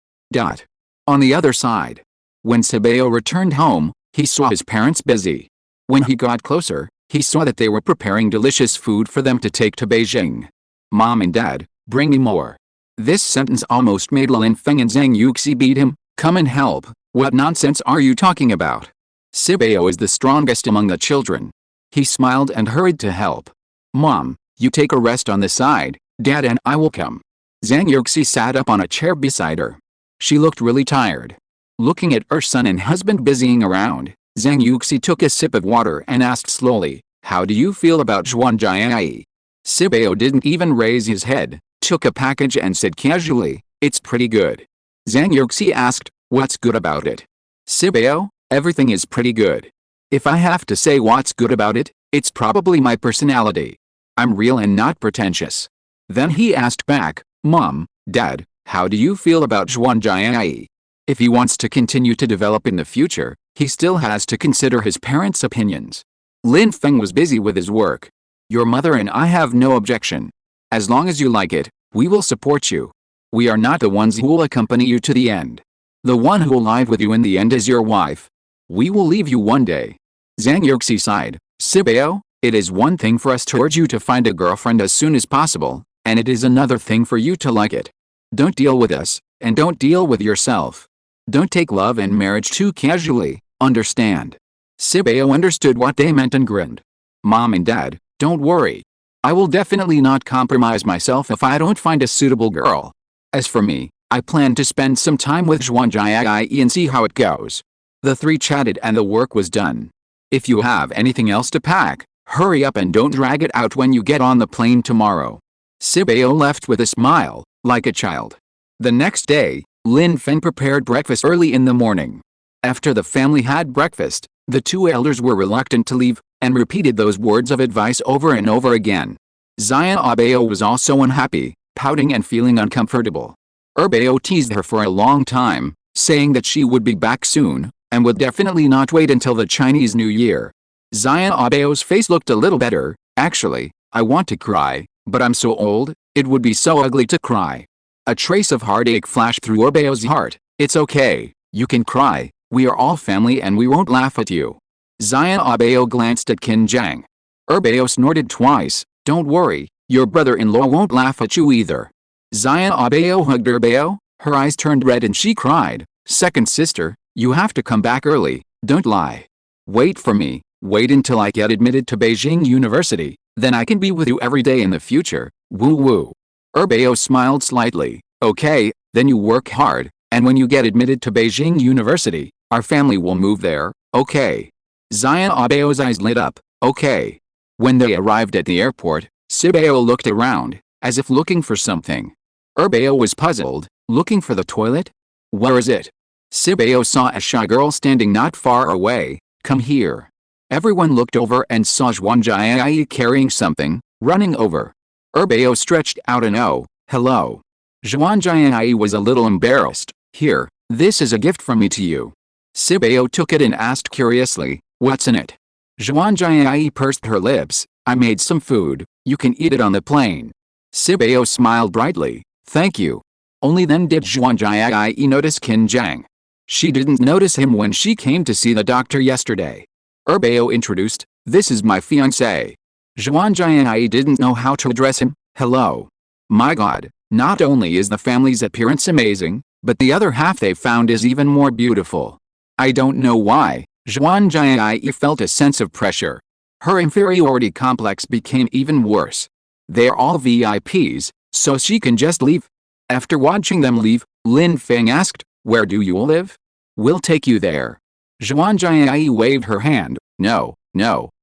A: On the other side, when Sibao returned home, he saw his parents busy. When he got closer, he saw that they were preparing delicious food for them to take to Beijing. Mom and Dad, bring me more. This sentence almost made Lin Feng and Zhang Yuxi beat him. Come and help. What nonsense are you talking about? Sibao is the strongest among the children. He smiled and hurried to help. Mom, you take a rest on the side. Dad and I will come. Zhang Yuxi sat up on a chair beside her. She looked really tired. Looking at her son and husband busying around, Zhang Yuxi took a sip of water and asked slowly, how do you feel about Zhuan Jiai? Sibao didn't even raise his head, took a package and said casually, it's pretty good. Zhang Yuxi asked, what's good about it? Sibao, everything is pretty good. If I have to say what's good about it, it's probably my personality. I'm real and not pretentious. Then he asked back, Mom, Dad, how do you feel about Zhuan Jiai? If he wants to continue to develop in the future, he still has to consider his parents' opinions. Lin Feng was busy with his work. Your mother and I have no objection. As long as you like it, we will support you. We are not the ones who will accompany you to the end. The one who will live with you in the end is your wife. We will leave you one day. Zhang Yuxi sighed. Sibao, it is one thing for us to urge you to find a girlfriend as soon as possible, and it is another thing for you to like it. Don't deal with us, and don't deal with yourself. Don't take love and marriage too casually, understand? Sibao understood what they meant and grinned. Mom and Dad, don't worry. I will definitely not compromise myself if I don't find a suitable girl. As for me, I plan to spend some time with Zhuan Jiai and see how it goes. The three chatted and the work was done. If you have anything else to pack, hurry up and don't drag it out when you get on the plane tomorrow. Sibao left with a smile, like a child. The next day, Lin Feng prepared breakfast early in the morning. After the family had breakfast, the two elders were reluctant to leave, and repeated those words of advice over and over again. Xiaobao was also unhappy, pouting and feeling uncomfortable. Bao teased her for a long time, saying that she would be back soon, and would definitely not wait until the Chinese New Year. Xiaobao's face looked a little better. Actually, I want to cry, but I'm so old, it would be so ugly to cry. A trace of heartache flashed through Bao's heart. It's okay, you can cry, we are all family and we won't laugh at you. Xiaobao glanced at Qin Jiang. Bao snorted twice, don't worry, your brother-in-law won't laugh at you either. Xiaobao hugged Bao, her eyes turned red and she cried, second sister, you have to come back early, don't lie. Wait for me, wait until I get admitted to Beijing University, then I can be with you every day in the future, woo woo. Bao smiled slightly, okay, then you work hard, and when you get admitted to Beijing University, our family will move there, okay. Xiaobao's eyes lit up, okay. When they arrived at the airport, Sibao looked around, as if looking for something. Bao was puzzled, looking for the toilet? Where is it? Sibao saw a shy girl standing not far away, come here. Everyone looked over and saw Zhuan Jiai carrying something, running over. Bao stretched out an O, hello. Zhuan Jiai was a little embarrassed, here, this is a gift from me to you. Sibao took it and asked curiously, what's in it? Zhuan Jiai pursed her lips, I made some food, you can eat it on the plane. Sibao smiled brightly, thank you. Only then did Zhuan Jiai notice Qin Jiang. She didn't notice him when she came to see the doctor yesterday. Bao introduced, this is my fiancé. Zhuan Jiai didn't know how to address him, hello. My god, Not only is the family's appearance amazing, but the other half they found is even more beautiful. I don't know why, Zhuan Jiayi felt a sense of pressure. Her inferiority complex became even worse. They're all VIPs, so she can just leave. After watching them leave, Lin Feng asked, "Where do you live? We'll take you there." Zhuan Jiayi waved her hand. No,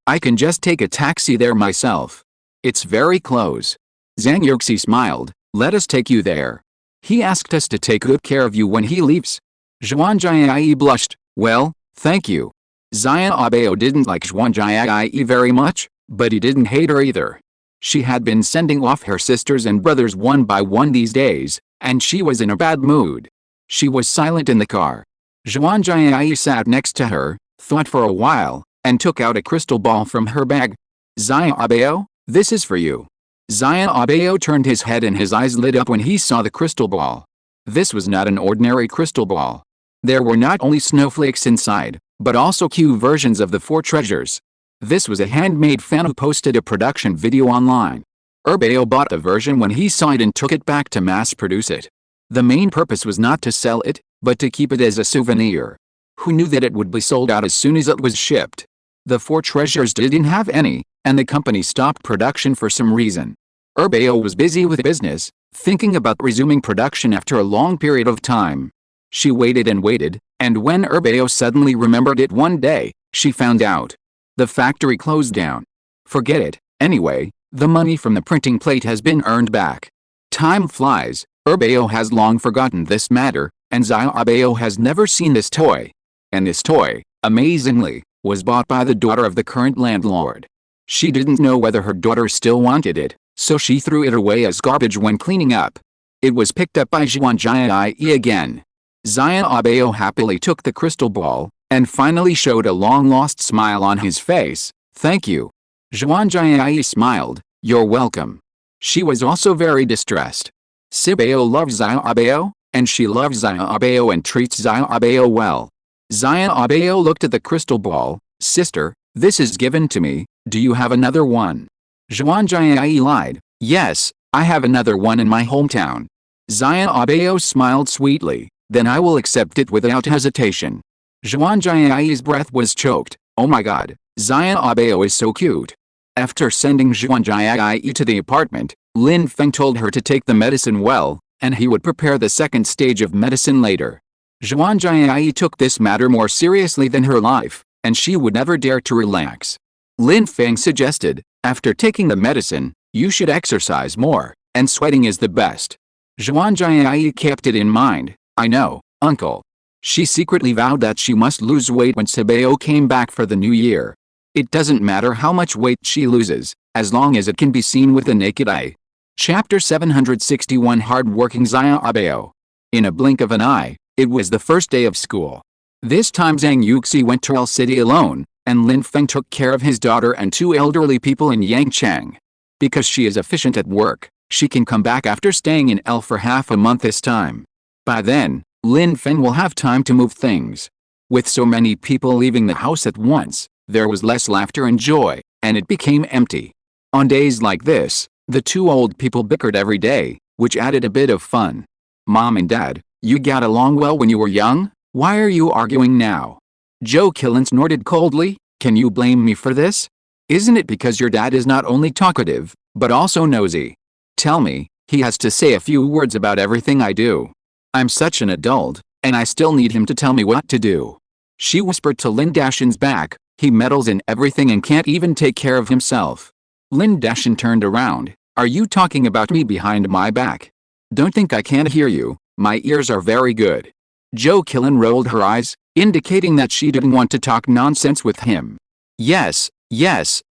A: I can just take a taxi there myself. It's very close." Zhang Yuxi smiled. "Let us take you there. He asked us to take good care of you when he leaves." Zhuan Jiayi blushed. "Well, thank you." Xian Abao didn't like Zhuan Jiayi very much, but he didn't hate her either. She had been sending off her sisters and brothers one by one these days, and she was in a bad mood. She was silent in the car. Zhuan Jiayi sat next to her, thought for a while, and took out a crystal ball from her bag. "Xian Abao, this is for you." Xian Abao turned his head and his eyes lit up when he saw the crystal ball. This was not an ordinary crystal ball. There were not only snowflakes inside, but also cute versions of the four treasures. This was a handmade fan who posted a production video online. Abao bought the version when he saw it and took it back to mass produce it. The main purpose was not to sell it, but to keep it as a souvenir. Who knew that it would be sold out as soon as it was shipped? The four treasures didn't have any, and the company stopped production for some reason. Abao was busy with business, thinking about resuming production after a long period of time. She waited and waited, and when Abao suddenly remembered it one day, she found out. The factory closed down. Forget it, anyway, the money from the printing plate has been earned back. Time flies. Abao has long forgotten this matter, and Xiao Abao has never seen this toy. And this toy, amazingly, was bought by the daughter of the current landlord. She didn't know whether her daughter still wanted it, so she threw it away as garbage when cleaning up. It was picked up by Zhuan Jiayi again. Xian Abao happily took the crystal ball, and finally showed a long-lost smile on his face. "Thank you." Zhuan Jiayi smiled. "You're welcome." She was also very distressed. Sibao loves Xiao Abao, and she loves Xiao Abao and treats Xiao Abao well. Xiao Abao looked at the crystal ball. "Sister, this is given to me, do you have another one?" Zhuan Jiayi lied. "Yes, I have another one in my hometown." Xiao Abao smiled sweetly. "Then I will accept it without hesitation." Zhuan Jiayi's breath was choked. "Oh my god, Xiao Abao is so cute." After sending Zhuan Jiayi to the apartment, Lin Feng told her to take the medicine well, and he would prepare the second stage of medicine later. Zhuan Jiayi took this matter more seriously than her life, and she would never dare to relax. Lin Feng suggested, "After taking the medicine, you should exercise more, and sweating is the best." Zhuan Jiayi kept it in mind. "I know, uncle." She secretly vowed that she must lose weight when Sibao came back for the new year. It doesn't matter how much weight she loses, as long as it can be seen with the naked eye. Chapter 761 Hardworking Xiao Abao. In a blink of an eye, it was the first day of school. This time Zhang Yuxi went to El City alone, and Lin Feng took care of his daughter and two elderly people in Yangchang. Because she is efficient at work, she can come back after staying in El for half a month this time. By then, Lin Feng will have time to move things. With so many people leaving the house at once, there was less laughter and joy, and it became empty. On days like this, the two old people bickered every day, which added a bit of fun. "Mom and Dad, you got along well when you were young? Why are you arguing now?" Joe Killens snorted coldly. "Can you blame me for this? Isn't it because your dad is not only talkative, but also nosy? Tell me, he has to say a few words about everything I do. I'm such an adult, and I still need him to tell me what to do." She whispered to Lin Dashin's back. "He meddles in everything and can't even take care of himself." Lin Dashin turned around. "Are you talking about me behind my back? Don't think I can't hear you, my ears are very good." Joe Killen rolled her eyes, indicating that she didn't want to talk nonsense with him. Yes,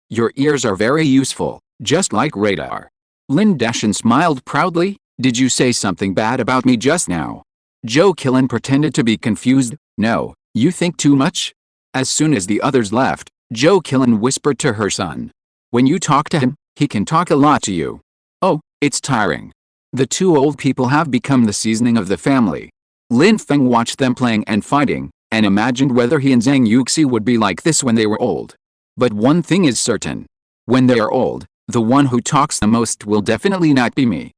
A: your ears are very useful, just like radar." Lin Dashin smiled proudly. "Did you say something bad about me just now?" Joe Killen pretended to be confused. "No, you think too much?" As soon as the others left, Joe Killen whispered to her son. "When you talk to him, he can talk a lot to you." "Oh, it's tiring." The two old people have become the seasoning of the family. Lin Feng watched them playing and fighting, and imagined whether he and Zhang Yuxi would be like this when they were old. But one thing is certain. When they are old, the one who talks the most will definitely not be me.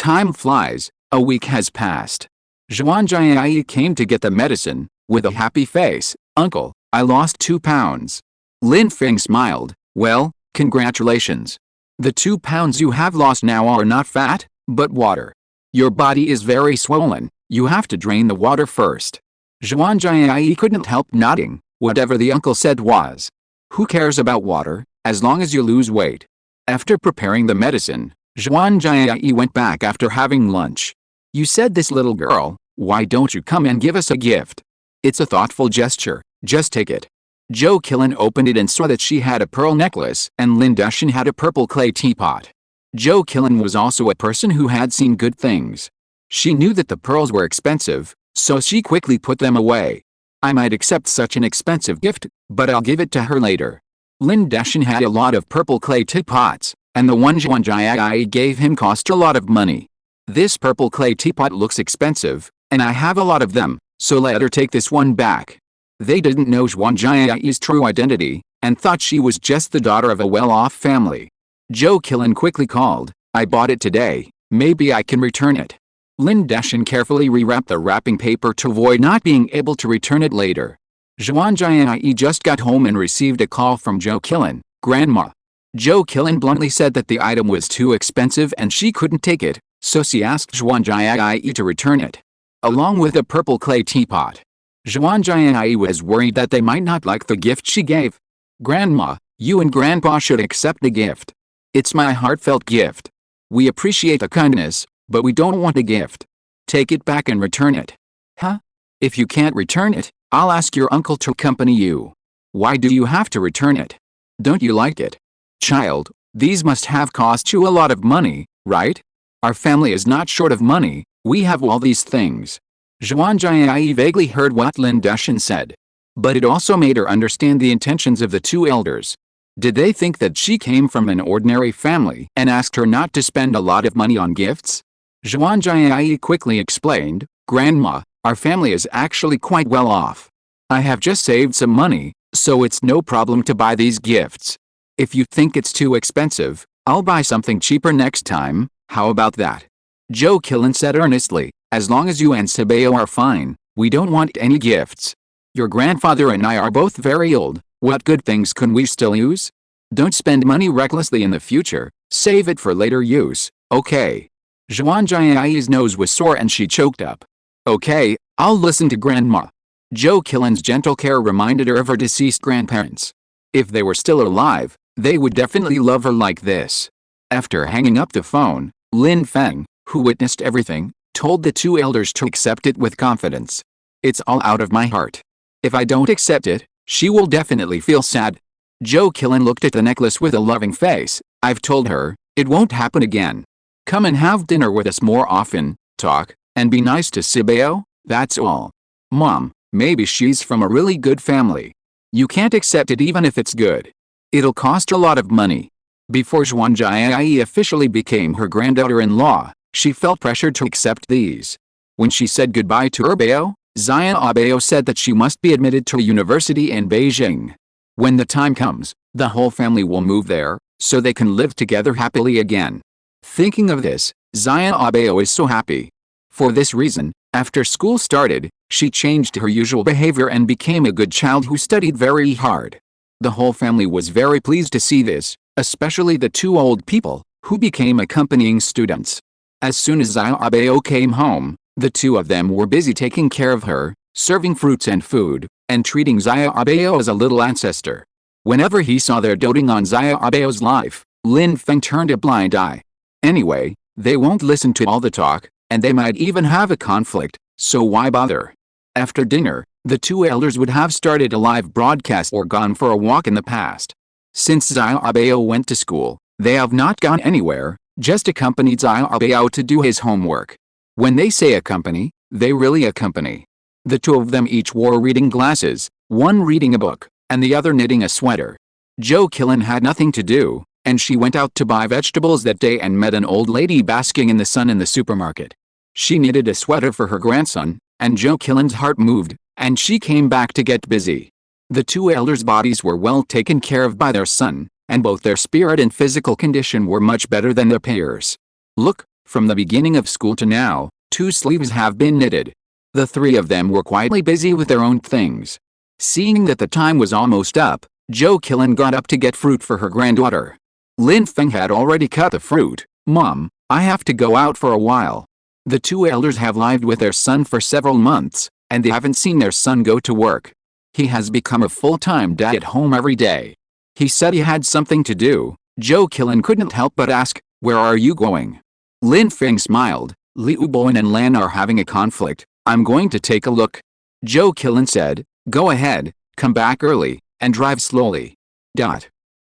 A: Time flies, a week has passed. Zhuan Jiai came to get the medicine, with a happy face. Uncle, I lost 2 pounds. Lin Feng smiled. Well, congratulations. The 2 pounds you have lost now are not fat, but water. Your body is very swollen, you have to drain the water first. Zhuan Jiai couldn't help nodding. Whatever the uncle said was. Who cares about water, as long as you lose weight? After preparing the medicine, Zhuan Jiai went back after having lunch. You said this little girl, why don't you come and give us a gift? It's a thoughtful gesture, just take it. Zhou Qilin opened it and saw that she had a pearl necklace and Lin Dushan had a purple clay teapot. Zhou Qilin was also a person who had seen good things. She knew that the pearls were expensive, so she quickly put them away. I might accept such an expensive gift, but I'll give it to her later. Lin Dushan had a lot of purple clay teapots, and the one Zhuan Jiai gave him cost a lot of money. This purple clay teapot looks expensive, and I have a lot of them, so let her take this one back. They didn't know Zhuan Jiai's true identity, and thought she was just the daughter of a well-off family. Zhou Qilin quickly called, I bought it today, maybe I can return it. Lin Dushan carefully rewrapped the wrapping paper to avoid not being able to return it later. Zhuan Jiai just got home and received a call from Zhou Qilin. Grandma. Zhou Qilin bluntly said that the item was too expensive and she couldn't take it, so she asked Zhuan Jiai to return it. Along with a purple clay teapot. Zhuan Jiai was worried that they might not like the gift she gave. Grandma, you and Grandpa should accept the gift. It's my heartfelt gift. We appreciate the kindness, but we don't want a gift. Take it back and return it. Huh? If you can't return it, I'll ask your uncle to accompany you. Why do you have to return it? Don't you like it? Child, these must have cost you a lot of money, right? Our family is not short of money, we have all these things. Zhuan Jiai vaguely heard what Lin Dushan said. But it also made her understand the intentions of the 2 elders. Did they think that she came from an ordinary family and asked her not to spend a lot of money on gifts? Zhuan Jiai quickly explained, Grandma, our family is actually quite well off. I have just saved some money, so it's no problem to buy these gifts. If you think it's too expensive, I'll buy something cheaper next time, how about that? Zhou Qilin said earnestly, as long as you and Sabeo are fine, we don't want any gifts. Your grandfather and I are both very old, what good things can we still use? Don't spend money recklessly in the future, save it for later use, okay? Zhuan Jiai's nose was sore and she choked up. Okay, I'll listen to Grandma. Zhou Qilin's gentle care reminded her of her deceased grandparents. If they were still alive, they would definitely love her like this. After hanging up the phone, Lin Feng, who witnessed everything, told the 2 elders to accept it with confidence. It's all out of my heart. If I don't accept it, she will definitely feel sad. Zhou Qilin looked at the necklace with a loving face. I've told her, it won't happen again. Come and have dinner with us more often, talk, and be nice to Sabeo, that's all. Mom, maybe she's from a really good family. You can't accept it even if it's good. It'll cost a lot of money. Before Zhuan Jiai officially became her granddaughter-in-law, she felt pressured to accept these. When she said goodbye to Erbeo, Xiaobao said that she must be admitted to a university in Beijing. When the time comes, the whole family will move there, so they can live together happily again. Thinking of this, Xiaobao is so happy. For this reason, after school started, she changed her usual behavior and became a good child who studied very hard. The whole family was very pleased to see this, especially the 2 old people, who became accompanying students. As soon as Xiaobao came home, the 2 of them were busy taking care of her, serving fruits and food, and treating Xiaobao as a little ancestor. Whenever he saw their doting on Xiaobao's life, Lin Feng turned a blind eye. Anyway, they won't listen to all the talk, and they might even have a conflict, so why bother? After dinner, the 2 elders would have started a live broadcast or gone for a walk in the past. Since Xiaobao went to school, they have not gone anywhere, just accompanied Xiaobao to do his homework. When they say accompany, they really accompany. The 2 of them each wore reading glasses, one reading a book, and the other knitting a sweater. Zhou Qilin had nothing to do, and she went out to buy vegetables that day and met an old lady basking in the sun in the supermarket. She knitted a sweater for her grandson, and Zhou Qilin's heart moved, and she came back to get busy. The 2 elders' bodies were well taken care of by their son, and both their spirit and physical condition were much better than their peers. Look, From the beginning of school to now, 2 sleeves have been knitted. The 3 of them were quietly busy with their own things. Seeing that the time was almost up, Juggling got up to get fruit for her granddaughter. Lin Feng had already cut the fruit. "Mom, I have to go out for a while." The 2 elders have lived with their son for several months, and they haven't seen their son go to work. He has become a full-time dad at home every day. He said he had something to do. Juggling couldn't help but ask, "Where are you going?" Lin Feng smiled. "Liu Bowen and Lan are having a conflict. I'm going to take a look." Juggling said, "Go ahead, come back early, and drive slowly."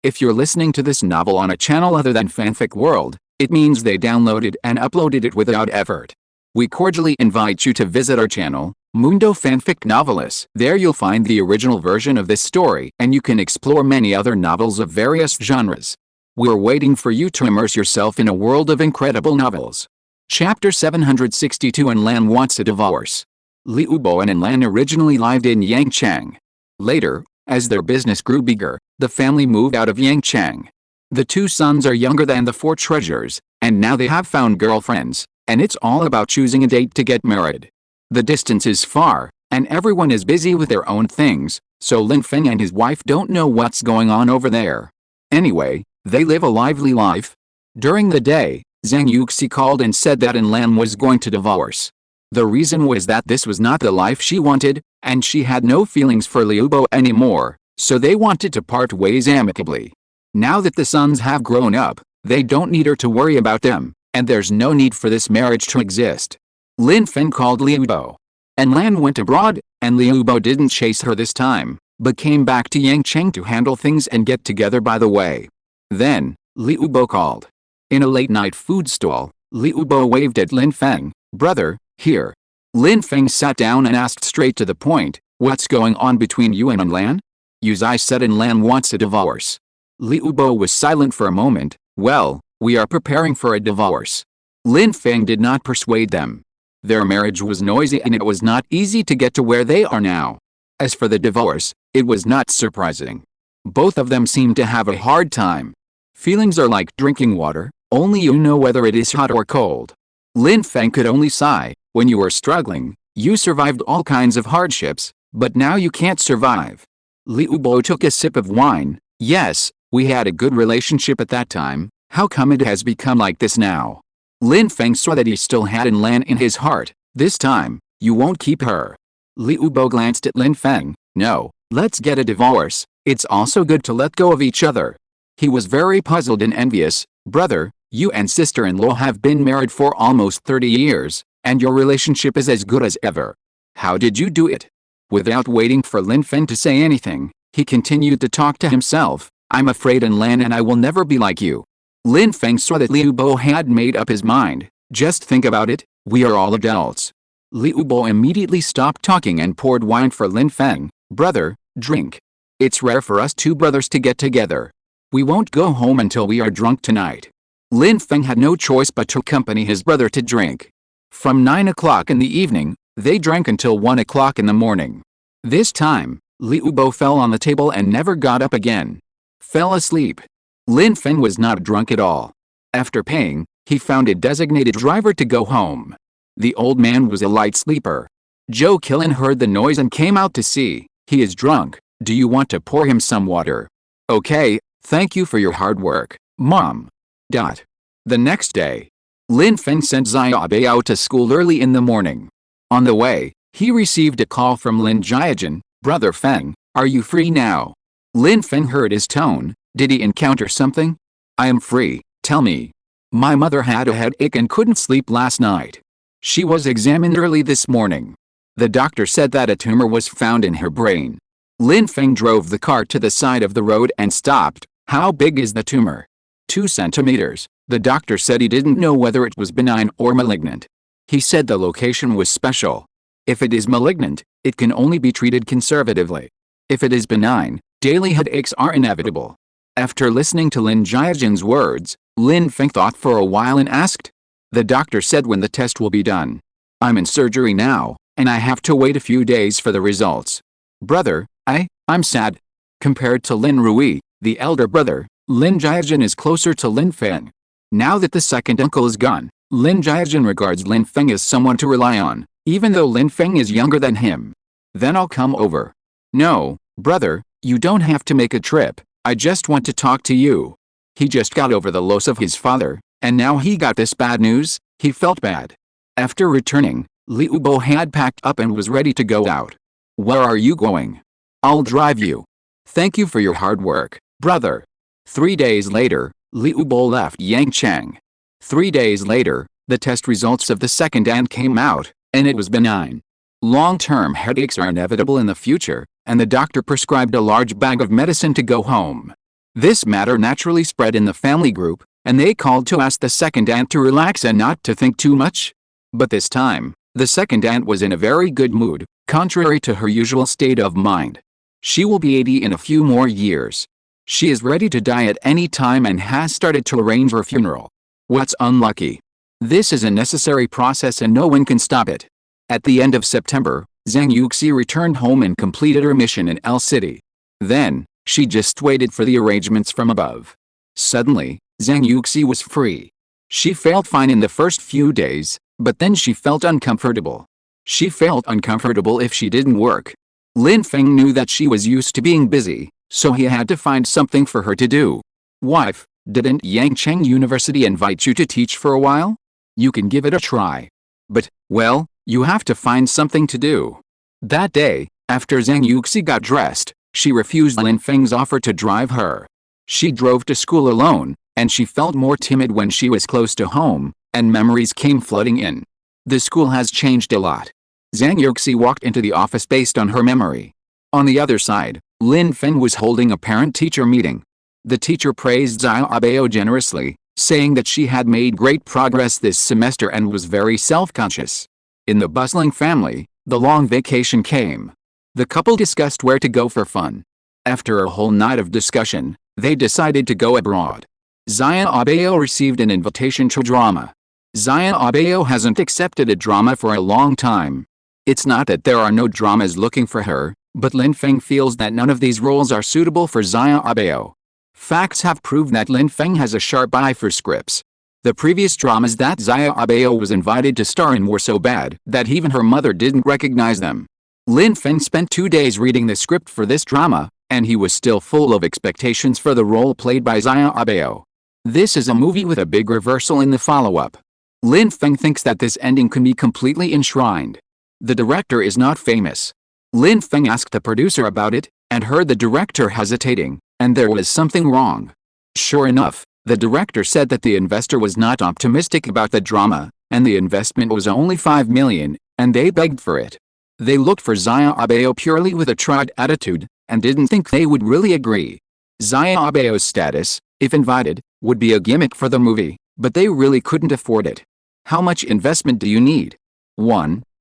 A: If you're listening to this novel on a channel other than Fanfic World, it means they downloaded and uploaded it without effort. We cordially invite you to visit our channel, Mundo Fanfic Novelists. There you'll find the original version of this story, and you can explore many other novels of various genres. We're waiting for you to immerse yourself in a world of incredible novels. Chapter 762 And Lan Wants a Divorce. Liu Bowen and Lan originally lived in Yangchang. Later, as their business grew bigger, the family moved out of Yangchang. The 2 sons are younger than the 4 treasures, and now they have found girlfriends, and it's all about choosing a date to get married. The distance is far, and everyone is busy with their own things, so Lin Feng and his wife don't know what's going on over there. Anyway, they live a lively life. During the day, Zhang Yuxi called and said that Lan was going to divorce. The reason was that this was not the life she wanted, and she had no feelings for Liu Bo anymore, so they wanted to part ways amicably. Now that the sons have grown up, they don't need her to worry about them, and there's no need for this marriage to exist. Lin Feng called Liu Bo. And Lan went abroad, and Liu Bo didn't chase her this time, but came back to Yangcheng to handle things and get together by the way. Then, Liu Bo called. In a late-night food stall, Liu Bo waved at Lin Feng. "Brother, here." Lin Feng sat down and asked straight to the point, "What's going on between you and Lan?" "I said Lan wants a divorce." Liu Bo was silent for a moment. "Well, we are preparing for a divorce." Lin Feng did not persuade them. Their marriage was noisy and it was not easy to get to where they are now. As for the divorce, it was not surprising. Both of them seemed to have a hard time. Feelings are like drinking water, only you know whether it is hot or cold. Lin Feng could only sigh. "When you were struggling, you survived all kinds of hardships, but now you can't survive." Liu Bo took a sip of wine. "Yes, we had a good relationship at that time. How come it has become like this now?" Lin Feng saw that he still had Lan in his heart. "This time, you won't keep her." Liu Bo glanced at Lin Feng. "No, let's get a divorce. It's also good to let go of each other." He was very puzzled and envious. "Brother, you and sister-in-law have been married for almost 30 years, and your relationship is as good as ever. How did you do it?" Without waiting for Lin Feng to say anything, he continued to talk to himself. "I'm afraid Lan and I will never be like you." Lin Feng saw that Liu Bo had made up his mind. "Just think about it, we are all adults." Liu Bo immediately stopped talking and poured wine for Lin Feng. "Brother, drink. It's rare for us 2 brothers to get together. We won't go home until we are drunk tonight." Lin Feng had no choice but to accompany his brother to drink. From 9 o'clock in the evening, they drank until 1 o'clock in the morning. This time, Liu Bo fell on the table and never got up again. Fell asleep. Lin Feng was not drunk at all. After paying, he found a designated driver to go home. The old man was a light sleeper. Juggling heard the noise and came out to see. "He is drunk. Do you want to pour him some water?" "Okay, thank you for your hard work, Mom." The next day, Lin Feng sent Xiaobei out to school early in the morning. On the way, he received a call from Lin Jiajin. "Brother Feng, are you free now?" Lin Feng heard his tone. Did he encounter something? "I am free, tell me." "My mother had a headache and couldn't sleep last night. She was examined early this morning. The doctor said that a tumor was found in her brain." Lin Feng drove the car to the side of the road and stopped. "How big is the tumor?" 2 centimeters. The doctor said he didn't know whether it was benign or malignant. He said the location was special. If it is malignant, it can only be treated conservatively. If it is benign, daily headaches are inevitable. After listening to Lin Jiajin's words, Lin Feng thought for a while and asked. The doctor said when the test will be done. "I'm in surgery now, and I have to wait a few days for the results." "Brother, I'm sad." Compared to Lin Rui, the elder brother, Lin Jiajin is closer to Lin Feng. Now that the second uncle is gone, Lin Jiajin regards Lin Feng as someone to rely on, even though Lin Feng is younger than him. Then I'll come over. No, brother, you don't have to make a trip, I just want to talk to you. He just got over the loss of his father, and now he got this bad news, he felt bad. After returning, Liu Bo had packed up and was ready to go out. Where are you going? I'll drive you. Thank you for your hard work, brother. 3 days later, Liu Bo left Yangcheng. 3 days later, the test results of the second aunt came out, and it was benign. Long-term headaches are inevitable in the future, and the doctor prescribed a large bag of medicine to go home. This matter naturally spread in the family group, and they called to ask the second aunt to relax and not to think too much. But this time, the second aunt was in a very good mood, contrary to her usual state of mind. She will be 80 in a few more years. She is ready to die at any time and has started to arrange her funeral. What's unlucky? This is a necessary process and no one can stop it. At the end of September, Zhang Yuxi returned home and completed her mission in L City. Then, she just waited for the arrangements from above. Suddenly, Zhang Yuxi was free. She felt fine in the first few days, but then she felt uncomfortable. She felt uncomfortable if she didn't work. Lin Feng knew that she was used to being busy, so he had to find something for her to do. Wife, didn't Yangcheng University invite you to teach for a while? You can give it a try. But, well, you have to find something to do. That day, after Zhang Yuxi got dressed, she refused Lin Feng's offer to drive her. She drove to school alone, and she felt more timid when she was close to home, and memories came flooding in. The school has changed a lot. Zhang Yuxi walked into the office based on her memory. On the other side, Lin Feng was holding a parent-teacher meeting. The teacher praised Zhao Abao generously, saying that she had made great progress this semester and was very self-conscious. In the bustling family, the long vacation came. The couple discussed where to go for fun. After a whole night of discussion, they decided to go abroad. Zhao Abao received an invitation to drama. Zhao Abao hasn't accepted a drama for a long time. It's not that there are no dramas looking for her, but Lin Feng feels that none of these roles are suitable for Zhao Abao. Facts have proved that Lin Feng has a sharp eye for scripts. The previous dramas that Zhao Abao was invited to star in were so bad that even her mother didn't recognize them. Lin Feng spent 2 days reading the script for this drama, and he was still full of expectations for the role played by Zhao Abao. This is a movie with a big reversal in the follow-up. Lin Feng thinks that this ending can be completely enshrined. The director is not famous. Lin Feng asked the producer about it, and heard the director hesitating, and there was something wrong. Sure enough, the director said that the investor was not optimistic about the drama, and the investment was only 5 million, and they begged for it. They looked for Zhao Abao purely with a tried attitude, and didn't think they would really agree. Zhao Abao's status, if invited, would be a gimmick for the movie, but they really couldn't afford it. How much investment do you need?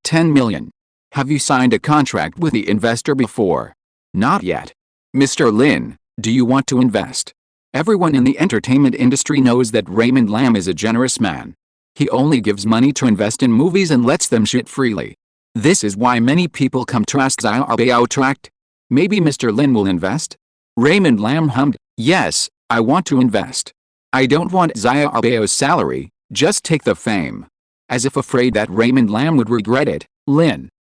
A: 10 million. Have you signed a contract with the investor before? Not yet. Mr. Lin, do you want to invest? Everyone in the entertainment industry knows that Raymond Lam is a generous man. He only gives money to invest in movies and lets them shoot freely. This is why many people come to ask Zhao Abao to act. Maybe Mr. Lin will invest? Raymond Lam hummed, yes, I want to invest. I don't want Zhao Abao's salary, just take the fame. As if afraid that Raymond Lam would regret it,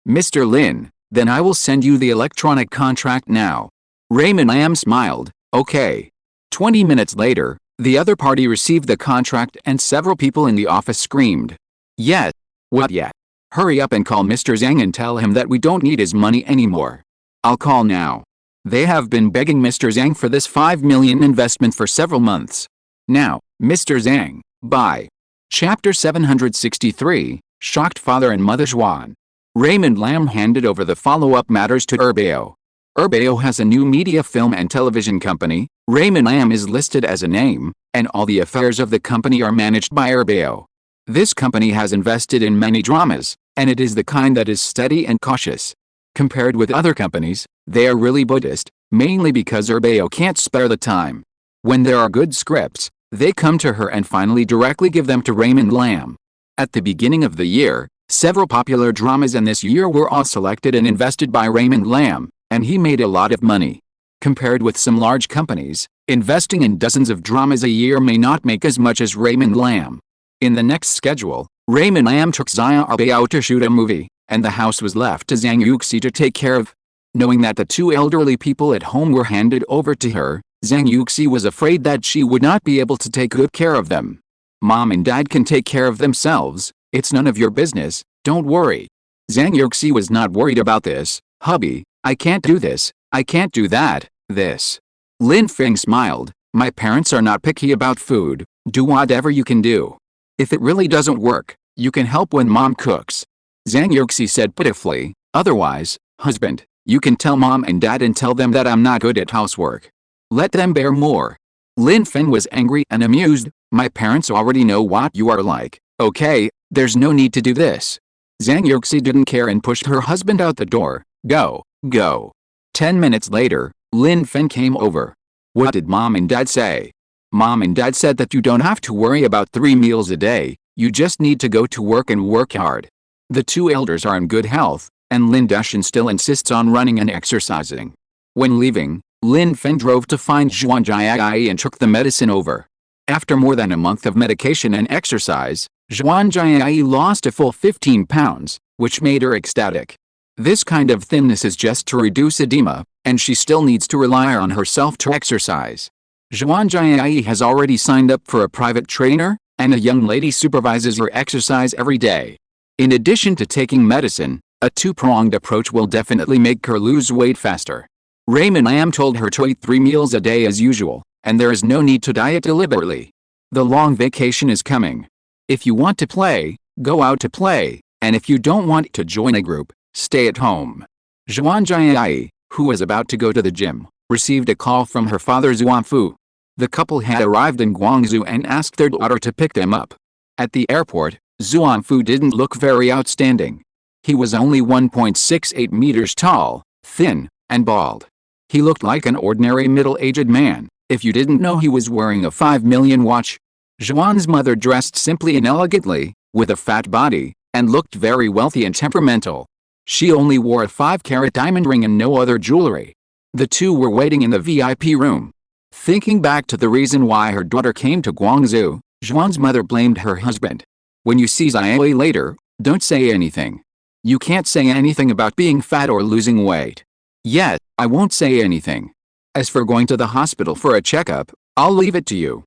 A: Mr. Lin, then I will send you the electronic contract now. Raymond Lam smiled, okay. 20 minutes later, the other party received the contract and several people in the office screamed. Yes. What yet? Hurry up and call Mr. Zhang and tell him that we don't need his money anymore. I'll call now. They have been begging Mr. Zhang for this 5 million investment for several months. Now, Mr. Zhang, bye. Chapter 763, Shocked Father and Mother Zhuan. Raymond Lam handed over the follow-up matters to Erbao. Erbao has a new media film and television company. Raymond Lam is listed as a name, and all the affairs of the company are managed by Erbao. This company has invested in many dramas, and it is the kind that is steady and cautious. Compared with other companies, they are really Buddhist, mainly because Erbao can't spare the time. When there are good scripts, they come to her and finally directly give them to Raymond Lam. At the beginning of the year, several popular dramas in this year were all selected and invested by Raymond Lam, and he made a lot of money. Compared with some large companies, investing in dozens of dramas a year may not make as much as Raymond Lam. In the next schedule, Raymond Lam took Zia Abe out to shoot a movie, and the house was left to Zhang Yuxi to take care of. Knowing that the two elderly people at home were handed over to her, Zhang Yuxi was afraid that she would not be able to take good care of them. Mom and Dad can take care of themselves, it's none of your business, don't worry. Zhang Yuxi was not worried about this. Hubby, I can't do this, I can't do that, this. Lin Feng smiled, my parents are not picky about food, do whatever you can do. If it really doesn't work, you can help when mom cooks. Zhang Yuxi said pitifully, otherwise, husband, you can tell mom and dad and tell them that I'm not good at housework. Let them bear more. Lin Feng was angry and amused, my parents already know what you are like, okay, there's no need to do this. Zhang Yuxi didn't care and pushed her husband out the door, go, go. 10 minutes later, Lin Feng came over. What did mom and dad say? Mom and dad said that you don't have to worry about 3 meals a day, you just need to go to work and work hard. The two elders are in good health, and Lin Deshan still insists on running and exercising. When leaving, Lin Feng drove to find Zhuan Jiai and took the medicine over. After more than a month of medication and exercise, Zhuan Jiai lost a full 15 pounds, which made her ecstatic. This kind of thinness is just to reduce edema, and she still needs to rely on herself to exercise. Zhuan Jiai has already signed up for a private trainer, and a young lady supervises her exercise every day. In addition to taking medicine, a two-pronged approach will definitely make her lose weight faster. Raymond Lam told her to eat 3 meals a day as usual, and there is no need to diet deliberately. The long vacation is coming. If you want to play, go out to play, and if you don't want to join a group, stay at home. Zhuan Jiai, who was about to go to the gym, received a call from her father Zuanfu. The couple had arrived in Guangzhou and asked their daughter to pick them up. At the airport, Zuanfu didn't look very outstanding. He was only 1.68 meters tall, thin, and bald. He looked like an ordinary middle-aged man, if you didn't know he was wearing a 5 million watch. Zhuan's mother dressed simply and elegantly, with a fat body, and looked very wealthy and temperamental. She only wore a 5-carat diamond ring and no other jewelry. The two were waiting in the VIP room. Thinking back to the reason why her daughter came to Guangzhou, Zhuan's mother blamed her husband. When you see Zia later, don't say anything. You can't say anything about being fat or losing weight. Yet, I won't say anything. As for going to the hospital for a checkup, I'll leave it to you.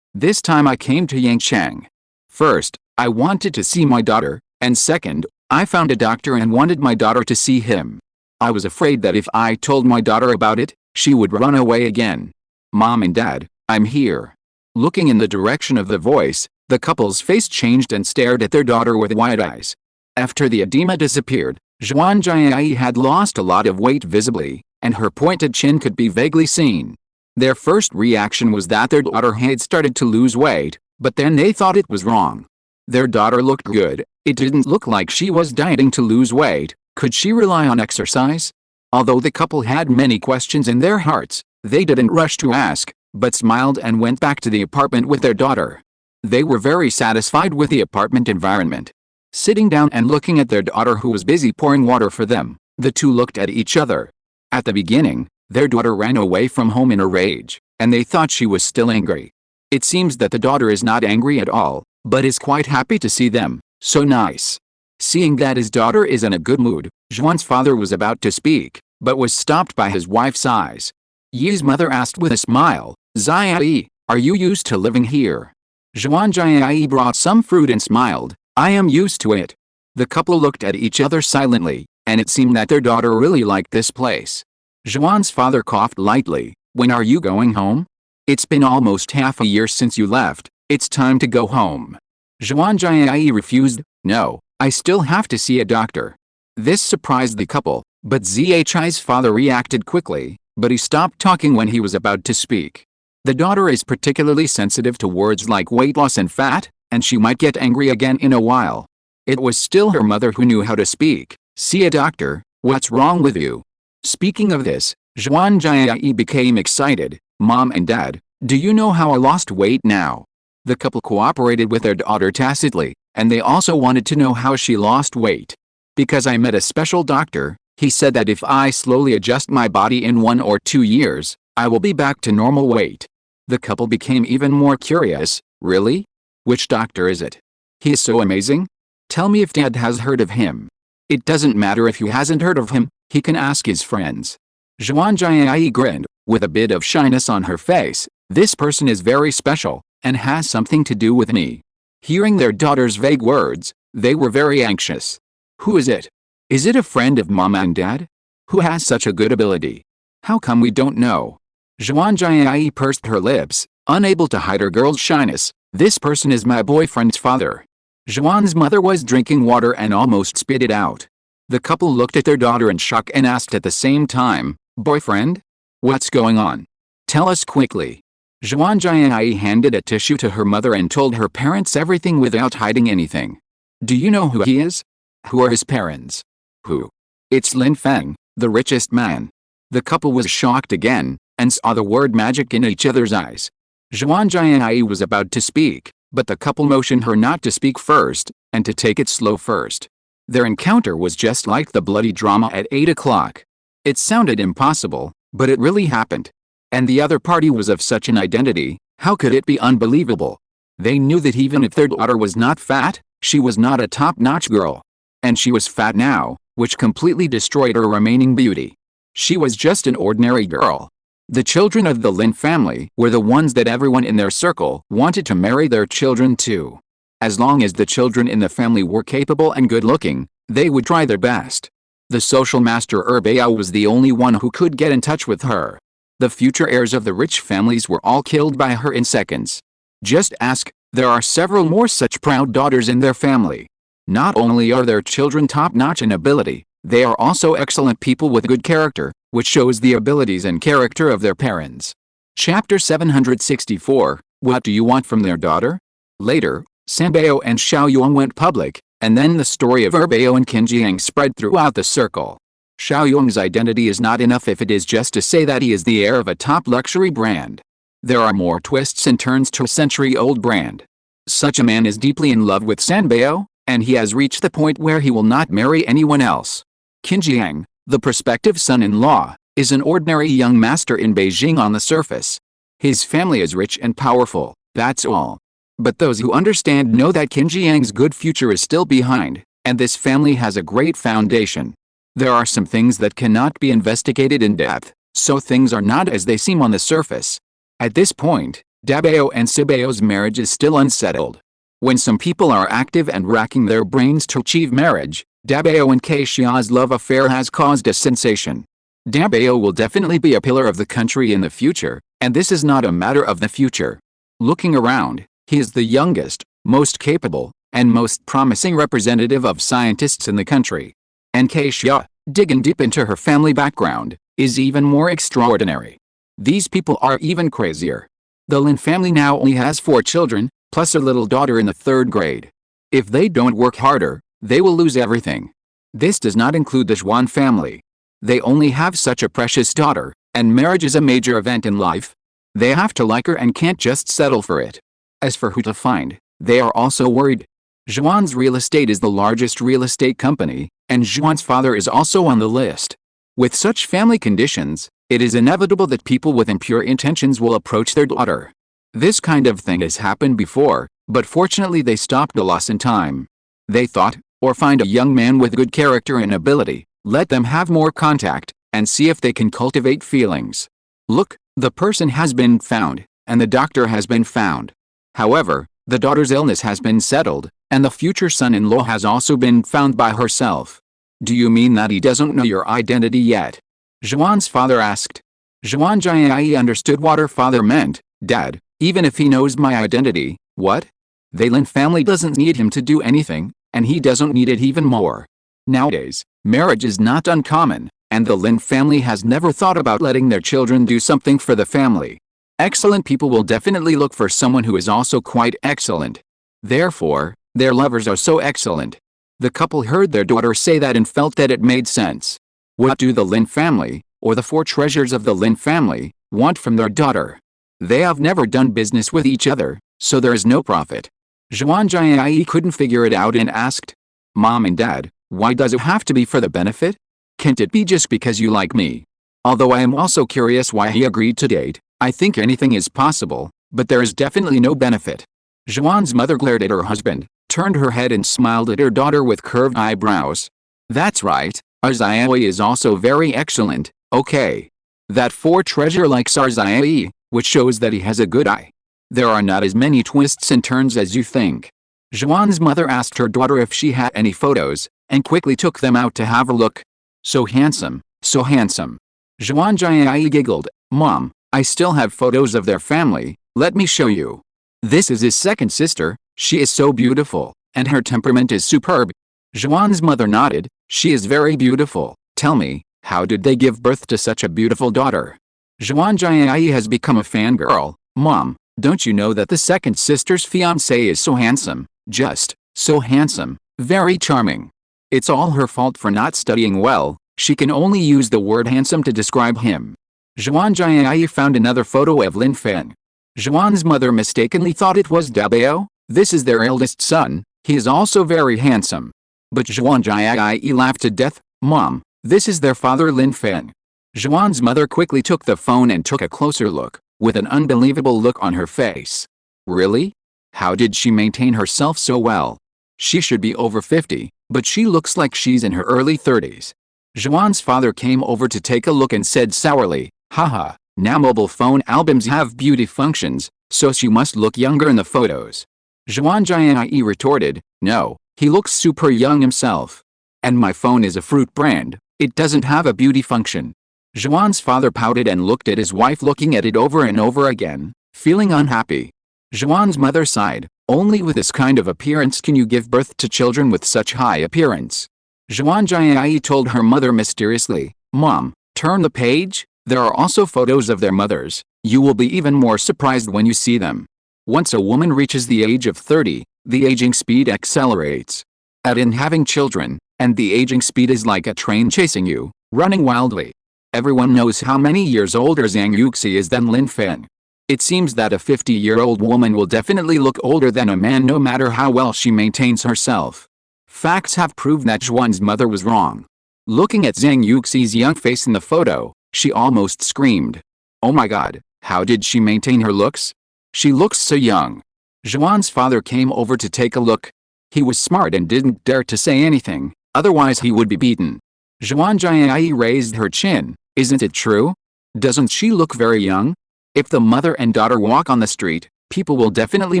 A: This time I came to Yangchang. First, I wanted to see my daughter, and second, I found a doctor and wanted my daughter to see him. I was afraid that if I told my daughter about it, she would run away again. Mom and Dad, I'm here. Looking in the direction of the voice, the couple's face changed and stared at their daughter with wide eyes. After the edema disappeared, Zhuan Jiai had lost a lot of weight visibly, and her pointed chin could be vaguely seen. Their first reaction was that their daughter had started to lose weight, but then they thought it was wrong. Their daughter looked good, it didn't look like she was dieting to lose weight, could she rely on exercise? Although the couple had many questions in their hearts, they didn't rush to ask, but smiled and went back to the apartment with their daughter. They were very satisfied with the apartment environment. Sitting down and looking at their daughter who was busy pouring water for them, the two looked at each other. At the beginning, their daughter ran away from home in a rage, and they thought she was still angry. It seems that the daughter is not angry at all, but is quite happy to see them, so nice. Seeing that his daughter is in a good mood, Zhuan's father was about to speak, but was stopped by his wife's eyes. Yi's mother asked with a smile, Zia, are you used to living here? Zhuan Jiai brought some fruit and smiled, I am used to it. The couple looked at each other silently, and it seemed that their daughter really liked this place. Zhuan's father coughed lightly, when are you going home? It's been almost half a year since you left, it's time to go home. Zhuan Jiai refused, no, I still have to see a doctor. This surprised the couple, but Zhi's father reacted quickly, but he stopped talking when he was about to speak. The daughter is particularly sensitive to words like weight loss and fat, and she might get angry again in a while. It was still her mother who knew how to speak, see a doctor, what's wrong with you? Speaking of this, Zhuan Jiai became excited, Mom and Dad, do you know how I lost weight now? The couple cooperated with their daughter tacitly, and they also wanted to know how she lost weight. Because I met a special doctor, he said that if I slowly adjust my body in 1 or 2 years, I will be back to normal weight. The couple became even more curious, really? Which doctor is it? He is so amazing? Tell me if Dad has heard of him. It doesn't matter if he hasn't heard of him, he can ask his friends. Zhuan Jiai grinned, with a bit of shyness on her face. This person is very special, and has something to do with me. Hearing their daughter's vague words, they were very anxious. Who is it? Is it a friend of Mama and Dad? Who has such a good ability? How come we don't know? Zhuan Jiai pursed her lips, unable to hide her girl's shyness. This person is my boyfriend's father. Zhuan's mother was drinking water and almost spit it out. The couple looked at their daughter in shock and asked at the same time, "Boyfriend? What's going on? Tell us quickly." Zhuan Jiai handed a tissue to her mother and told her parents everything without hiding anything. Do you know who he is? Who are his parents? Who? It's Lin Feng, the richest man. The couple was shocked again, and saw the word magic in each other's eyes. Zhuan Jiai was about to speak, but the couple motioned her not to speak first, and to take it slow first. Their encounter was just like the bloody drama at 8 o'clock. It sounded impossible, but it really happened. And the other party was of such an identity, how could it be unbelievable? They knew that even if their daughter was not fat, she was not a top-notch girl. And she was fat now, which completely destroyed her remaining beauty. She was just an ordinary girl. The children of the Lin family were the ones that everyone in their circle wanted to marry their children to. As long as the children in the family were capable and good-looking, they would try their best. The social master Erbao was the only one who could get in touch with her. The future heirs of the rich families were all killed by her in seconds. Just ask, there are several more such proud daughters in their family. Not only are their children top-notch in ability, they are also excellent people with good character, which shows the abilities and character of their parents. Chapter 764, What do you want from their daughter? Later, Sanbao and Xiaoyong went public, and then the story of Erbao and Qinjiang spread throughout the circle. Xiaoyong's identity is not enough if it is just to say that he is the heir of a top luxury brand. There are more twists and turns to a century-old brand. Such a man is deeply in love with Sanbao, and he has reached the point where he will not marry anyone else. Qinjiang, the prospective son-in-law, is an ordinary young master in Beijing on the surface. His family is rich and powerful, that's all. But those who understand know that Qinjiang's good future is still behind, and this family has a great foundation. There are some things that cannot be investigated in depth, so things are not as they seem on the surface. At this point, Dabao and Sibao's marriage is still unsettled. When some people are active and racking their brains to achieve marriage, Dabao and Keixia's love affair has caused a sensation. Dabao will definitely be a pillar of the country in the future, and this is not a matter of the future. Looking around, he is the youngest, most capable, and most promising representative of scientists in the country. And Keixia, digging deep into her family background, is even more extraordinary. These people are even crazier. The Lin family now only has 4 children, plus a little daughter in the 3rd grade. If they don't work harder, they will lose everything. This does not include the Zhuan family. They only have such a precious daughter, and marriage is a major event in life. They have to like her and can't just settle for it. As for who to find, they are also worried. Zhuan's real estate is the largest real estate company, and Zhuan's father is also on the list. With such family conditions, it is inevitable that people with impure intentions will approach their daughter. This kind of thing has happened before, but fortunately they stopped the loss in time. They thought, or find a young man with good character and ability, let them have more contact, and see if they can cultivate feelings. Look, the person has been found, and the doctor has been found. However, the daughter's illness has been settled, and the future son-in-law has also been found by herself. Do you mean that he doesn't know your identity yet? Zhuan's father asked. Zhuan Jiai understood what her father meant. Dad, even if he knows my identity, what? The Lin family doesn't need him to do anything, and he doesn't need it even more. Nowadays, marriage is not uncommon, and the Lin family has never thought about letting their children do something for the family. Excellent people will definitely look for someone who is also quite excellent. Therefore, their lovers are so excellent. The couple heard their daughter say that and felt that it made sense. What do the Lin family, or the 4 treasures of the Lin family, want from their daughter? They have never done business with each other, so there is no profit. Zhuan Jiai couldn't figure it out and asked, Mom and Dad, why does it have to be for the benefit? Can't it be just because you like me? Although I am also curious why he agreed to date, I think anything is possible, but there is definitely no benefit. Zhuan's mother glared at her husband, turned her head and smiled at her daughter with curved eyebrows. That's right, our Xiaoyi is also very excellent, okay. That four treasure likes our Xiaoyi, which shows that he has a good eye. There are not as many twists and turns as you think. Zhuan's mother asked her daughter if she had any photos, and quickly took them out to have a look. So handsome, so handsome. Zhuan Jiai giggled, Mom, I still have photos of their family, let me show you. This is his second sister, she is so beautiful, and her temperament is superb. Zhuan's mother nodded, she is very beautiful, tell me, how did they give birth to such a beautiful daughter? Zhuan Jiai has become a fangirl, Mom, don't you know that the second sister's fiancé is so handsome, just, so handsome, very charming. It's all her fault for not studying well, she can only use the word handsome to describe him. Zhuan Jiai found another photo of Lin Feng. Zhuan's mother mistakenly thought it was Dabao, this is their eldest son, he is also very handsome. But Zhuan Jiai laughed to death, Mom, this is their father Lin Feng. Zhuan's mother quickly took the phone and took a closer look, with an unbelievable look on her face. Really? How did she maintain herself so well? She should be over 50, but she looks like she's in her early 30s. Zhuan's father came over to take a look and said sourly, haha, now mobile phone albums have beauty functions, so she must look younger in the photos. Zhuan Jiai retorted, no, he looks super young himself. And my phone is a fruit brand, it doesn't have a beauty function. Zhuan's father pouted and looked at his wife looking at it over and over again, feeling unhappy. Zhuan's mother sighed, only with this kind of appearance can you give birth to children with such high appearance. Zhuan Jiai told her mother mysteriously, Mom, turn the page, there are also photos of their mothers, you will be even more surprised when you see them. Once a woman reaches the age of 30, the aging speed accelerates. Add in having children, and the aging speed is like a train chasing you, running wildly. Everyone knows how many years older Zhang Yuxi is than Lin Feng. It seems that a 50-year-old woman will definitely look older than a man no matter how well she maintains herself. Facts have proved that Zhuan's mother was wrong. Looking at Zhang Yuxi's young face in the photo, she almost screamed. Oh my god, how did she maintain her looks? She looks so young. Zhuan's father came over to take a look. He was smart and didn't dare to say anything, otherwise he would be beaten. Zhuan Jiai raised her chin, isn't it true? Doesn't she look very young? If the mother and daughter walk on the street, people will definitely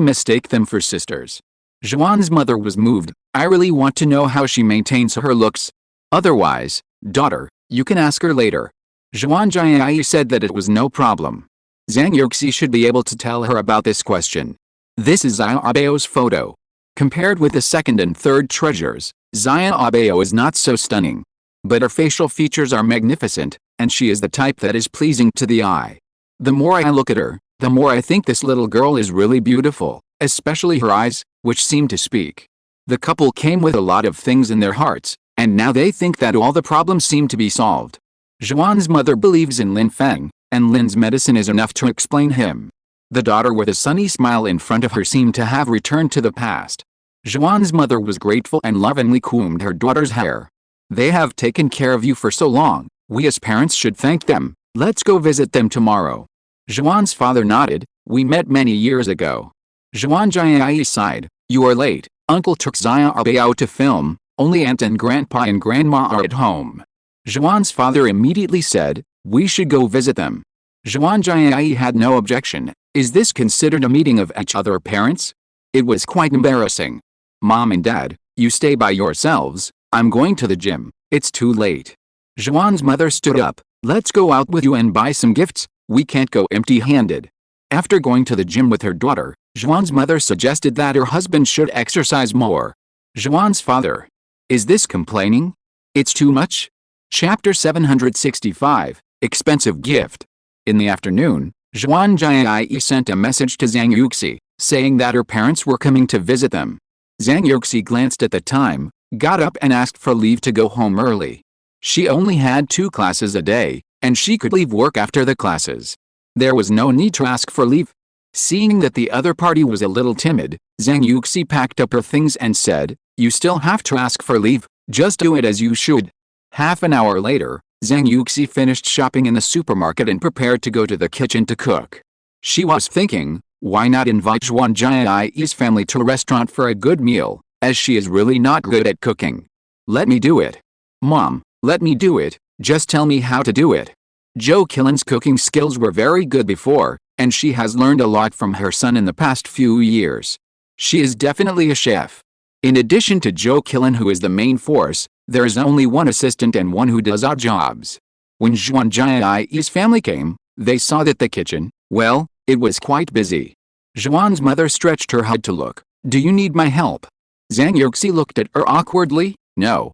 A: mistake them for sisters. Zhuan's mother was moved, I really want to know how she maintains her looks. Otherwise, daughter, you can ask her later. Zhuan Jiai said that it was no problem. Zhang Yuxi should be able to tell her about this question. This is Xiaobao's photo. Compared with the second and third treasures, Xiaobao is not so stunning. But her facial features are magnificent, and she is the type that is pleasing to the eye. The more I look at her, the more I think this little girl is really beautiful, especially her eyes, which seem to speak. The couple came with a lot of things in their hearts, and now they think that all the problems seem to be solved. Zhuan's mother believes in Lin Feng, and Lin's medicine is enough to explain him. The daughter with a sunny smile in front of her seemed to have returned to the past. Zhuan's mother was grateful and lovingly combed her daughter's hair. They have taken care of you for so long, we as parents should thank them, let's go visit them tomorrow. Zhuan's father nodded, we met many years ago. Zhuan Jiai sighed, you are late, uncle took Xiaobao to film, only aunt and grandpa and grandma are at home. Zhuan's father immediately said, we should go visit them. Zhuan Jiai had no objection, is this considered a meeting of each other parents? It was quite embarrassing. Mom and dad, you stay by yourselves, I'm going to the gym, it's too late. Zhuan's mother stood up, let's go out with you and buy some gifts, we can't go empty-handed. After going to the gym with her daughter, Zhuan's mother suggested that her husband should exercise more. Zhuan's father, is this complaining? It's too much? Chapter 765, Expensive Gift. In the afternoon, Zhuan Jiai sent a message to Zhang Yuxi, saying that her parents were coming to visit them. Zhang Yuxi glanced at the time, got up and asked for leave to go home early. She only had 2 classes a day, and she could leave work after the classes. There was no need to ask for leave. Seeing that the other party was a little timid, Zhang Yuxi packed up her things and said, you still have to ask for leave, just do it as you should. Half an hour later, Zhang Yuxi finished shopping in the supermarket and prepared to go to the kitchen to cook. She was thinking, Why not invite Zhuan Jiai's family to a restaurant for a good meal, as she is really not good at cooking? Let me do it. Mom, let me do it, just tell me how to do it. Zhou Qilin's cooking skills were very good before, and she has learned a lot from her son in the past few years. She is definitely a chef. In addition to Zhou Qilin, who is the main force, there is only one assistant and one who does odd jobs. When Zhuan Jiai's family came, they saw that the kitchen, well, it was quite busy. Zhuan's mother stretched her head to look. Do you need my help? Zhang Yuxi looked at her awkwardly. No,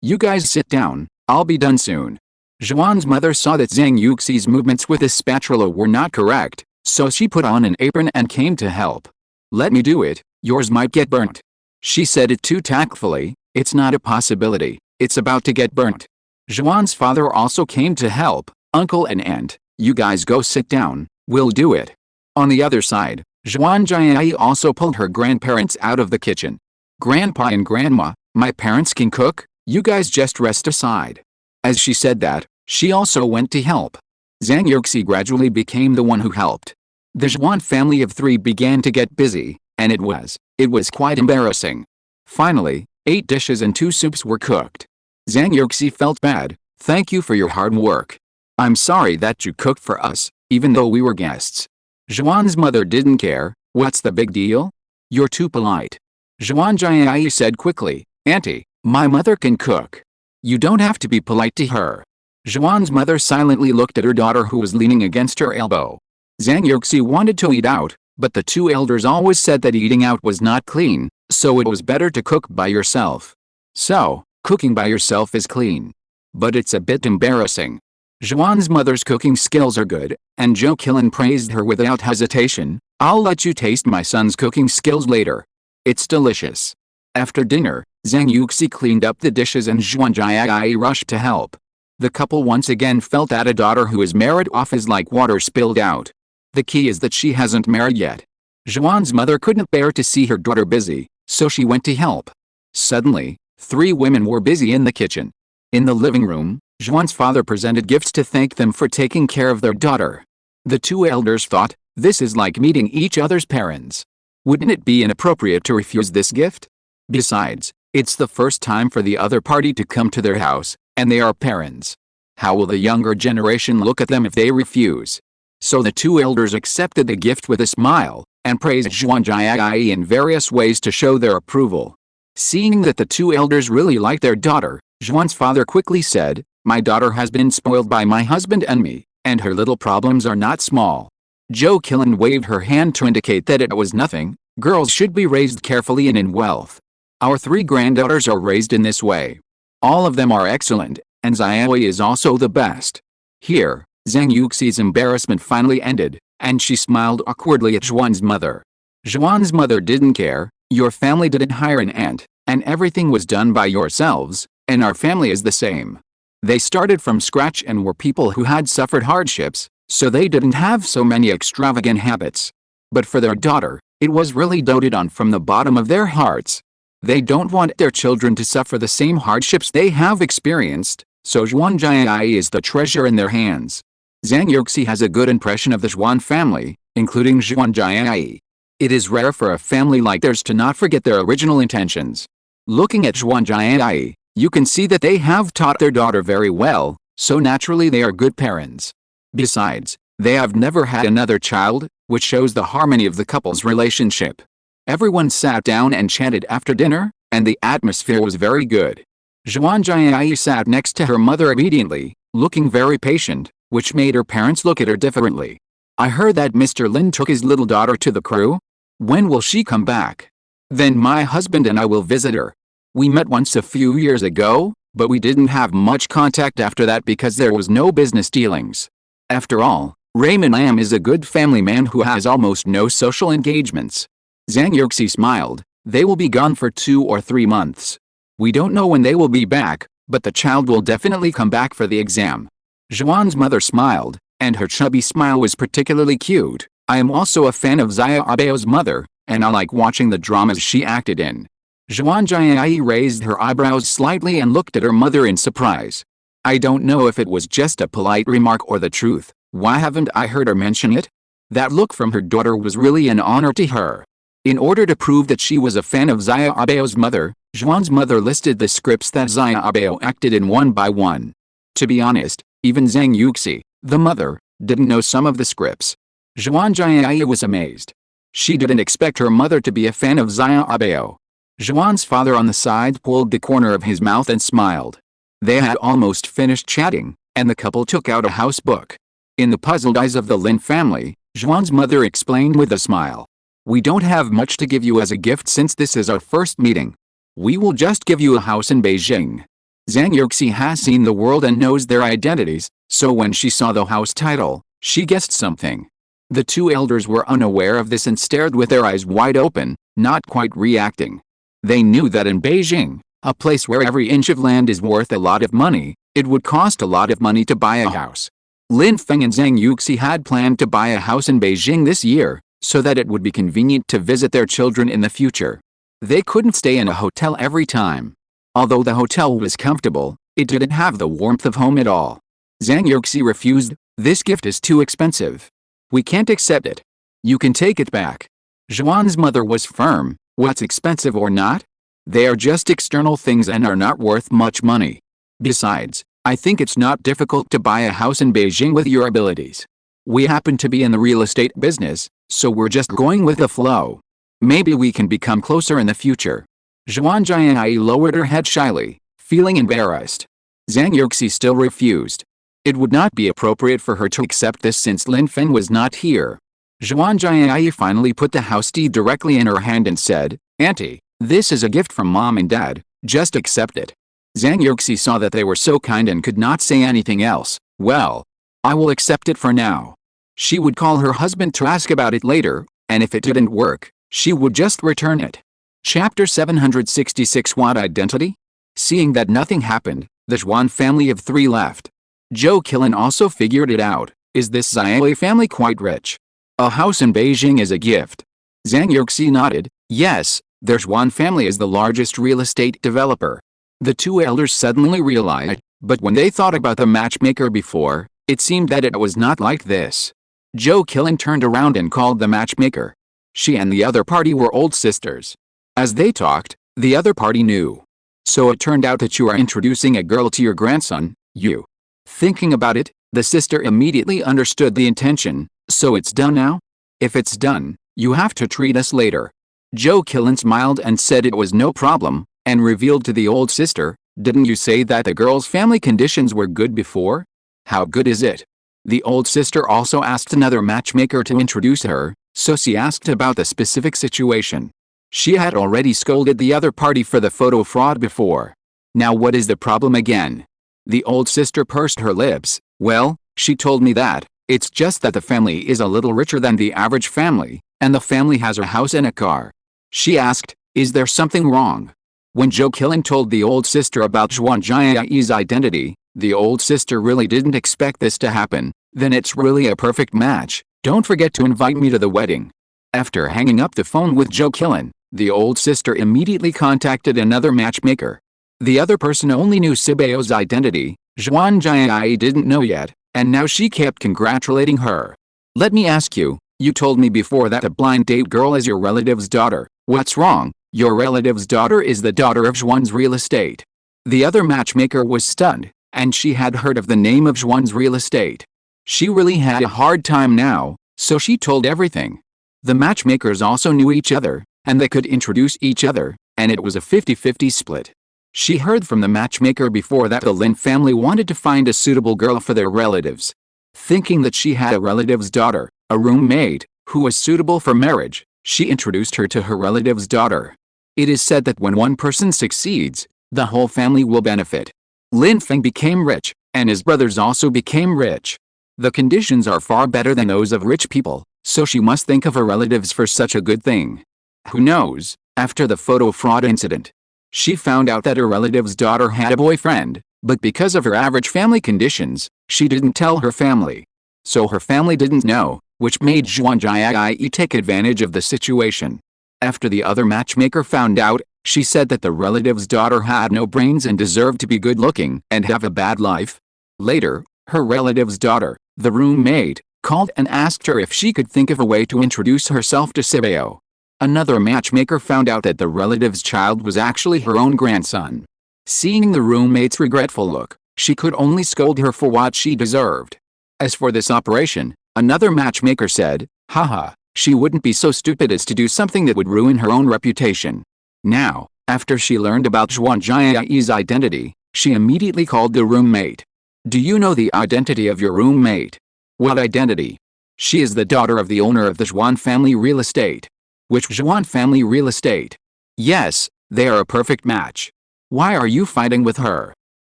A: you guys sit down, I'll be done soon. Zhuan's mother saw that Zhang Yuxi's movements with the spatula were not correct, so she put on an apron and came to help. Let me do it, yours might get burnt. She said it too tactfully. It's not a possibility, it's about to get burnt. Zhuan's father also came to help. Uncle and aunt, you guys go sit down, we'll do it. On the other side, Zhuan Jiai also pulled her grandparents out of the kitchen. Grandpa and Grandma, my parents can cook, you guys just rest aside. As she said that, she also went to help. Zhang Yuxi gradually became the one who helped. The Zhuan family of 3 began to get busy, and it was quite embarrassing. Finally, 8 dishes and 2 soups were cooked. Zhang Yuxi felt bad. Thank you for your hard work. I'm sorry that you cooked for us, even though we were guests. Zhuan's mother didn't care. What's the big deal? You're too polite. Zhuan Jiai said quickly. Auntie, my mother can cook. You don't have to be polite to her. Zhuan's mother silently looked at her daughter who was leaning against her elbow. Zhang Yuxi wanted to eat out, but the 2 elders always said that eating out was not clean, so it was better to cook by yourself. So, cooking by yourself is clean. But it's a bit embarrassing. Zhuan's mother's cooking skills are good, and Zhou Qilin praised her without hesitation. I'll let you taste my son's cooking skills later. It's delicious. After dinner, Zhang Yuxi cleaned up the dishes and Zhuan Jiai rushed to help. The couple once again felt that a daughter who is married off is like water spilled out. The key is that she hasn't married yet. Zhuan's mother couldn't bear to see her daughter busy, so she went to help. Suddenly, 3 women were busy in the kitchen. In the living room, Zhuan's father presented gifts to thank them for taking care of their daughter. The 2 elders thought, this is like meeting each other's parents. Wouldn't it be inappropriate to refuse this gift? Besides, it's the first time for the other party to come to their house, and they are parents. How will the younger generation look at them if they refuse? So the 2 elders accepted the gift with a smile, and praised Zhuan Jiai in various ways to show their approval. Seeing that the 2 elders really liked their daughter, Zhuan's father quickly said, my daughter has been spoiled by my husband and me, and her little problems are not small. Zhou Qilin waved her hand to indicate that it was nothing. Girls should be raised carefully and in wealth. Our 3 granddaughters are raised in this way. All of them are excellent, and Xiaoi is also the best. Here, Zhang Yuxi's embarrassment finally ended, and she smiled awkwardly at Zhuan's mother. Zhuan's mother didn't care. Your family didn't hire an aunt, and everything was done by yourselves, and our family is the same. They started from scratch and were people who had suffered hardships, so they didn't have so many extravagant habits. But for their daughter, it was really doted on from the bottom of their hearts. They don't want their children to suffer the same hardships they have experienced, so Zhuan Jiai is the treasure in their hands. Zhang Yuxi has a good impression of the Zhuan family, including Zhuan Jiai. It is rare for a family like theirs to not forget their original intentions. Looking at Zhuan Jiai, you can see that they have taught their daughter very well, so naturally they are good parents. Besides, they have never had another child, which shows the harmony of the couple's relationship. Everyone sat down and chatted after dinner, and the atmosphere was very good. Zhuan Jiai sat next to her mother obediently, looking very patient, which made her parents look at her differently. I heard that Mr. Lin took his little daughter to the crew. When will she come back? Then my husband and I will visit her. We met once a few years ago, but we didn't have much contact after that because there was no business dealings. After all, Raymond Lam is a good family man who has almost no social engagements. Zhang Yuxi smiled. They will be gone for 2 or 3 months. We don't know when they will be back, but the child will definitely come back for the exam. Zhuan's mother smiled, and her chubby smile was particularly cute. I am also a fan of Xia Abeo's mother, and I like watching the dramas she acted in. Zhuan Jiai raised her eyebrows slightly and looked at her mother in surprise. I don't know if it was just a polite remark or the truth. Why haven't I heard her mention it? That look from her daughter was really an honor to her. In order to prove that she was a fan of Xia Abao's mother, Zhuan's mother listed the scripts that Xia Abao acted in one by one. To be honest, even Zhang Yuxi, the mother, didn't know some of the scripts. Zhuan Jiayi was amazed. She didn't expect her mother to be a fan of Xia Abao. Zhuan's father on the side pulled the corner of his mouth and smiled. They had almost finished chatting, and the couple took out a house book. In the puzzled eyes of the Lin family, Zhuan's mother explained with a smile. We don't have much to give you as a gift since this is our first meeting. We will just give you a house in Beijing. Zhang Yuxi has seen the world and knows their identities, so when she saw the house title, she guessed something. The two elders were unaware of this and stared with their eyes wide open, not quite reacting. They knew that in Beijing, a place where every inch of land is worth a lot of money, it would cost a lot of money to buy a house. Lin Feng and Zhang Yuxi had planned to buy a house in Beijing this year, so that it would be convenient to visit their children in the future. They couldn't stay in a hotel every time. Although the hotel was comfortable, it didn't have the warmth of home at all. Zhang Yuxi refused. This gift is too expensive. We can't accept it. You can take it back. Zhuan's mother was firm. What's expensive or not? They are just external things and are not worth much money. Besides, I think it's not difficult to buy a house in Beijing with your abilities. We happen to be in the real estate business, so we're just going with the flow. Maybe we can become closer in the future. Zhuan Jiayi lowered her head shyly, feeling embarrassed. Zhang Yuxi still refused. It would not be appropriate for her to accept this since Lin Feng was not here. Zhuan Jiayi finally put the house deed directly in her hand and said, Auntie, this is a gift from Mom and Dad, just accept it. Zhang Yuxi saw that they were so kind and could not say anything else. Well, I will accept it for now. She would call her husband to ask about it later, and if it didn't work, she would just return it. Chapter 766 What Identity? Seeing that nothing happened, the Zhuan family of 3 left. Zhou Qilin also figured it out. Is this Xiaolei family quite rich? A house in Beijing is a gift. Zhang Yuxi nodded. Yes, their Zhuan family is the largest real estate developer. The two elders suddenly realized, but when they thought about the matchmaker before, it seemed that it was not like this. Zhou Qilin turned around and called the matchmaker. She and the other party were old sisters. As they talked, the other party knew. So it turned out that you are introducing a girl to your grandson, you. Thinking about it, the sister immediately understood the intention. So it's done now? If it's done, you have to treat us later. Zhou Qilin smiled and said it was no problem, and revealed to the old sister, didn't you say that the girl's family conditions were good before? How good is it? The old sister also asked another matchmaker to introduce her, so she asked about the specific situation. She had already scolded the other party for the photo fraud before. Now what is the problem again? The old sister pursed her lips. Well, she told me that, it's just that the family is a little richer than the average family, and the family has a house and a car. She asked, is there something wrong? When Zhou Qilin told the old sister about Zhuan Jiayi's identity, the old sister really didn't expect this to happen. Then it's really a perfect match. Don't forget to invite me to the wedding. After hanging up the phone with Zhou Qilin, the old sister immediately contacted another matchmaker. The other person only knew Sibao's identity. Zhuan Jiayi didn't know yet, and now she kept congratulating her. Let me ask you, you told me before that the blind date girl is your relative's daughter. What's wrong? Your relative's daughter is the daughter of Zhuan's real estate. The other matchmaker was stunned, and she had heard of the name of Zhuan's real estate. She really had a hard time now, so she told everything. The matchmakers also knew each other, and they could introduce each other, and it was a 50-50 split. She heard from the matchmaker before that the Lin family wanted to find a suitable girl for their relatives. Thinking that she had a relative's daughter, a roommate, who was suitable for marriage, she introduced her to her relative's daughter. It is said that when one person succeeds, the whole family will benefit. Lin Feng became rich, and his brothers also became rich. The conditions are far better than those of rich people, so she must think of her relatives for such a good thing. Who knows, after the photo fraud incident, she found out that her relative's daughter had a boyfriend, but because of her average family conditions, she didn't tell her family. So her family didn't know, which made Zhuan Jiayi take advantage of the situation. After the other matchmaker found out, she said that the relative's daughter had no brains and deserved to be good-looking and have a bad life. Later, her relative's daughter, the roommate, called and asked her if she could think of a way to introduce herself to Sibeo. Another matchmaker found out that the relative's child was actually her own grandson. Seeing the roommate's regretful look, she could only scold her for what she deserved. As for this operation, another matchmaker said, haha, she wouldn't be so stupid as to do something that would ruin her own reputation. Now, after she learned about Zhang Yuxi's identity, she immediately called the roommate. Do you know the identity of your roommate? What identity? She is the daughter of the owner of the Zhuan family real estate. Which Zhuan family real estate? Yes, they are a perfect match. Why are you fighting with her?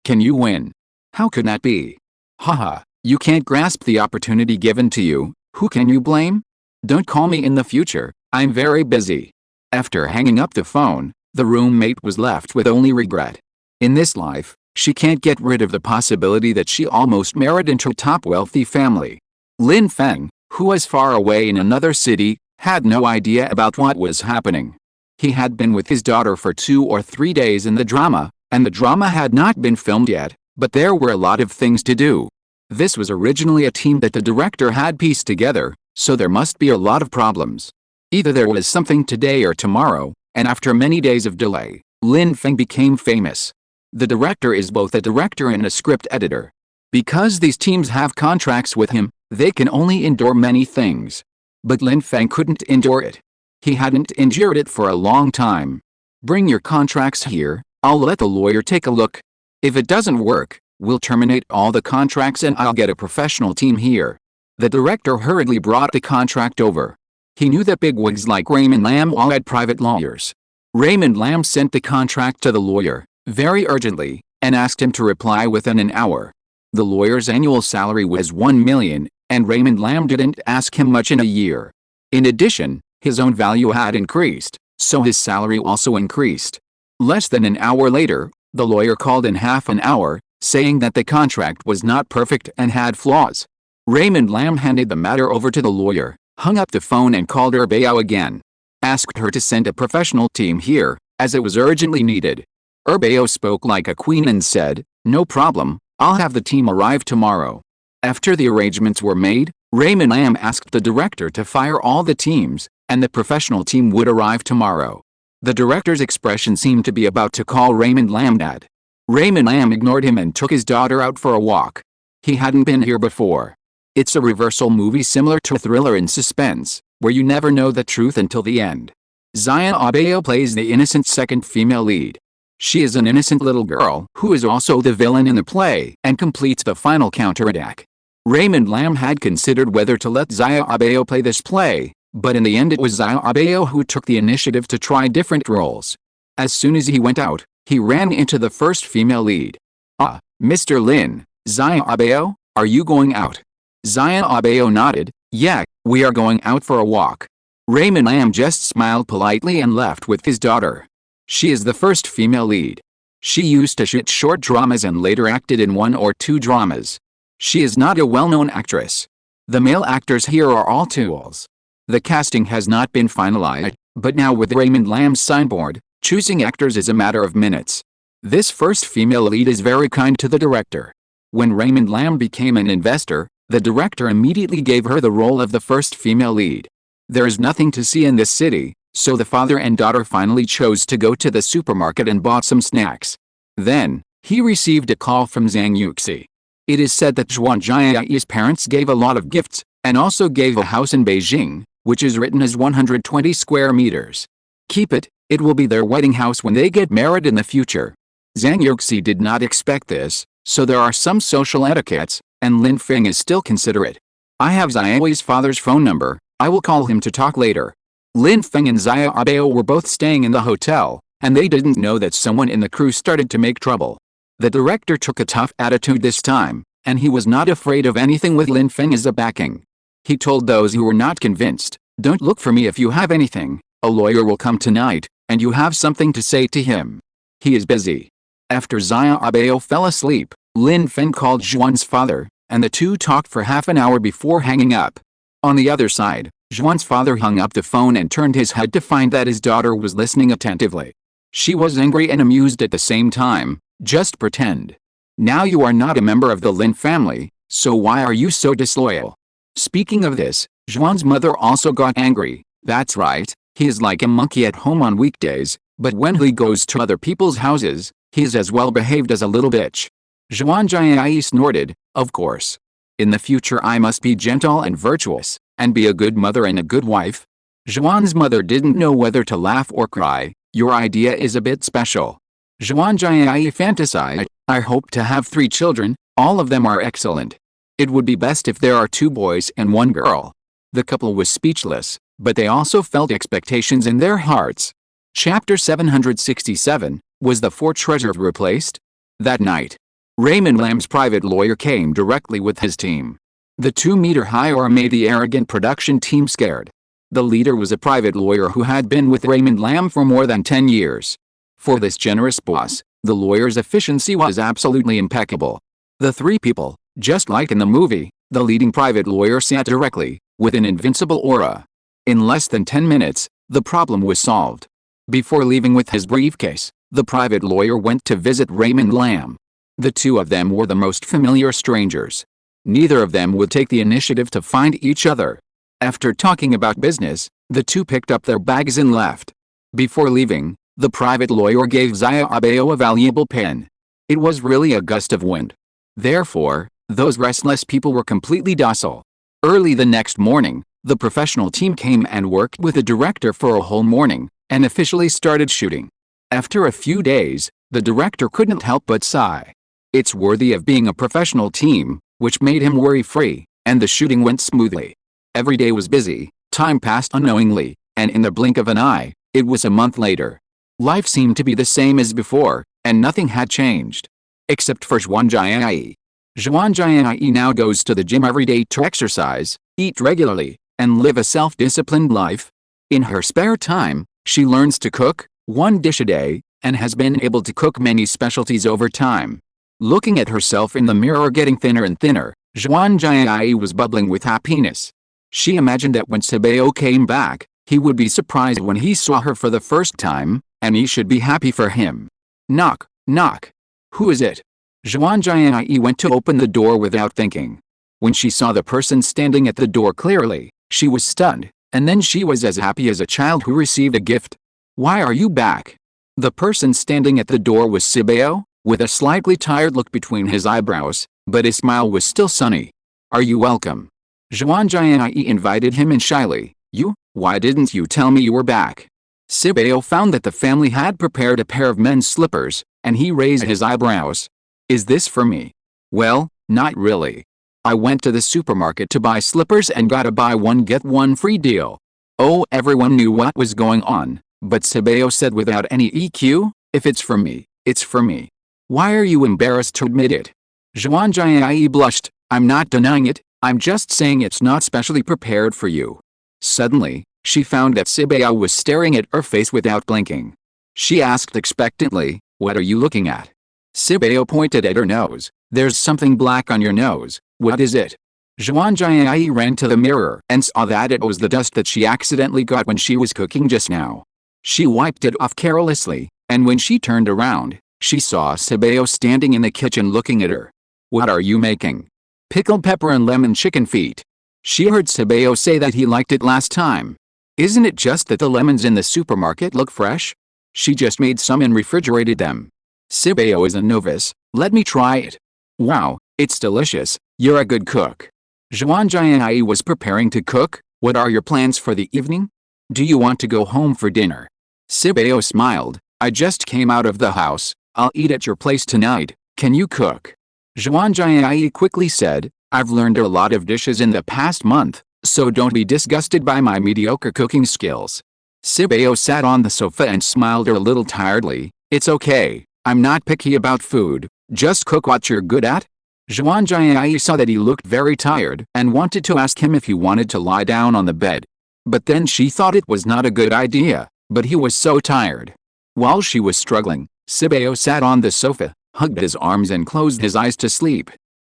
A: Can you win? How could that be? Haha, you can't grasp the opportunity given to you, who can you blame? Don't call me in the future, I'm very busy. After hanging up the phone, the roommate was left with only regret. In this life, she can't get rid of the possibility that she almost married into a top wealthy family. Lin Feng, who was far away in another city, had no idea about what was happening. He had been with his daughter for 2 or 3 days in the drama, and the drama had not been filmed yet, but there were a lot of things to do. This was originally a team that the director had pieced together, so there must be a lot of problems. Either there was something today or tomorrow, and after many days of delay, Lin Feng became famous. The director is both a director and a script editor. Because these teams have contracts with him, they can only endure many things. But Lin Feng couldn't endure it. He hadn't endured it for a long time. Bring your contracts here, I'll let the lawyer take a look. If it doesn't work, we'll terminate all the contracts and I'll get a professional team here. The director hurriedly brought the contract over. He knew that bigwigs like Raymond Lam all had private lawyers. Raymond Lam sent the contract to the lawyer, very urgently, and asked him to reply within an hour. The lawyer's annual salary was 1 million, and Raymond Lam didn't ask him much in a year. In addition, his own value had increased, so his salary also increased. Less than an hour later, the lawyer called in half an hour, saying that the contract was not perfect and had flaws. Raymond Lam handed the matter over to the lawyer, hung up the phone and called Bao again. Asked her to send a professional team here, as it was urgently needed. Bao spoke like a queen and said, no problem, I'll have the team arrive tomorrow. After the arrangements were made, Raymond Lam asked the director to fire all the teams, and the professional team would arrive tomorrow. The director's expression seemed to be about to call Raymond Lam dad. Raymond Lam ignored him and took his daughter out for a walk. He hadn't been here before. It's a reversal movie similar to a thriller in suspense, where you never know the truth until the end. Zhang Yuxi plays the innocent second female lead. She is an innocent little girl who is also the villain in the play and completes the final counterattack. Raymond Lam had considered whether to let Zhang Yuxi play this play, but in the end it was Zhang Yuxi who took the initiative to try different roles. As soon as he went out, he ran into the first female lead. Ah, Mr. Lin, Zhang Yuxi, are you going out? Zhang Yuxi nodded, yeah, we are going out for a walk. Raymond Lam just smiled politely and left with his daughter. She is the first female lead. She used to shoot short dramas and later acted in 1 or 2 dramas. She is not a well-known actress. The male actors here are all tools. The casting has not been finalized, but now with Raymond Lam's signboard, choosing actors is a matter of minutes. This first female lead is very kind to the director. When Raymond Lam became an investor, the director immediately gave her the role of the first female lead. There is nothing to see in this city, so the father and daughter finally chose to go to the supermarket and bought some snacks. Then, he received a call from Zhang Yuxi. It is said that Zhang Yuxi's parents gave a lot of gifts, and also gave a house in Beijing, which is written as 120 square meters. Keep it, it will be their wedding house when they get married in the future. Zhang Yuxi did not expect this, so there are some social etiquettes, and Lin Feng is still considerate. I have Zhang Yuxi's father's phone number, I will call him to talk later. Lin Feng and Zhang Yuxi were both staying in the hotel, and they didn't know that someone in the crew started to make trouble. The director took a tough attitude this time, and he was not afraid of anything with Lin Feng as a backing. He told those who were not convinced, don't look for me if you have anything, a lawyer will come tonight, and you have something to say to him. He is busy. After Zhang Yuxi fell asleep, Lin Feng called Zhuan's father, and the two talked for half an hour before hanging up. On the other side, Zhuan's father hung up the phone and turned his head to find that his daughter was listening attentively. She was angry and amused at the same time. Just pretend. Now you are not a member of the Lin family, so why are you so disloyal? Speaking of this, Zhuan's mother also got angry. That's right, he is like a monkey at home on weekdays, but when he goes to other people's houses, he's as well behaved as a little bitch. Zhuan Jiai snorted, of course. In the future I must be gentle and virtuous, and be a good mother and a good wife. Zhuan's mother didn't know whether to laugh or cry. Your idea is a bit special. Zhuan Jiai fantasized, I hope to have 3 children, all of them are excellent. It would be best if there are 2 boys and 1 girl. The couple was speechless, but they also felt expectations in their hearts. Chapter 767, was the 4 treasures replaced? That night, Raymond Lam's private lawyer came directly with his team. The 2-meter-high aura made the arrogant production team scared. The leader was a private lawyer who had been with Raymond Lam for more than 10 years. For this generous boss, the lawyer's efficiency was absolutely impeccable. The 3 people, just like in the movie, the leading private lawyer sat directly, with an invincible aura. In less than 10 minutes, the problem was solved. Before leaving with his briefcase, the private lawyer went to visit Raymond Lam. The 2 of them were the most familiar strangers. Neither of them would take the initiative to find each other. After talking about business, the 2 picked up their bags and left. Before leaving, the private lawyer gave Zaya Abeo a valuable pen. It was really a gust of wind. Therefore, those restless people were completely docile. Early the next morning, the professional team came and worked with the director for a whole morning, and officially started shooting. After a few days, the director couldn't help but sigh. It's worthy of being a professional team, which made him worry-free, and the shooting went smoothly. Every day was busy, time passed unknowingly, and in the blink of an eye, it was a month later. Life seemed to be the same as before, and nothing had changed. Except for Zhuan Jiai. Zhuan Jiai now goes to the gym every day to exercise, eat regularly, and live a self-disciplined life. In her spare time, she learns to cook, 1 dish a day, and has been able to cook many specialties over time. Looking at herself in the mirror getting thinner and thinner, Zhuan Jiai was bubbling with happiness. She imagined that when Sebeo came back, he would be surprised when he saw her for the first time, and he should be happy for him. Knock, knock. Who is it? Zhuan Jiai went to open the door without thinking. When she saw the person standing at the door clearly, she was stunned, and then she was as happy as a child who received a gift. Why are you back? The person standing at the door was Sebeo, with a slightly tired look between his eyebrows, but his smile was still sunny. Are you welcome? Zhuan Jiai invited him in shyly. You? Why didn't you tell me you were back? Sebeo found that the family had prepared a pair of men's slippers, and he raised his eyebrows. Is this for me? Well, not really. I went to the supermarket to buy slippers and got a buy 1 get 1 free deal. Oh, everyone knew what was going on, but Sebeo said without any EQ, if it's for me, it's for me. Why are you embarrassed to admit it? Zhuan Jiai blushed. I'm not denying it, I'm just saying it's not specially prepared for you. Suddenly, she found that Sebeo was staring at her face without blinking. She asked expectantly, what are you looking at? Sebeo pointed at her nose. There's something black on your nose, what is it? Zhuan Jiai ran to the mirror and saw that it was the dust that she accidentally got when she was cooking just now. She wiped it off carelessly, and when she turned around, she saw Sebeo standing in the kitchen looking at her. What are you making? Pickled pepper and lemon chicken feet. She heard Sebeo say that he liked it last time. Isn't it just that the lemons in the supermarket look fresh? She just made some and refrigerated them. Sebeo is a novice, let me try it. Wow, it's delicious, you're a good cook. Zhuan Jiai was preparing to cook. What are your plans for the evening? Do you want to go home for dinner? Sebeo smiled. I just came out of the house, I'll eat at your place tonight, can you cook? Zhuan Jiai quickly said, I've learned a lot of dishes in the past month, so don't be disgusted by my mediocre cooking skills. Sebeo sat on the sofa and smiled a little tiredly. It's okay, I'm not picky about food, just cook what you're good at. Zhuan Jiai saw that he looked very tired and wanted to ask him if he wanted to lie down on the bed. But then she thought it was not a good idea, but he was so tired. While she was struggling, Sebeo sat on the sofa, hugged his arms and closed his eyes to sleep.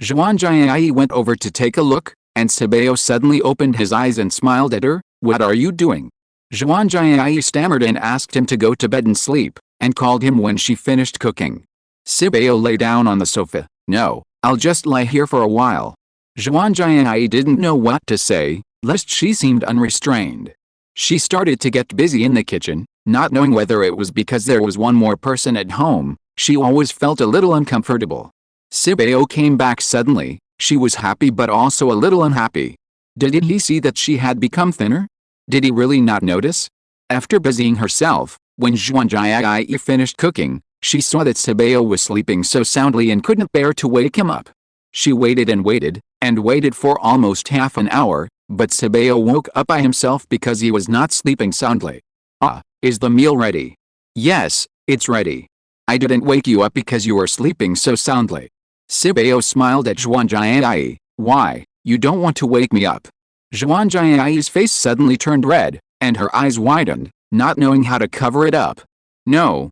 A: Zhuan Jiai went over to take a look, and Sebeo suddenly opened his eyes and smiled at her. What are you doing? Zhuan Jiai stammered and asked him to go to bed and sleep, and called him when she finished cooking. Sebeo lay down on the sofa. No, I'll just lie here for a while. Zhuan Jiai didn't know what to say, lest she seemed unrestrained. She started to get busy in the kitchen, not knowing whether it was because there was one more person at home. She always felt a little uncomfortable. Sibeo came back suddenly. She was happy but also a little unhappy. Did he see that she had become thinner? Did he really not notice? After busying herself, when Zhuan Jiai finished cooking, she saw that Sibeo was sleeping so soundly and couldn't bear to wake him up. She waited and waited for almost half an hour, but Sibeo woke up by himself because he was not sleeping soundly. "Ah, is the meal ready?" "Yes, it's ready. I didn't wake you up because you were sleeping so soundly." Sibeo smiled at Zhuan Jiai. "Why, you don't want to wake me up?" Zhuan Jiai's face suddenly turned red, and her eyes widened, not knowing how to cover it up. No,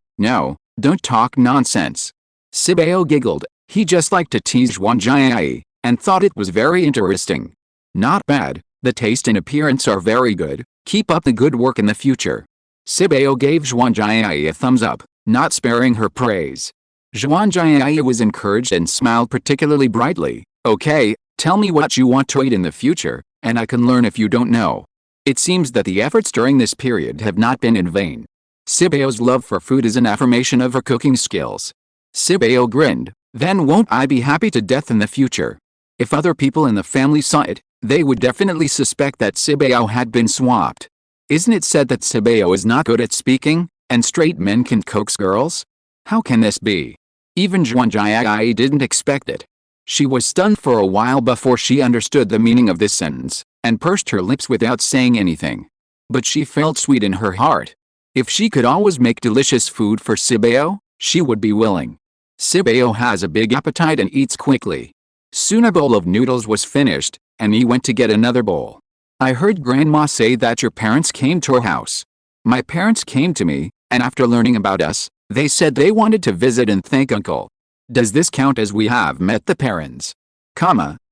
A: don't talk nonsense." Sibeo giggled. He just liked to tease Zhuan Jiai, and thought it was very interesting. "Not bad, the taste and appearance are very good, keep up the good work in the future." Sibeo gave Zhuan Jiai a thumbs up, not sparing her praise. Zhuan Jiai was encouraged and smiled particularly brightly. "Okay, tell me what you want to eat in the future, and I can learn if you don't know." It seems that the efforts during this period have not been in vain. Sibeo's love for food is an affirmation of her cooking skills. Sibeo grinned. "Then won't I be happy to death in the future?" If other people in the family saw it, they would definitely suspect that Sibeo had been swapped. Isn't it said that Sibeo is not good at speaking, and straight men can coax girls? How can this be? Even Zhuan Jiai didn't expect it. She was stunned for a while before she understood the meaning of this sentence, and pursed her lips without saying anything. But she felt sweet in her heart. If she could always make delicious food for Sibeo, she would be willing. Sibeo has a big appetite and eats quickly. Soon a bowl of noodles was finished, and he went to get another bowl. "I heard Grandma say that your parents came to our house." "My parents came to me, and after learning about us, they said they wanted to visit and thank Uncle." "Does this count as we have met the parents?"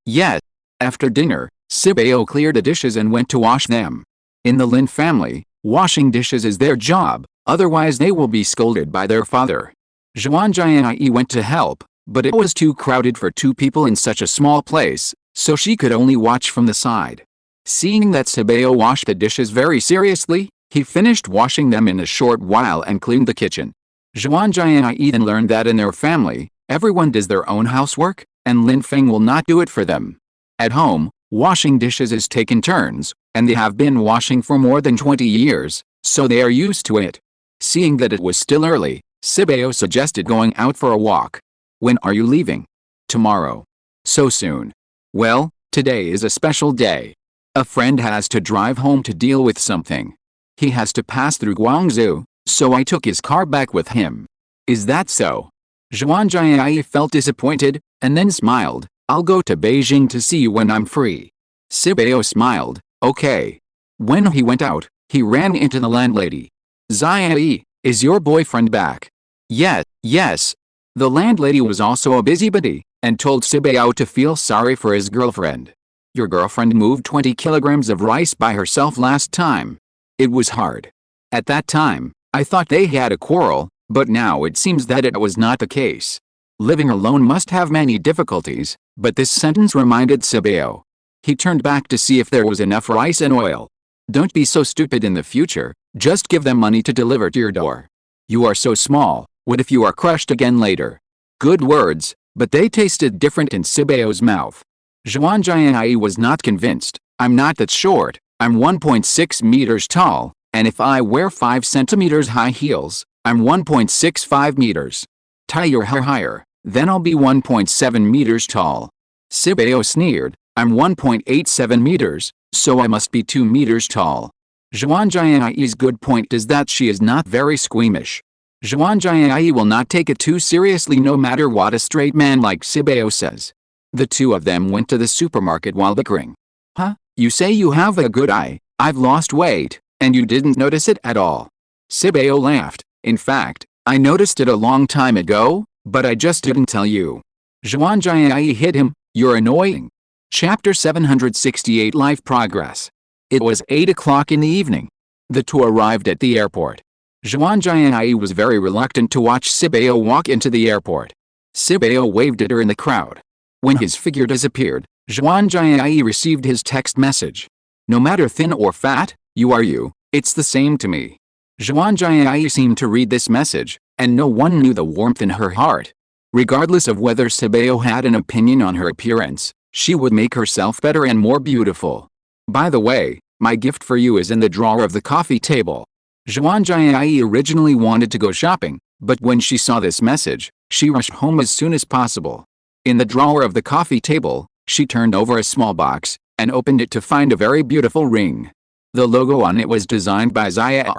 A: Yes. After dinner, Sibeo cleared the dishes and went to wash them. In the Lin family, washing dishes is their job, otherwise they will be scolded by their father. Zhuan Jiai went to help, but it was too crowded for two people in such a small place, so she could only watch from the side. Seeing that Sibeo washed the dishes very seriously, he finished washing them in a short while and cleaned the kitchen. Zhuan Jiai then learned that in their family, everyone does their own housework, and Lin Feng will not do it for them. At home, washing dishes is taken turns, and they have been washing for more than 20 years, so they are used to it. Seeing that it was still early, Sibeo suggested going out for a walk. "When are you leaving?" "Tomorrow." "So soon?" "Well, today is a special day. A friend has to drive home to deal with something. He has to pass through Guangzhou, so I took his car back with him." "Is that so?" Zhuan Jiai felt disappointed, and then smiled. "I'll go to Beijing to see you when I'm free." Sibeo smiled. "Okay." When he went out, he ran into the landlady. "Ziai, is your boyfriend back?" Yes. The landlady was also a busybody, and told Sibeo to feel sorry for his girlfriend. "Your girlfriend moved 20 kilograms of rice by herself last time. It was hard. At that time, I thought they had a quarrel, but now it seems that it was not the case. Living alone must have many difficulties," but this sentence reminded Sibeo. He turned back to see if there was enough rice and oil. "Don't be so stupid in the future, just give them money to deliver to your door. You are so small, what if you are crushed again later?" Good words, but they tasted different in Sibeo's mouth. Zhuan Jiai was not convinced. "I'm not that short, I'm 1.6 meters tall, and if I wear 5 centimeters high heels, I'm 1.65 meters. Tie your hair higher, then I'll be 1.7 meters tall." Sibeo sneered. "I'm 1.87 meters, so I must be 2 meters tall." Zhuan Jiai's good point is that she is not very squeamish. Zhuan Jiai will not take it too seriously no matter what a straight man like Sibeo says. The two of them went to the supermarket while bickering. "Huh? You say you have a good eye, I've lost weight, and you didn't notice it at all." Sibeo laughed. "In fact, I noticed it a long time ago, but I just didn't tell you." Zhuan Jiai hit him. "You're annoying." Chapter 768 Life Progress. It was 8 o'clock in the evening. The two arrived at the airport. Zhuan Jiai was very reluctant to watch Sibeo walk into the airport. Sibeo waved at her in the crowd. When his figure disappeared, Zhang Yuxi received his text message. No matter thin or fat, you are you, it's the same to me. Zhang Yuxi seemed to read this message, and no one knew the warmth in her heart. Regardless of whether Sibeo had an opinion on her appearance, she would make herself better and more beautiful. By the way, my gift for you is in the drawer of the coffee table. Zhang Yuxi originally wanted to go shopping, but when she saw this message, she rushed home as soon as possible. In the drawer of the coffee table, she turned over a small box, and opened it to find a very beautiful ring. The logo on it was designed by Zia.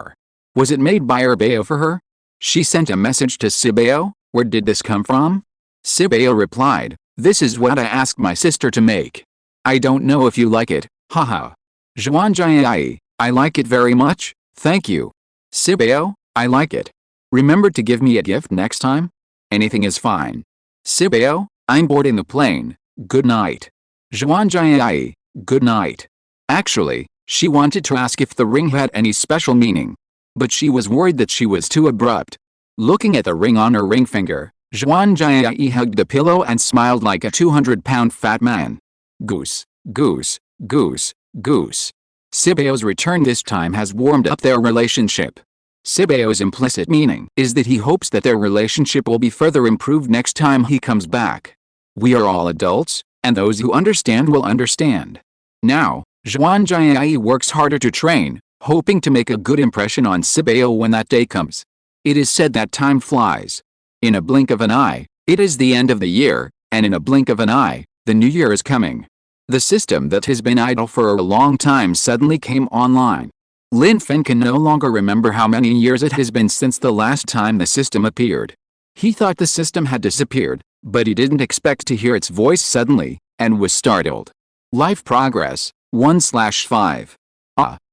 A: Was it made by Sibeo for her? She sent a message to Sibeo. Where did this come from? Sibeo replied, this is what I asked my sister to make. I don't know if you like it, haha. Zhang Yuxi, I like it very much, thank you. Sibeo, I like it. Remember to give me a gift next time? Anything is fine. Sibeo, I'm boarding the plane, good night. Zhang Yuxi, good night. Actually, she wanted to ask if the ring had any special meaning. But she was worried that she was too abrupt. Looking at the ring on her ring finger, Zhang Yuxi hugged the pillow and smiled like a 200-pound fat man. Goose, goose, goose, goose. Sibeo's return this time has warmed up their relationship. Sibeo's implicit meaning is that he hopes that their relationship will be further improved next time he comes back. We are all adults, and those who understand will understand. Now, Zhang Yuxi works harder to train, hoping to make a good impression on Sibeo when that day comes. It is said that time flies. In a blink of an eye, it is the end of the year, and in a blink of an eye, the new year is coming. The system that has been idle for a long time suddenly came online. Lin Feng can no longer remember how many years it has been since the last time the system appeared. He thought the system had disappeared, but he didn't expect to hear its voice suddenly, and was startled. Life progress, 1/5.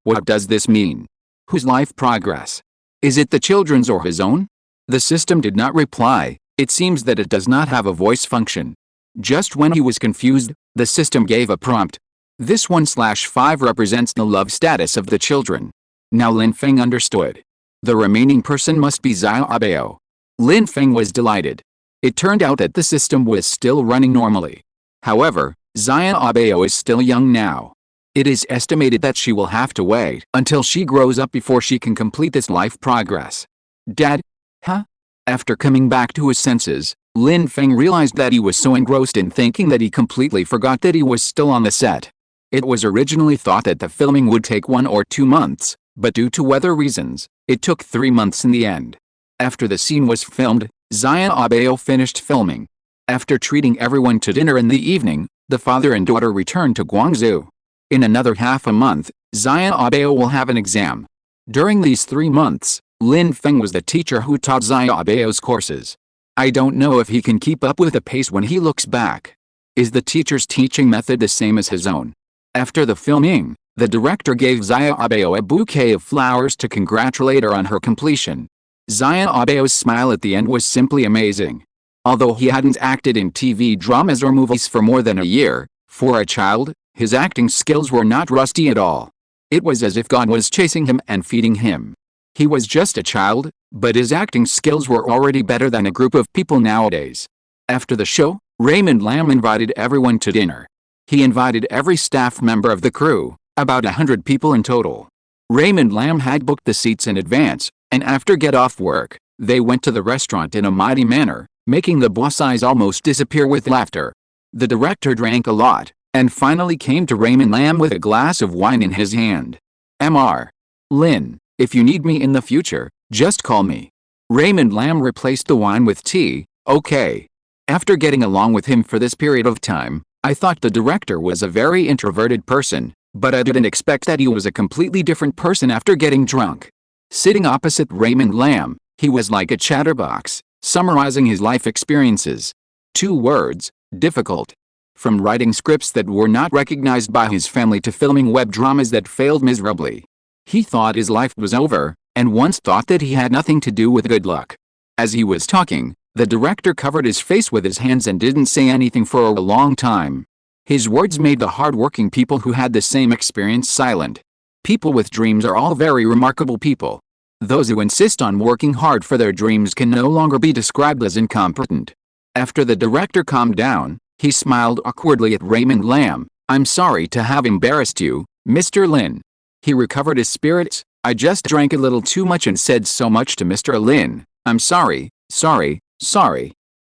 A: What does this mean? Whose life progress? Is it the children's or his own? The system did not reply. It seems that it does not have a voice function. Just when he was confused, the system gave a prompt. This 1/5 represents the love status of the children. Now Lin Feng understood. The remaining person must be Sibeo. Lin Feng was delighted. It turned out that the system was still running normally. However, Sibeo is still young now. It is estimated that she will have to wait until she grows up before she can complete this life progress. Dad? Huh? After coming back to his senses, Lin Feng realized that he was so engrossed in thinking that he completely forgot that he was still on the set. It was originally thought that the filming would take 1 or 2 months, but due to weather reasons, it took 3 months in the end. After the scene was filmed, Sibeo finished filming. After treating everyone to dinner in the evening, the father and daughter returned to Guangzhou. In another half a month, Sibeo will have an exam. During these 3 months, Lin Feng was the teacher who taught Sibeo's courses. I don't know if he can keep up with the pace when he looks back. Is the teacher's teaching method the same as his own? After the filming, the director gave Sibeo a bouquet of flowers to congratulate her on her completion. Sibeo's smile at the end was simply amazing. Although he hadn't acted in TV dramas or movies for more than a year, for a child, his acting skills were not rusty at all. It was as if God was chasing him and feeding him. He was just a child, but his acting skills were already better than a group of people nowadays. After the show, Raymond Lam invited everyone to dinner. He invited every staff member of the crew, about 100 people in total. Raymond Lam had booked the seats in advance, and after get off work, they went to the restaurant in a mighty manner, making the boss eyes almost disappear with laughter. The director drank a lot, and finally came to Raymond Lam with a glass of wine in his hand. Mr. Lin, if you need me in the future, just call me. Raymond Lam replaced the wine with tea. Okay. After getting along with him for this period of time, I thought the director was a very introverted person, but I didn't expect that he was a completely different person after getting drunk. Sitting opposite Raymond Lam, he was like a chatterbox, summarizing his life experiences. 2 words, difficult. From writing scripts that were not recognized by his family to filming web dramas that failed miserably. He thought his life was over, and once thought that he had nothing to do with good luck. As he was talking, the director covered his face with his hands and didn't say anything for a long time. His words made the hardworking people who had the same experience silent. People with dreams are all very remarkable people. Those who insist on working hard for their dreams can no longer be described as incompetent. After the director calmed down, He smiled awkwardly at Raymond Lam. "I'm sorry to have embarrassed you, Mr. Lin." He recovered his spirits. "I just drank a little too much and said so much to Mr. Lin. I'm sorry. Sorry.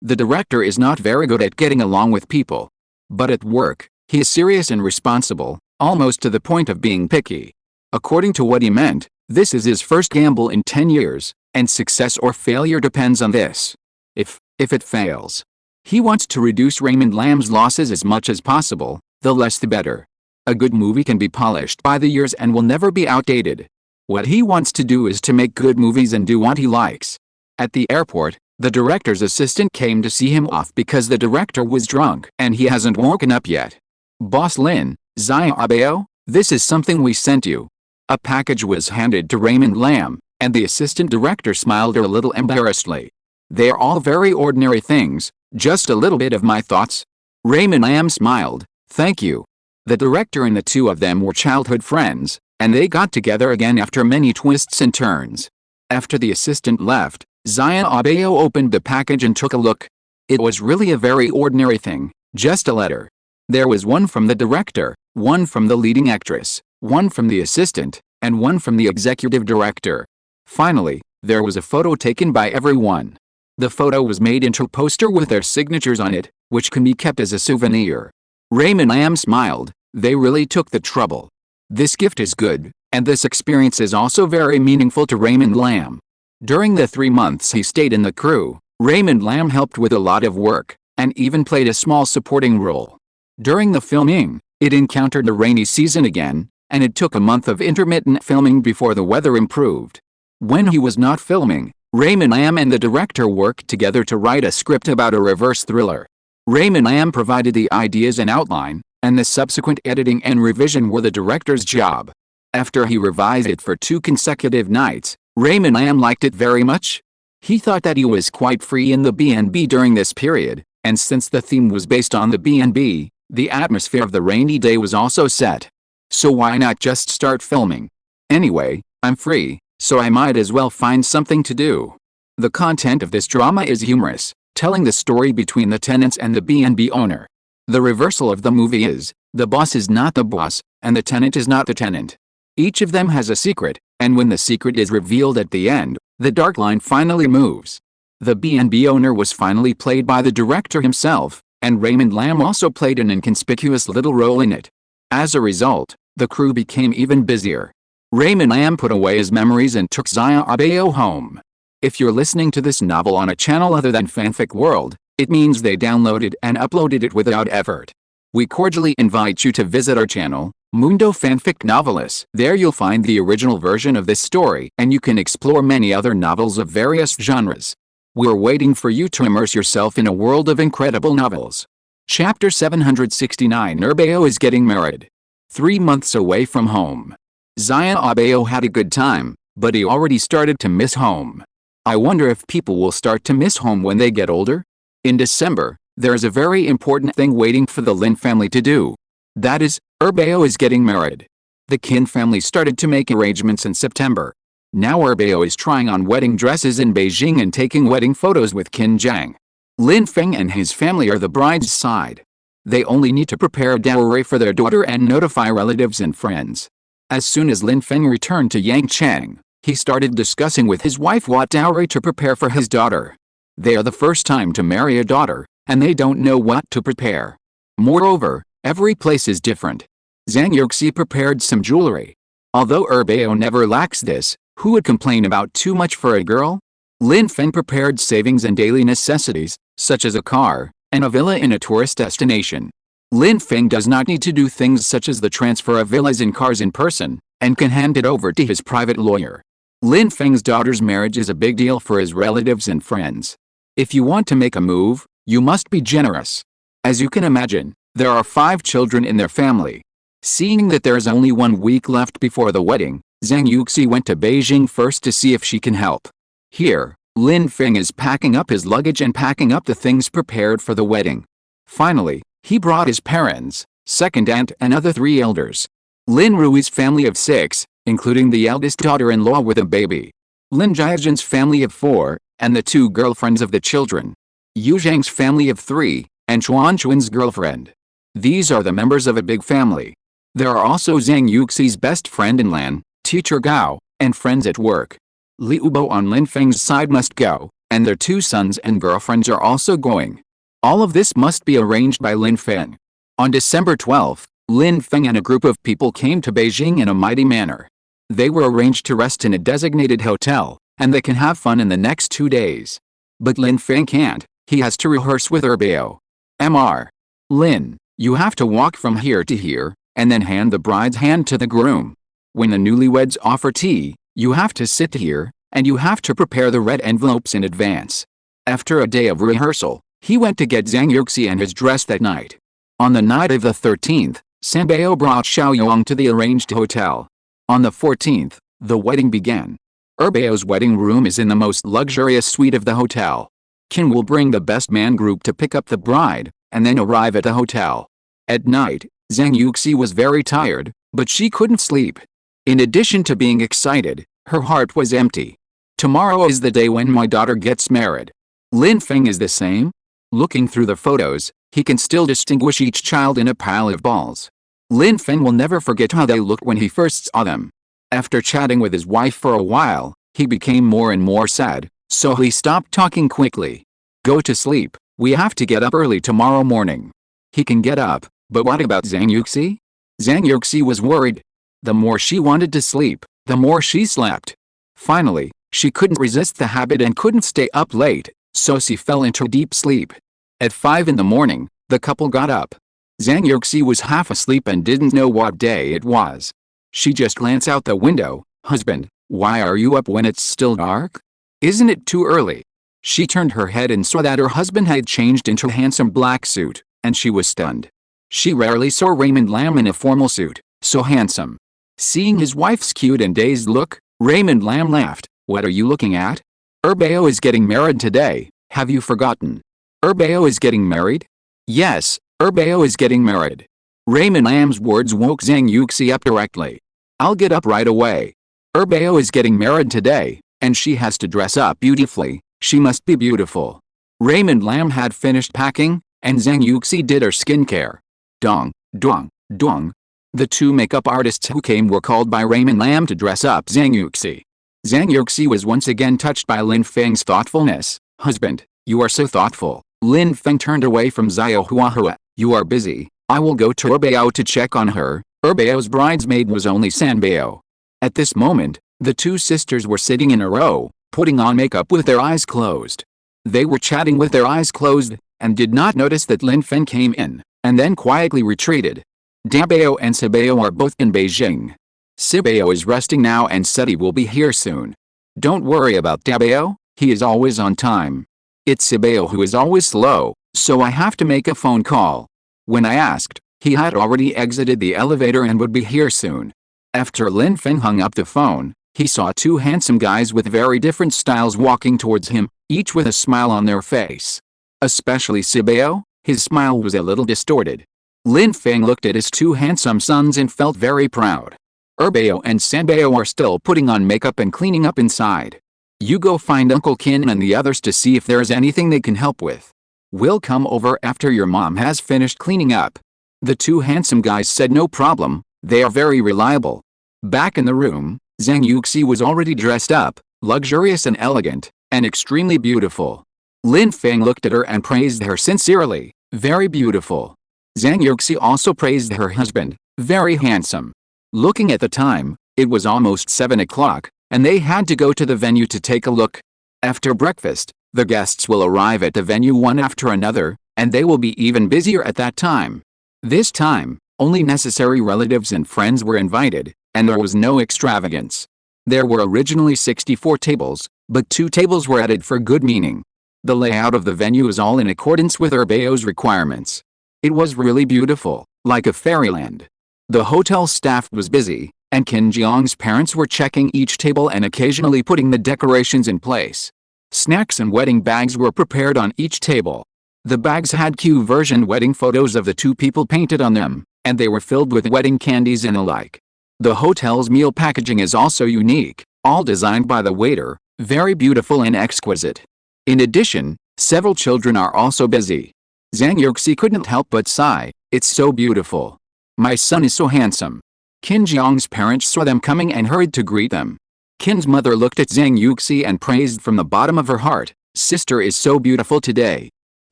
A: The director is not very good at getting along with people. But at work, he is serious and responsible, almost to the point of being picky." According to what he meant, this is his first gamble in 10 years, and success or failure depends on this. If it fails, he wants to reduce Raymond Lam's losses as much as possible, the less the better. A good movie can be polished by the years and will never be outdated. What he wants to do is to make good movies and do what he likes. At the airport, the director's assistant came to see him off because the director was drunk and he hasn't woken up yet. "Boss Lin, Xiaobao, this is something we sent you." A package was handed to Raymond Lam, and the assistant director smiled a little embarrassedly. "They are all very ordinary things, just a little bit of my thoughts." Raymond Lam smiled. "Thank you." The director and the two of them were childhood friends, and they got together again after many twists and turns. After the assistant left, Xiaobao opened the package and took a look. It was really a very ordinary thing, just a letter. There was one from the director, one from the leading actress, one from the assistant, and one from the executive director. Finally, there was a photo taken by everyone. The photo was made into a poster with their signatures on it, which can be kept as a souvenir. Raymond Lam smiled. They really took the trouble. This gift is good, and this experience is also very meaningful to Raymond Lam. During the 3 months he stayed in the crew, Raymond Lam helped with a lot of work, and even played a small supporting role. During the filming, it encountered a rainy season again, and it took a month of intermittent filming before the weather improved. When he was not filming, Raymond Lam and the director worked together to write a script about a reverse thriller. Raymond Lam provided the ideas and outline, and the subsequent editing and revision were the director's job. After he revised it for 2 consecutive nights, Raymond Lam liked it very much. He thought that he was quite free in the B&B during this period, and since the theme was based on the B&B, the atmosphere of the rainy day was also set. So why not just start filming? Anyway, I'm free, so I might as well find something to do. The content of this drama is humorous, telling the story between the tenants and the B&B owner. The reversal of the movie is, the boss is not the boss, and the tenant is not the tenant. Each of them has a secret, and when the secret is revealed at the end, the dark line finally moves. The B&B owner was finally played by the director himself, and Raymond Lam also played an inconspicuous little role in it. As a result, the crew became even busier. Raymond Lam put away his memories and took Xiaobao home. If you're listening to this novel on a channel other than Fanfic World, it means they downloaded and uploaded it without effort. We cordially invite you to visit our channel, Mundo Fanfic Novelis. There you'll find the original version of this story, and you can explore many other novels of various genres. We're waiting for you to immerse yourself in a world of incredible novels. Chapter 769. Xiaobao is getting married. 3 months away from home. Xiaobao had a good time, but he already started to miss home. I wonder if people will start to miss home when they get older? In December, there is a very important thing waiting for the Lin family to do. That is, Xiaobao is getting married. The Qin family started to make arrangements in September. Now Xiaobao is trying on wedding dresses in Beijing and taking wedding photos with Qin Zhang. Lin Feng and his family are the bride's side. They only need to prepare a dowry for their daughter and notify relatives and friends. As soon as Lin Feng returned to Yangchang, he started discussing with his wife what dowry to prepare for his daughter. They are the first time to marry a daughter, and they don't know what to prepare. Moreover, every place is different. Zhang Yuxi prepared some jewelry. Although Xiaobao never lacks this, who would complain about too much for a girl? Lin Feng prepared savings and daily necessities, such as a car, and a villa in a tourist destination. Lin Feng does not need to do things such as the transfer of villas and cars in person, and can hand it over to his private lawyer. Lin Feng's daughter's marriage is a big deal for his relatives and friends. If you want to make a move, you must be generous. As you can imagine, there are 5 children in their family. Seeing that there is only 1 week left before the wedding, Zhang Yuxi went to Beijing first to see if she can help. Here, Lin Feng is packing up his luggage and packing up the things prepared for the wedding. Finally, he brought his parents, second aunt and other 3 elders. Lin Rui's family of 6, including the eldest daughter-in-law with a baby. Lin Jiazhen's family of 4, and the 2 girlfriends of the children. Yu Zhang's family of 3, and Chuan Chuan's girlfriend. These are the members of a big family. There are also Zhang Yuxi's best friend in Lan, teacher Gao, and friends at work. Liu Bo on Lin Feng's side must go, and their 2 sons and girlfriends are also going. All of this must be arranged by Lin Feng. On December 12th, Lin Feng and a group of people came to Beijing in a mighty manner. They were arranged to rest in a designated hotel, and they can have fun in the next 2 days. But Lin Feng can't, he has to rehearse with Erbao. Mr. Lin, you have to walk from here to here, and then hand the bride's hand to the groom. When the newlyweds offer tea, you have to sit here, and you have to prepare the red envelopes in advance. After a day of rehearsal, he went to get Zhang Yuxi and his dress that night. On the night of the 13th, Sanbao brought Xiaoyong to the arranged hotel. On the 14th, the wedding began. Erbao's wedding room is in the most luxurious suite of the hotel. Qin will bring the best man group to pick up the bride, and then arrive at the hotel. At night, Zhang Yuxi was very tired, but she couldn't sleep. In addition to being excited, her heart was empty. Tomorrow is the day when my daughter gets married. Lin Feng is the same. Looking through the photos, he can still distinguish each child in a pile of balls. Lin Feng will never forget how they looked when he first saw them. After chatting with his wife for a while, he became more and more sad, so he stopped talking quickly. Go to sleep, we have to get up early tomorrow morning. He can get up, but what about Zhang Yuxi? Zhang Yuxi was worried. The more she wanted to sleep, the more she slept. Finally, she couldn't resist the habit and couldn't stay up late, so she fell into deep sleep. At 5 in the morning, the couple got up. Zhang Yuxi was half asleep and didn't know what day it was. She just glanced out the window. Husband, why are you up when it's still dark? Isn't it too early? She turned her head and saw that her husband had changed into a handsome black suit, and she was stunned. She rarely saw Raymond Lam in a formal suit, so handsome. Seeing his wife's cute and dazed look, Raymond Lam laughed. What are you looking at? Erbao is getting married today, have you forgotten? Erbao is getting married? Yes, Erbao is getting married. Raymond Lam's words woke Zhang Yuxi up directly. I'll get up right away. Erbao is getting married today, and she has to dress up beautifully, she must be beautiful. Raymond Lam had finished packing, and Zhang Yuxi did her skincare. Dong, dong, dong. The 2 makeup artists who came were called by Raymond Lam to dress up Zhang Yuxi. Zhang Yuxi was once again touched by Lin Feng's thoughtfulness. Husband, you are so thoughtful. Lin Feng turned away from Xiao Huahua. You are busy. I will go to Erbao to check on her. Erbao's bridesmaid was only Sanbao. At this moment, the 2 sisters were sitting in a row, putting on makeup with their eyes closed. They were chatting with their eyes closed, and did not notice that Lin Feng came in, and then quietly retreated. Dabao and Sabao are both in Beijing. Sabao is resting now and said he will be here soon. Don't worry about Dabao, he is always on time. It's Sabao who is always slow, so I have to make a phone call. When I asked, he had already exited the elevator and would be here soon. After Lin Feng hung up the phone, he saw 2 handsome guys with very different styles walking towards him, each with a smile on their face. Especially Sabao, his smile was a little distorted. Lin Feng looked at his 2 handsome sons and felt very proud. Erbao and Sanbao are still putting on makeup and cleaning up inside. You go find Uncle Qin and the others to see if there is anything they can help with. We'll come over after your mom has finished cleaning up. The 2 handsome guys said no problem, they are very reliable. Back in the room, Zhang Yuxi was already dressed up, luxurious and elegant, and extremely beautiful. Lin Feng looked at her and praised her sincerely, very beautiful. Zhang Yuxi also praised her husband, very handsome. Looking at the time, it was almost 7 o'clock, and they had to go to the venue to take a look. After breakfast, the guests will arrive at the venue one after another, and they will be even busier at that time. This time, only necessary relatives and friends were invited, and there was no extravagance. There were originally 64 tables, but 2 tables were added for good meaning. The layout of the venue is all in accordance with Erbao's requirements. It was really beautiful, like a fairyland. The hotel staff was busy, and Qin Jiang's parents were checking each table and occasionally putting the decorations in place. Snacks and wedding bags were prepared on each table. The bags had Q-version wedding photos of the 2 people painted on them, and they were filled with wedding candies and alike. The hotel's meal packaging is also unique, all designed by the waiter, very beautiful and exquisite. In addition, several children are also busy. Zhang Yuxi couldn't help but sigh, "It's so beautiful. My son is so handsome." Qin Jiang's parents saw them coming and hurried to greet them. Qin's mother looked at Zhang Yuxi and praised from the bottom of her heart, "Sister is so beautiful today."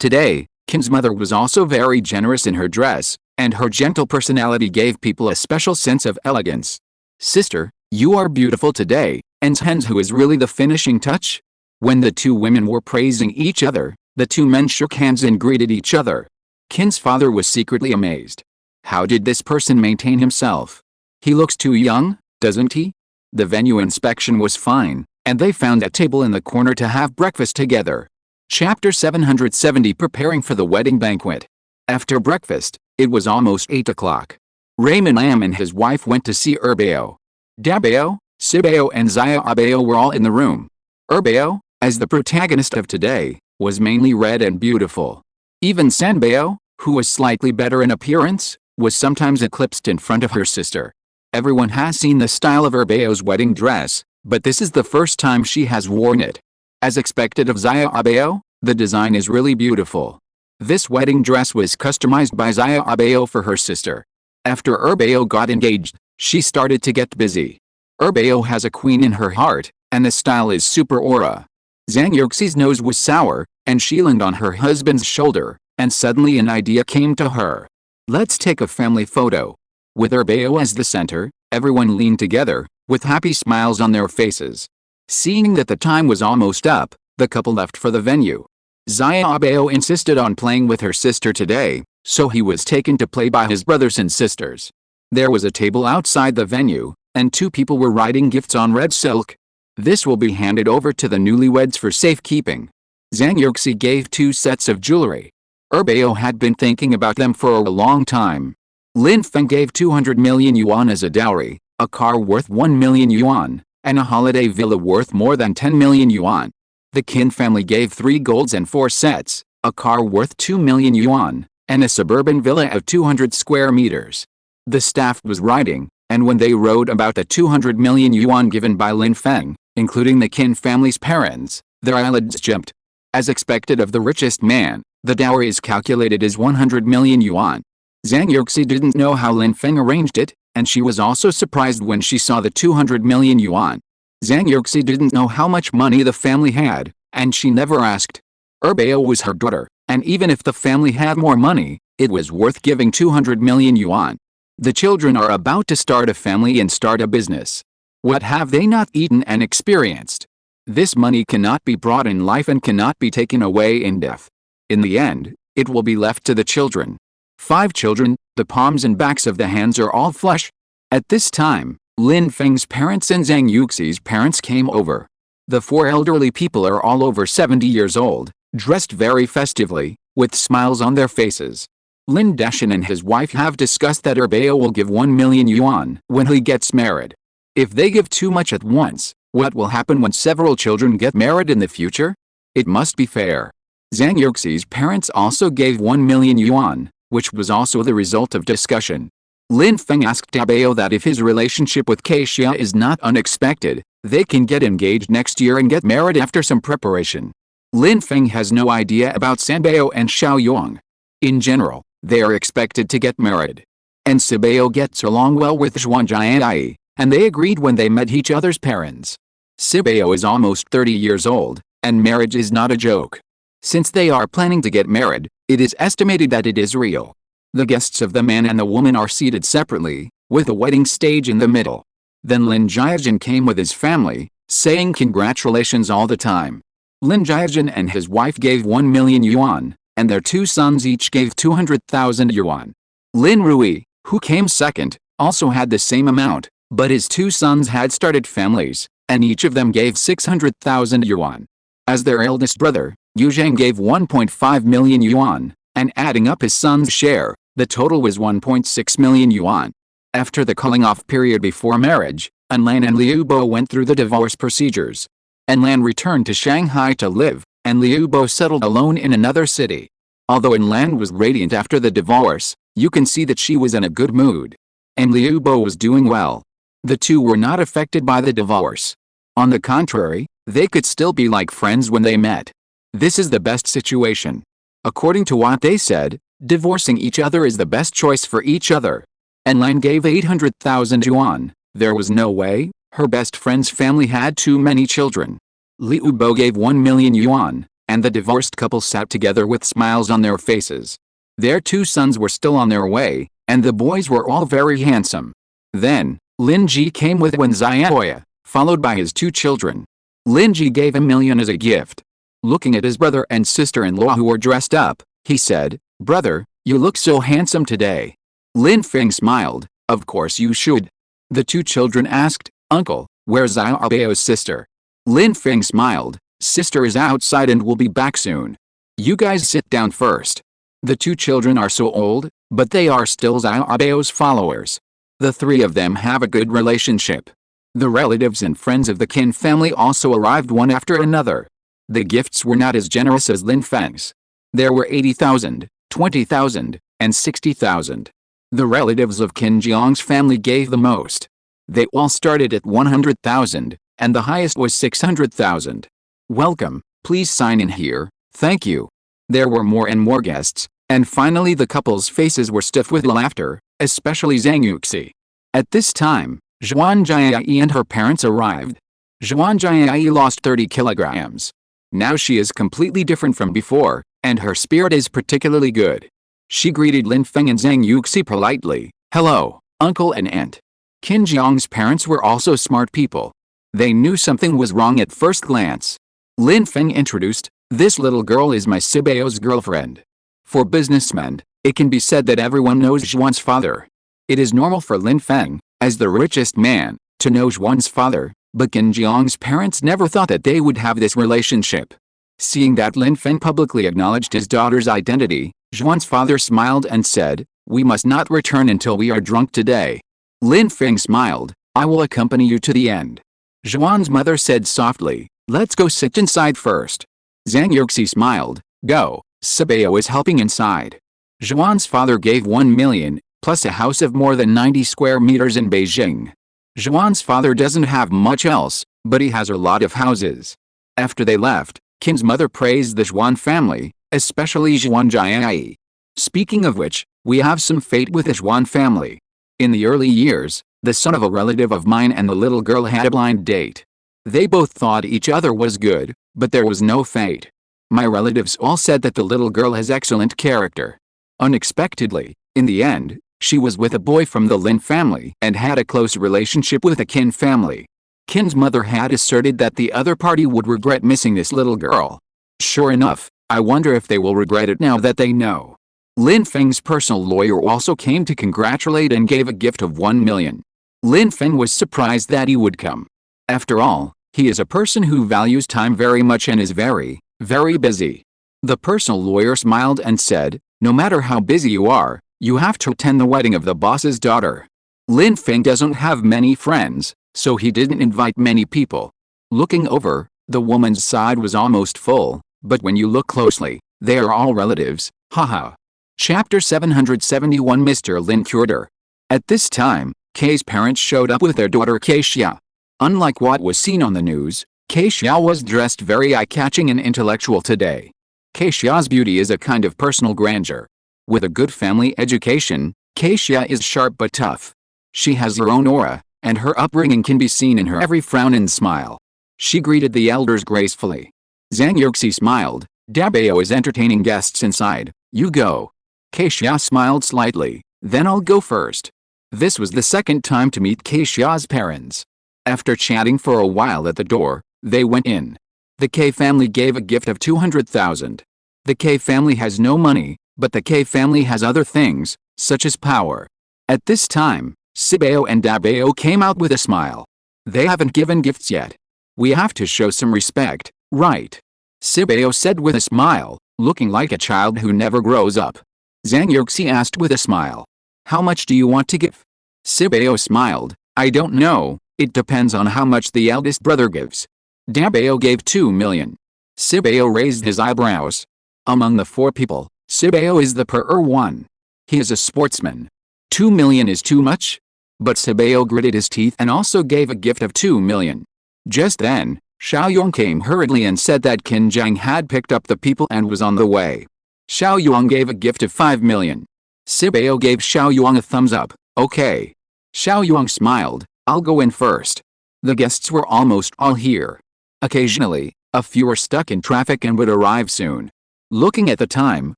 A: Today, Qin's mother was also very generous in her dress, and her gentle personality gave people a special sense of elegance. "Sister, you are beautiful today, and hence who is really the finishing touch?" When the two women were praising each other, the two men shook hands and greeted each other. Qin's father was secretly amazed. How did this person maintain himself? He looks too young, doesn't he? The venue inspection was fine, and they found a table in the corner to have breakfast together. Chapter 770 Preparing for the Wedding Banquet. After breakfast, it was almost 8 o'clock. Raymond Lam and his wife went to see Erbao. Dabao, Sibao and Zaya Abao were all in the room. Erbao, as the protagonist of today, was mainly red and beautiful. Even Sanbao, who was slightly better in appearance, was sometimes eclipsed in front of her sister. Everyone has seen the style of Erbao's wedding dress, but this is the first time she has worn it. As expected of Zaya Abao, the design is really beautiful. This wedding dress was customized by Zaya Abao for her sister. After Erbao got engaged, she started to get busy. Erbao has a queen in her heart, and the style is super aura. Zhang Yuxi's nose was sour, and she leaned on her husband's shoulder, and suddenly an idea came to her. Let's take a family photo. With Erbao as the center, everyone leaned together, with happy smiles on their faces. Seeing that the time was almost up, the couple left for the venue. Zaya Abao insisted on playing with her sister today, so he was taken to play by his brothers and sisters. There was a table outside the venue, and two people were writing gifts on red silk. This will be handed over to the newlyweds for safekeeping. Zhang Yuxi gave 2 sets of jewelry. Erbao had been thinking about them for a long time. Lin Feng gave 200 million yuan as a dowry, a car worth 1 million yuan, and a holiday villa worth more than 10 million yuan. The Qin family gave 3 golds and 4 sets, a car worth 2 million yuan, and a suburban villa of 200 square meters. The staff was writing, and when they wrote about the 200 million yuan given by Lin Feng, including the Qin family's parents, their eyelids jumped. As expected of the richest man, the dowry is calculated as 100 million yuan. Zhang Yuxi didn't know how Lin Feng arranged it, and she was also surprised when she saw the 200 million yuan. Zhang Yuxi didn't know how much money the family had, and she never asked. Erbao was her daughter, and even if the family had more money, it was worth giving 200 million yuan. The children are about to start a family and start a business. What have they not eaten and experienced? This money cannot be brought in life and cannot be taken away in death. In the end, it will be left to the children. 5 children, the palms and backs of the hands are all flesh. At this time, Lin Feng's parents and Zhang Yuxi's parents came over. The 4 elderly people are all over 70 years old, dressed very festively, with smiles on their faces. Lin Dashan and his wife have discussed that Erbao will give 1 million yuan when he gets married. If they give too much at once, what will happen when several children get married in the future? It must be fair. Zhang Yuxi's parents also gave 1 million yuan, which was also the result of discussion. Lin Feng asked Dabao that if his relationship with Kaixia is not unexpected, they can get engaged next year and get married after some preparation. Lin Feng has no idea about Sanbao and Xiaoyong. In general, they are expected to get married. And Sibao gets along well with Zhuanjia and Ai, and they agreed when they met each other's parents. Sibao is almost 30 years old, and marriage is not a joke. Since they are planning to get married, it is estimated that it is real. The guests of the man and the woman are seated separately, with a wedding stage in the middle. Then Lin Jiajin came with his family, saying congratulations all the time. Lin Jiajin and his wife gave 1 million yuan, and their 2 sons each gave 200,000 yuan. Lin Rui, who came second, also had the same amount, but his 2 sons had started families, and each of them gave 600,000 yuan. As their eldest brother, Yu Zhang gave 1.5 million yuan, and adding up his son's share, the total was 1.6 million yuan. After the cooling-off period before marriage, Anlan and Liu Bo went through the divorce procedures. Anlan returned to Shanghai to live, and Liu Bo settled alone in another city. Although Anlan was radiant after the divorce, you can see that she was in a good mood. And Liu Bo was doing well. The two were not affected by the divorce. On the contrary, they could still be like friends when they met. This is the best situation. According to what they said, divorcing each other is the best choice for each other. And Lin gave 800,000 yuan. There was no way. Her best friend's family had too many children. Liu Bo gave 1 million yuan, and the divorced couple sat together with smiles on their faces. Their 2 sons were still on their way, and the boys were all very handsome. Then, Lin Ji came with Wen Xiaoya, followed by his 2 children. Lin Ji gave 1 million as a gift. Looking at his brother and sister-in-law who were dressed up, he said, "Brother, you look so handsome today." Lin Feng smiled, "Of course you should." The 2 children asked, "Uncle, where's Xiaobao's sister?" Lin Feng smiled, "Sister is outside and will be back soon. You guys sit down first." The 2 children are so old, but they are still Xiaobao's followers. The 3 of them have a good relationship. The relatives and friends of the Qin family also arrived one after another. The gifts were not as generous as Lin Feng's. There were 80,000, 20,000, and 60,000. The relatives of Qin Jiang's family gave the most. They all started at 100,000, and the highest was 600,000. "Welcome, please sign in here, thank you." There were more and more guests, and finally the couple's faces were stiff with laughter, especially Zhang Yuxi. At this time, Zhuan Jiayi and her parents arrived. Zhuan Jiayi lost 30 kilograms. Now she is completely different from before, and her spirit is particularly good. She greeted Lin Feng and Zhang Yuxi politely, "Hello, uncle and aunt." Qin Jiang's parents were also smart people. They knew something was wrong at first glance. Lin Feng introduced, "This little girl is my Sibao's girlfriend." For businessmen, it can be said that everyone knows Zhuan's father. It is normal for Lin Feng, as the richest man, to know Zhuan's father, but Qin Jiang's parents never thought that they would have this relationship. Seeing that Lin Feng publicly acknowledged his daughter's identity, Zhuan's father smiled and said, "We must not return until we are drunk today." Lin Feng smiled, "I will accompany you to the end." Zhuan's mother said softly, "Let's go sit inside first." Zhang Yuxi smiled, "Go, Sibao is helping inside." Zhuan's father gave 1 million, plus a house of more than 90 square meters in Beijing. Zhuan's father doesn't have much else, but he has a lot of houses. After they left, Qin's mother praised the Zhuan family, especially Zhuan Jiayi. Speaking of which, we have some fate with the Zhuan family. In the early years, the son of a relative of mine and the little girl had a blind date. They both thought each other was good, but there was no fate. My relatives all said that the little girl has excellent character. Unexpectedly, in the end, she was with a boy from the Lin family and had a close relationship with the Qin family. Qin's mother had asserted that the other party would regret missing this little girl. Sure enough, I wonder if they will regret it now that they know. Lin Feng's personal lawyer also came to congratulate and gave a gift of 1 million. Lin Feng was surprised that he would come. After all, he is a person who values time very much and is very, very busy. The personal lawyer smiled and said, "No matter how busy you are, you have to attend the wedding of the boss's daughter." Lin Feng doesn't have many friends, so he didn't invite many people. Looking over, the woman's side was almost full, but when you look closely, they are all relatives, haha. Chapter 771 Mr. Lin Tutor. At this time, Kay's parents showed up with their daughter Kaixia. Unlike what was seen on the news, Kaixia was dressed very eye-catching and intellectual today. Kaixia's beauty is a kind of personal grandeur. With a good family education, Kaixia is sharp but tough. She has her own aura, and her upbringing can be seen in her every frown and smile. She greeted the elders gracefully. Zhang Yuxi smiled, "Dabao is entertaining guests inside, you go." Kaixia smiled slightly, "Then I'll go first." This was the second time to meet Kaixia's parents. After chatting for a while at the door, they went in. The K family gave a gift of 200,000. The K family has no money, but the K family has other things, such as power. At this time, Sibao and Dabao came out with a smile. They haven't given gifts yet. We have to show some respect, right? Sibao said with a smile, looking like a child who never grows up. Zhang Yuxi asked with a smile, "How much do you want to give?" Sibao smiled, "I don't know, it depends on how much the eldest brother gives." Dabao gave 2 million. Sibao raised his eyebrows. Among the 4 people, Sibao is the poorer one. He is a sportsman. 2 million is too much? But Sibao gritted his teeth and also gave a gift of 2 million. Just then, Xiaoyong came hurriedly and said that Qin Jiang had picked up the people and was on the way. Xiao Yuang gave a gift of 5 million. Sibao gave Xiao Yuang a thumbs up. Okay. Xiao Yuang smiled. I'll go in first. The guests were almost all here. Occasionally, a few were stuck in traffic and would arrive soon. Looking at the time,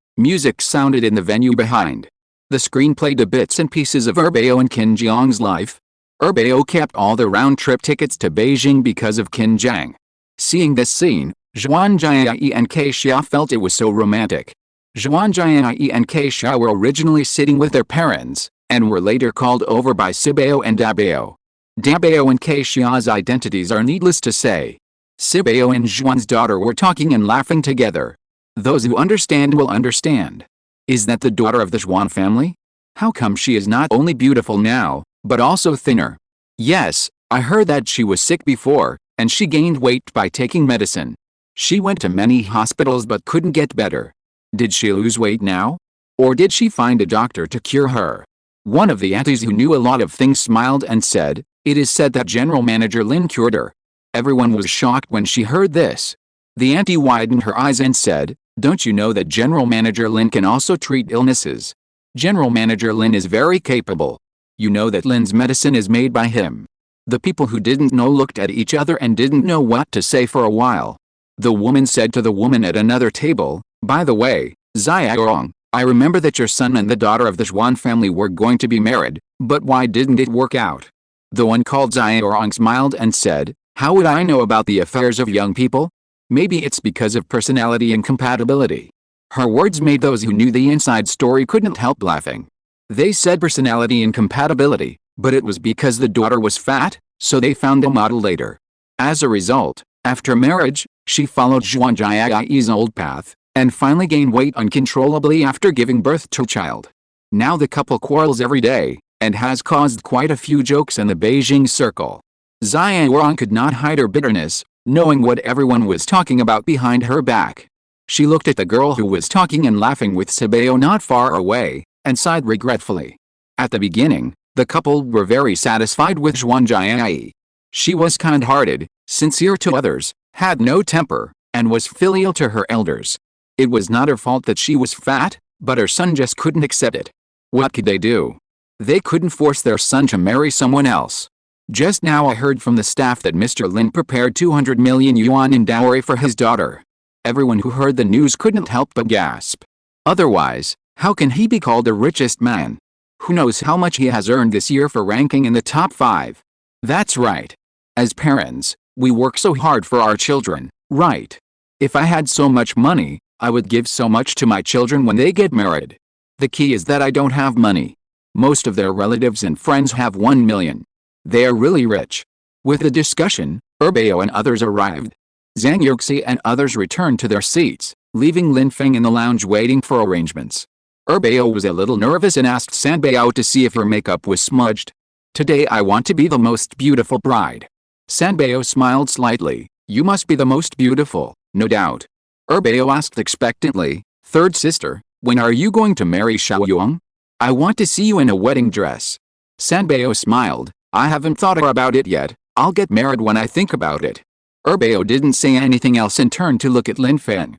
A: music sounded in the venue behind. The screen played the bits and pieces of Erbao and Qin Jiang's life. Erbao kept all the round-trip tickets to Beijing because of Qin Jiang. Seeing this scene, Zhuan Jiai and Ke Xia felt it was so romantic. Zhuan Jiai and Ke Xia were originally sitting with their parents, and were later called over by Sibao and Dabao. Dabao and Ke Xia's identities are needless to say. Sibao and Zhuan's daughter were talking and laughing together. Those who understand will understand. Is that the daughter of the Zhuan family? How come she is not only beautiful now, but also thinner? Yes, I heard that she was sick before, and she gained weight by taking medicine. She went to many hospitals but couldn't get better. Did she lose weight now? Or did she find a doctor to cure her? One of the aunties who knew a lot of things smiled and said, "It is said that General Manager Lin cured her." Everyone was shocked when she heard this. The auntie widened her eyes and said, "Don't you know that General Manager Lin can also treat illnesses? General Manager Lin is very capable. You know that Lin's medicine is made by him." The people who didn't know looked at each other and didn't know what to say for a while. The woman said to the woman at another table, "By the way, Xiaorong, I remember that your son and the daughter of the Zhuan family were going to be married, but why didn't it work out?" The one called Xiaorong smiled and said, "How would I know about the affairs of young people? Maybe it's because of personality incompatibility." Her words made those who knew the inside story couldn't help laughing. They said personality incompatibility, but it was because the daughter was fat, so they found a model later. As a result, after marriage, she followed Zhuan Jiai's old path, and finally gained weight uncontrollably after giving birth to a child. Now the couple quarrels every day, and has caused quite a few jokes in the Beijing circle. Xiaorong could not hide her bitterness, knowing what everyone was talking about behind her back. She looked at the girl who was talking and laughing with Sibao not far away, and sighed regretfully. At the beginning, the couple were very satisfied with Zhuan Jiai. She was kind-hearted, sincere to others, had no temper, and was filial to her elders. It was not her fault that she was fat, but her son just couldn't accept it. What could they do? They couldn't force their son to marry someone else. Just now I heard from the staff that Mr. Lin prepared 200 million yuan in dowry for his daughter. Everyone who heard the news couldn't help but gasp. Otherwise, how can he be called the richest man? Who knows how much he has earned this year for ranking in the top 5? That's right. As parents, we work so hard for our children, right? If I had so much money, I would give so much to my children when they get married. The key is that I don't have money. Most of their relatives and friends have 1 million. They are really rich. With the discussion, Erbao and others arrived. Zhang Yuxi and others returned to their seats, leaving Lin Feng in the lounge waiting for arrangements. Erbao was a little nervous and asked Sanbao to see if her makeup was smudged. "Today I want to be the most beautiful bride." Sanbao smiled slightly. "You must be the most beautiful, no doubt." Erbao asked expectantly, "Third sister, when are you going to marry Xiaoyong? I want to see you in a wedding dress." Sanbao smiled, "I haven't thought about it yet, I'll get married when I think about it." Erbao didn't say anything else and turned to look at Lin Feng.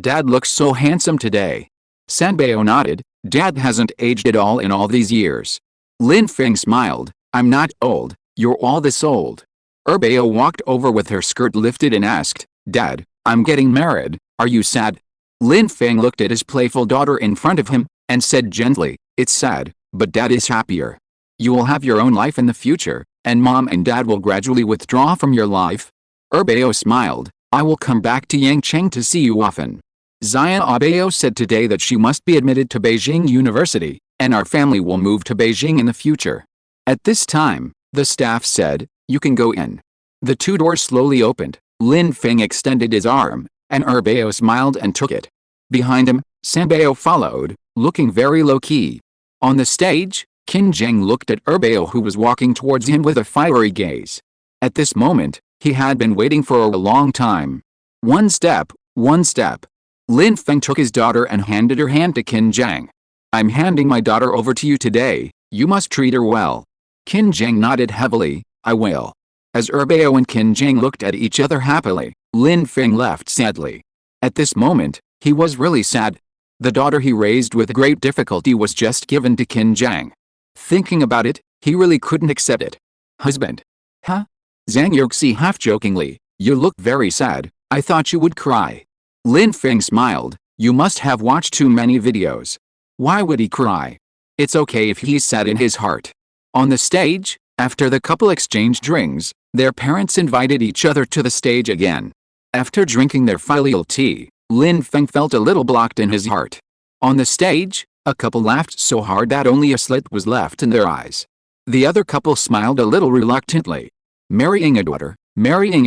A: "Dad looks so handsome today." Sanbao nodded. "Dad hasn't aged at all in all these years." Lin Feng smiled. "I'm not old, you're all this old." Erbao walked over with her skirt lifted and asked, "Dad, I'm getting married, are you sad?" Lin Feng looked at his playful daughter in front of him, and said gently, "It's sad, but Dad is happier. You will have your own life in the future, and Mom and Dad will gradually withdraw from your life." Erbao smiled. "I will come back to Yangcheng to see you often." Xiaobao said today that she must be admitted to Beijing University, and our family will move to Beijing in the future. At this time, the staff said, "You can go in." The 2 doors slowly opened. Lin Feng extended his arm, and Erbao smiled and took it. Behind him, Sanbao followed, looking very low-key. On the stage, Qin Jiang looked at Erbao who was walking towards him with a fiery gaze. At this moment, he had been waiting for a long time. One step, one step. Lin Feng took his daughter and handed her hand to Qin Jiang. "I'm handing my daughter over to you today, you must treat her well." Qin Jiang nodded heavily, "I will." As Erbao and Qin Jiang looked at each other happily, Lin Feng left sadly. At this moment, he was really sad. The daughter he raised with great difficulty was just given to Qin Zhang. Thinking about it, he really couldn't accept it. Husband. Huh? Zhang Yuxi half-jokingly, you look very sad, I thought you would cry. Lin Feng smiled, you must have watched too many videos. Why would he cry? It's okay if he's sad in his heart. On the stage, after the couple exchanged drinks, their parents invited each other to the stage again. After drinking their filial tea, Lin Feng felt a little blocked in his heart. On the stage, a couple laughed so hard that only a slit was left in their eyes. The other couple smiled a little reluctantly. Marrying a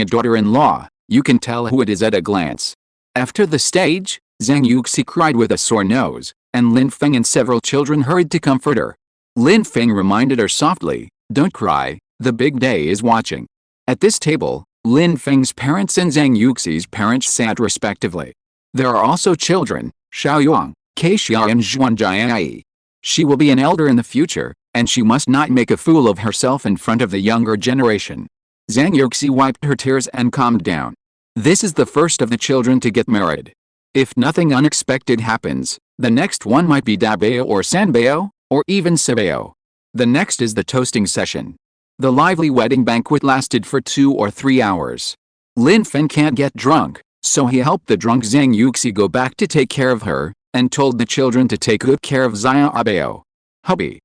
A: daughter-in-law, you can tell who it is at a glance. After the stage, Zhang Yuxi cried with a sore nose, and Lin Feng and several children hurried to comfort her. Lin Feng reminded her softly, don't cry, the big day is watching. At this table, Lin Feng's parents and Zhang Yuxi's parents sat respectively. There are also children, Xiaoyang, Keishia and Zhuanjiai. She will be an elder in the future, and she must not make a fool of herself in front of the younger generation. Zhang Yuxi wiped her tears and calmed down. This is the first of the children to get married. If nothing unexpected happens, the next one might be Dabao or Sanbao, or even Sebao. The next is the toasting session. The lively wedding banquet lasted for 2 or 3 hours. Lin Feng can't get drunk, so he helped the drunk Zhang Yuxi go back to take care of her, and told the children to take good care of Xiaobao. Hubby.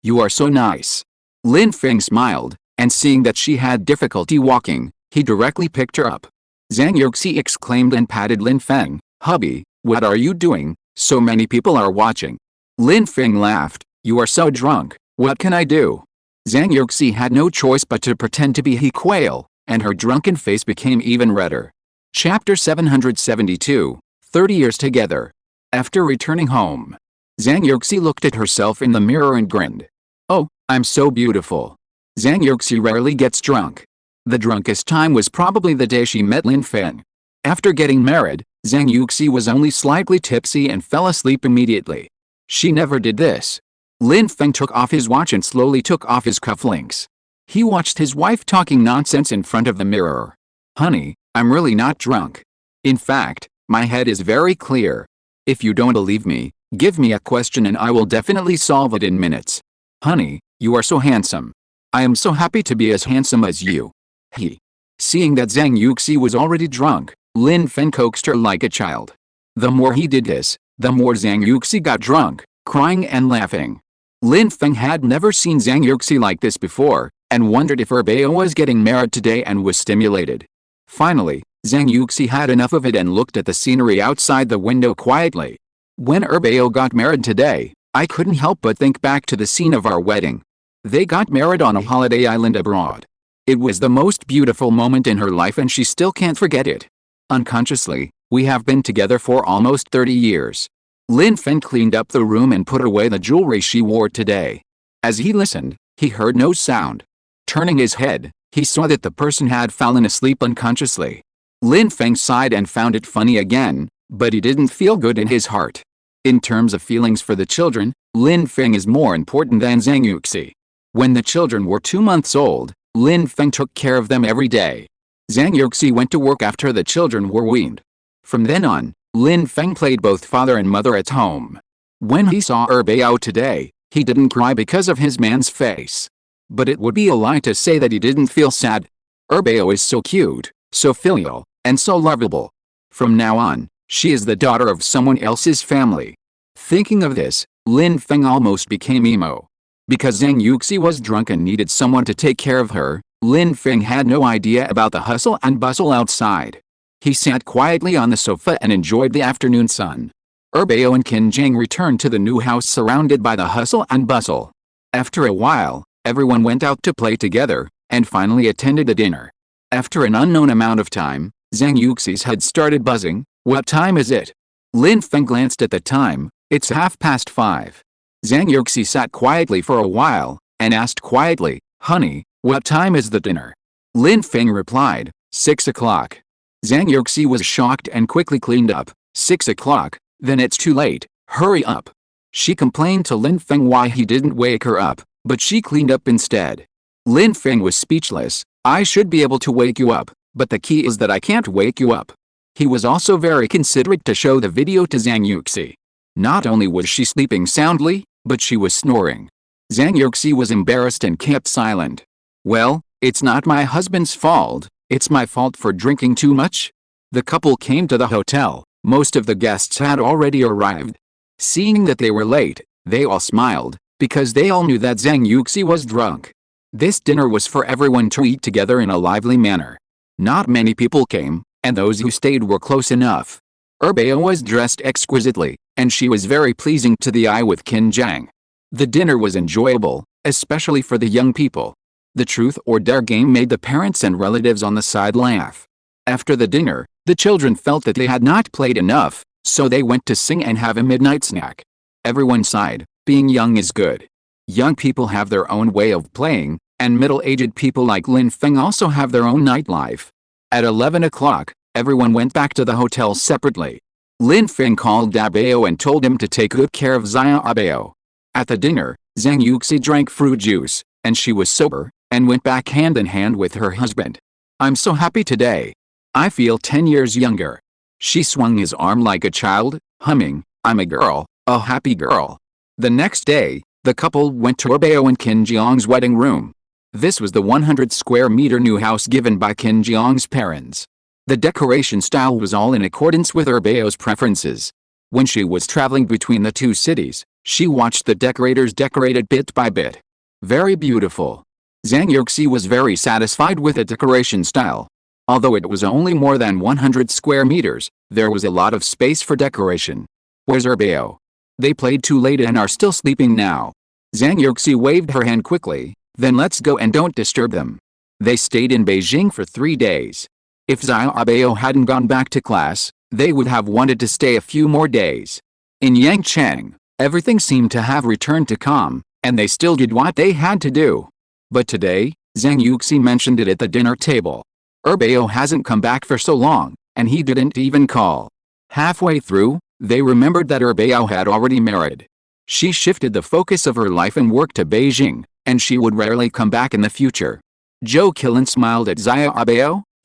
A: You are so nice. Lin Feng smiled, and seeing that she had difficulty walking, he directly picked her up. Zhang Yuxi exclaimed and patted Lin Feng, hubby, what are you doing? So many people are watching. Lin Feng laughed, you are so drunk, what can I do? Zhang Yuxi had no choice but to pretend to be he quail, and her drunken face became even redder. Chapter 772, 30 Years Together. After returning home, Zhang Yuxi looked at herself in the mirror and grinned. Oh, I'm so beautiful. Zhang Yuxi rarely gets drunk. The drunkest time was probably the day she met Lin Feng. After getting married, Zhang Yuxi was only slightly tipsy and fell asleep immediately. She never did this. Lin Feng took off his watch and slowly took off his cufflinks. He watched his wife talking nonsense in front of the mirror. Honey, I'm really not drunk. In fact, my head is very clear. If you don't believe me, give me a question and I will definitely solve it in minutes. Honey, you are so handsome. I am so happy to be as handsome as you. Seeing that Zhang Yuxi was already drunk, Lin Feng coaxed her like a child. The more he did this, the more Zhang Yuxi got drunk, crying and laughing. Lin Feng had never seen Zhang Yuxi like this before, and wondered if Bao was getting married today and was stimulated. Finally, Zhang Yuxi had enough of it and looked at the scenery outside the window quietly. When Bao got married today, I couldn't help but think back to the scene of our wedding. They got married on a holiday island abroad. It was the most beautiful moment in her life and she still can't forget it. Unconsciously, we have been together for almost 30 years. Lin Feng cleaned up the room and put away the jewelry she wore today. As he listened, he heard no sound. Turning his head, he saw that the person had fallen asleep unconsciously. Lin Feng sighed and found it funny again, but he didn't feel good in his heart. In terms of feelings for the children, Lin Feng is more important than Zhang Yuxi. When the children were 2 months old, Lin Feng took care of them every day. Zhang Yuxi went to work after the children were weaned. From then on, Lin Feng played both father and mother at home. When he saw Bao today, he didn't cry because of his man's face. But it would be a lie to say that he didn't feel sad. Bao is so cute, so filial, and so lovable. From now on, she is the daughter of someone else's family. Thinking of this, Lin Feng almost became emo. Because Zhang Yuxi was drunk and needed someone to take care of her, Lin Feng had no idea about the hustle and bustle outside. He sat quietly on the sofa and enjoyed the afternoon sun. Bao and Qin Zhang returned to the new house surrounded by the hustle and bustle. After a while, everyone went out to play together, and finally attended the dinner. After an unknown amount of time, Zhang Yuxi's head started buzzing. What time is it? Lin Feng glanced at the time. It's 5:30. Zhang Yuxi sat quietly for a while, and asked quietly, honey, what time is the dinner? Lin Feng replied, 6 o'clock. Zhang Yuxi was shocked and quickly cleaned up. 6 o'clock, then it's too late, hurry up. She complained to Lin Feng why he didn't wake her up, but she cleaned up instead. Lin Feng was speechless. I should be able to wake you up, but the key is that I can't wake you up. He was also very considerate to show the video to Zhang Yuxi. Not only was she sleeping soundly, but she was snoring. Zhang Yuxi was embarrassed and kept silent. Well, it's not my husband's fault, it's my fault for drinking too much. The couple came to the hotel. Most of the guests had already arrived. Seeing that they were late, they all smiled, because they all knew that Zhang Yuxi was drunk. This dinner was for everyone to eat together in a lively manner. Not many people came, and those who stayed were close enough. Erbao was dressed exquisitely, and she was very pleasing to the eye with Qin Zhang. The dinner was enjoyable, especially for the young people. The truth or dare game made the parents and relatives on the side laugh. After the dinner, the children felt that they had not played enough, so they went to sing and have a midnight snack. Everyone sighed. Being young is good. Young people have their own way of playing, and middle-aged people like Lin Feng also have their own nightlife. At 11 o'clock, everyone went back to the hotel separately. Lin Feng called Dabao and told him to take good care of Dabao. At the dinner, Zhang Yuxi drank fruit juice, and she was sober, and went back hand in hand with her husband. I'm so happy today. I feel 10 years younger. She swung his arm like a child, humming, I'm a girl, a happy girl. The next day, the couple went to Erbao and Qin Jiang's wedding room. This was the 100 square meter new house given by Qin Jiang's parents. The decoration style was all in accordance with Erbao's preferences. When she was traveling between the two cities, she watched the decorators decorate it bit by bit. Very beautiful. Zhang Yuxi was very satisfied with the decoration style. Although it was only more than 100 square meters, there was a lot of space for decoration. Where's Erbao? They played too late and are still sleeping now. Zhang Yuxi waved her hand quickly, then let's go and don't disturb them. They stayed in Beijing for 3 days. If Dabao hadn't gone back to class, they would have wanted to stay a few more days. In Yangcheng, everything seemed to have returned to calm, and they still did what they had to do. But today, Zhang Yuxi mentioned it at the dinner table. Erbao hasn't come back for so long, and he didn't even call. Halfway through, they remembered that Erbao had already married. She shifted the focus of her life and work to Beijing, and she would rarely come back in the future. Zhou Qilin smiled at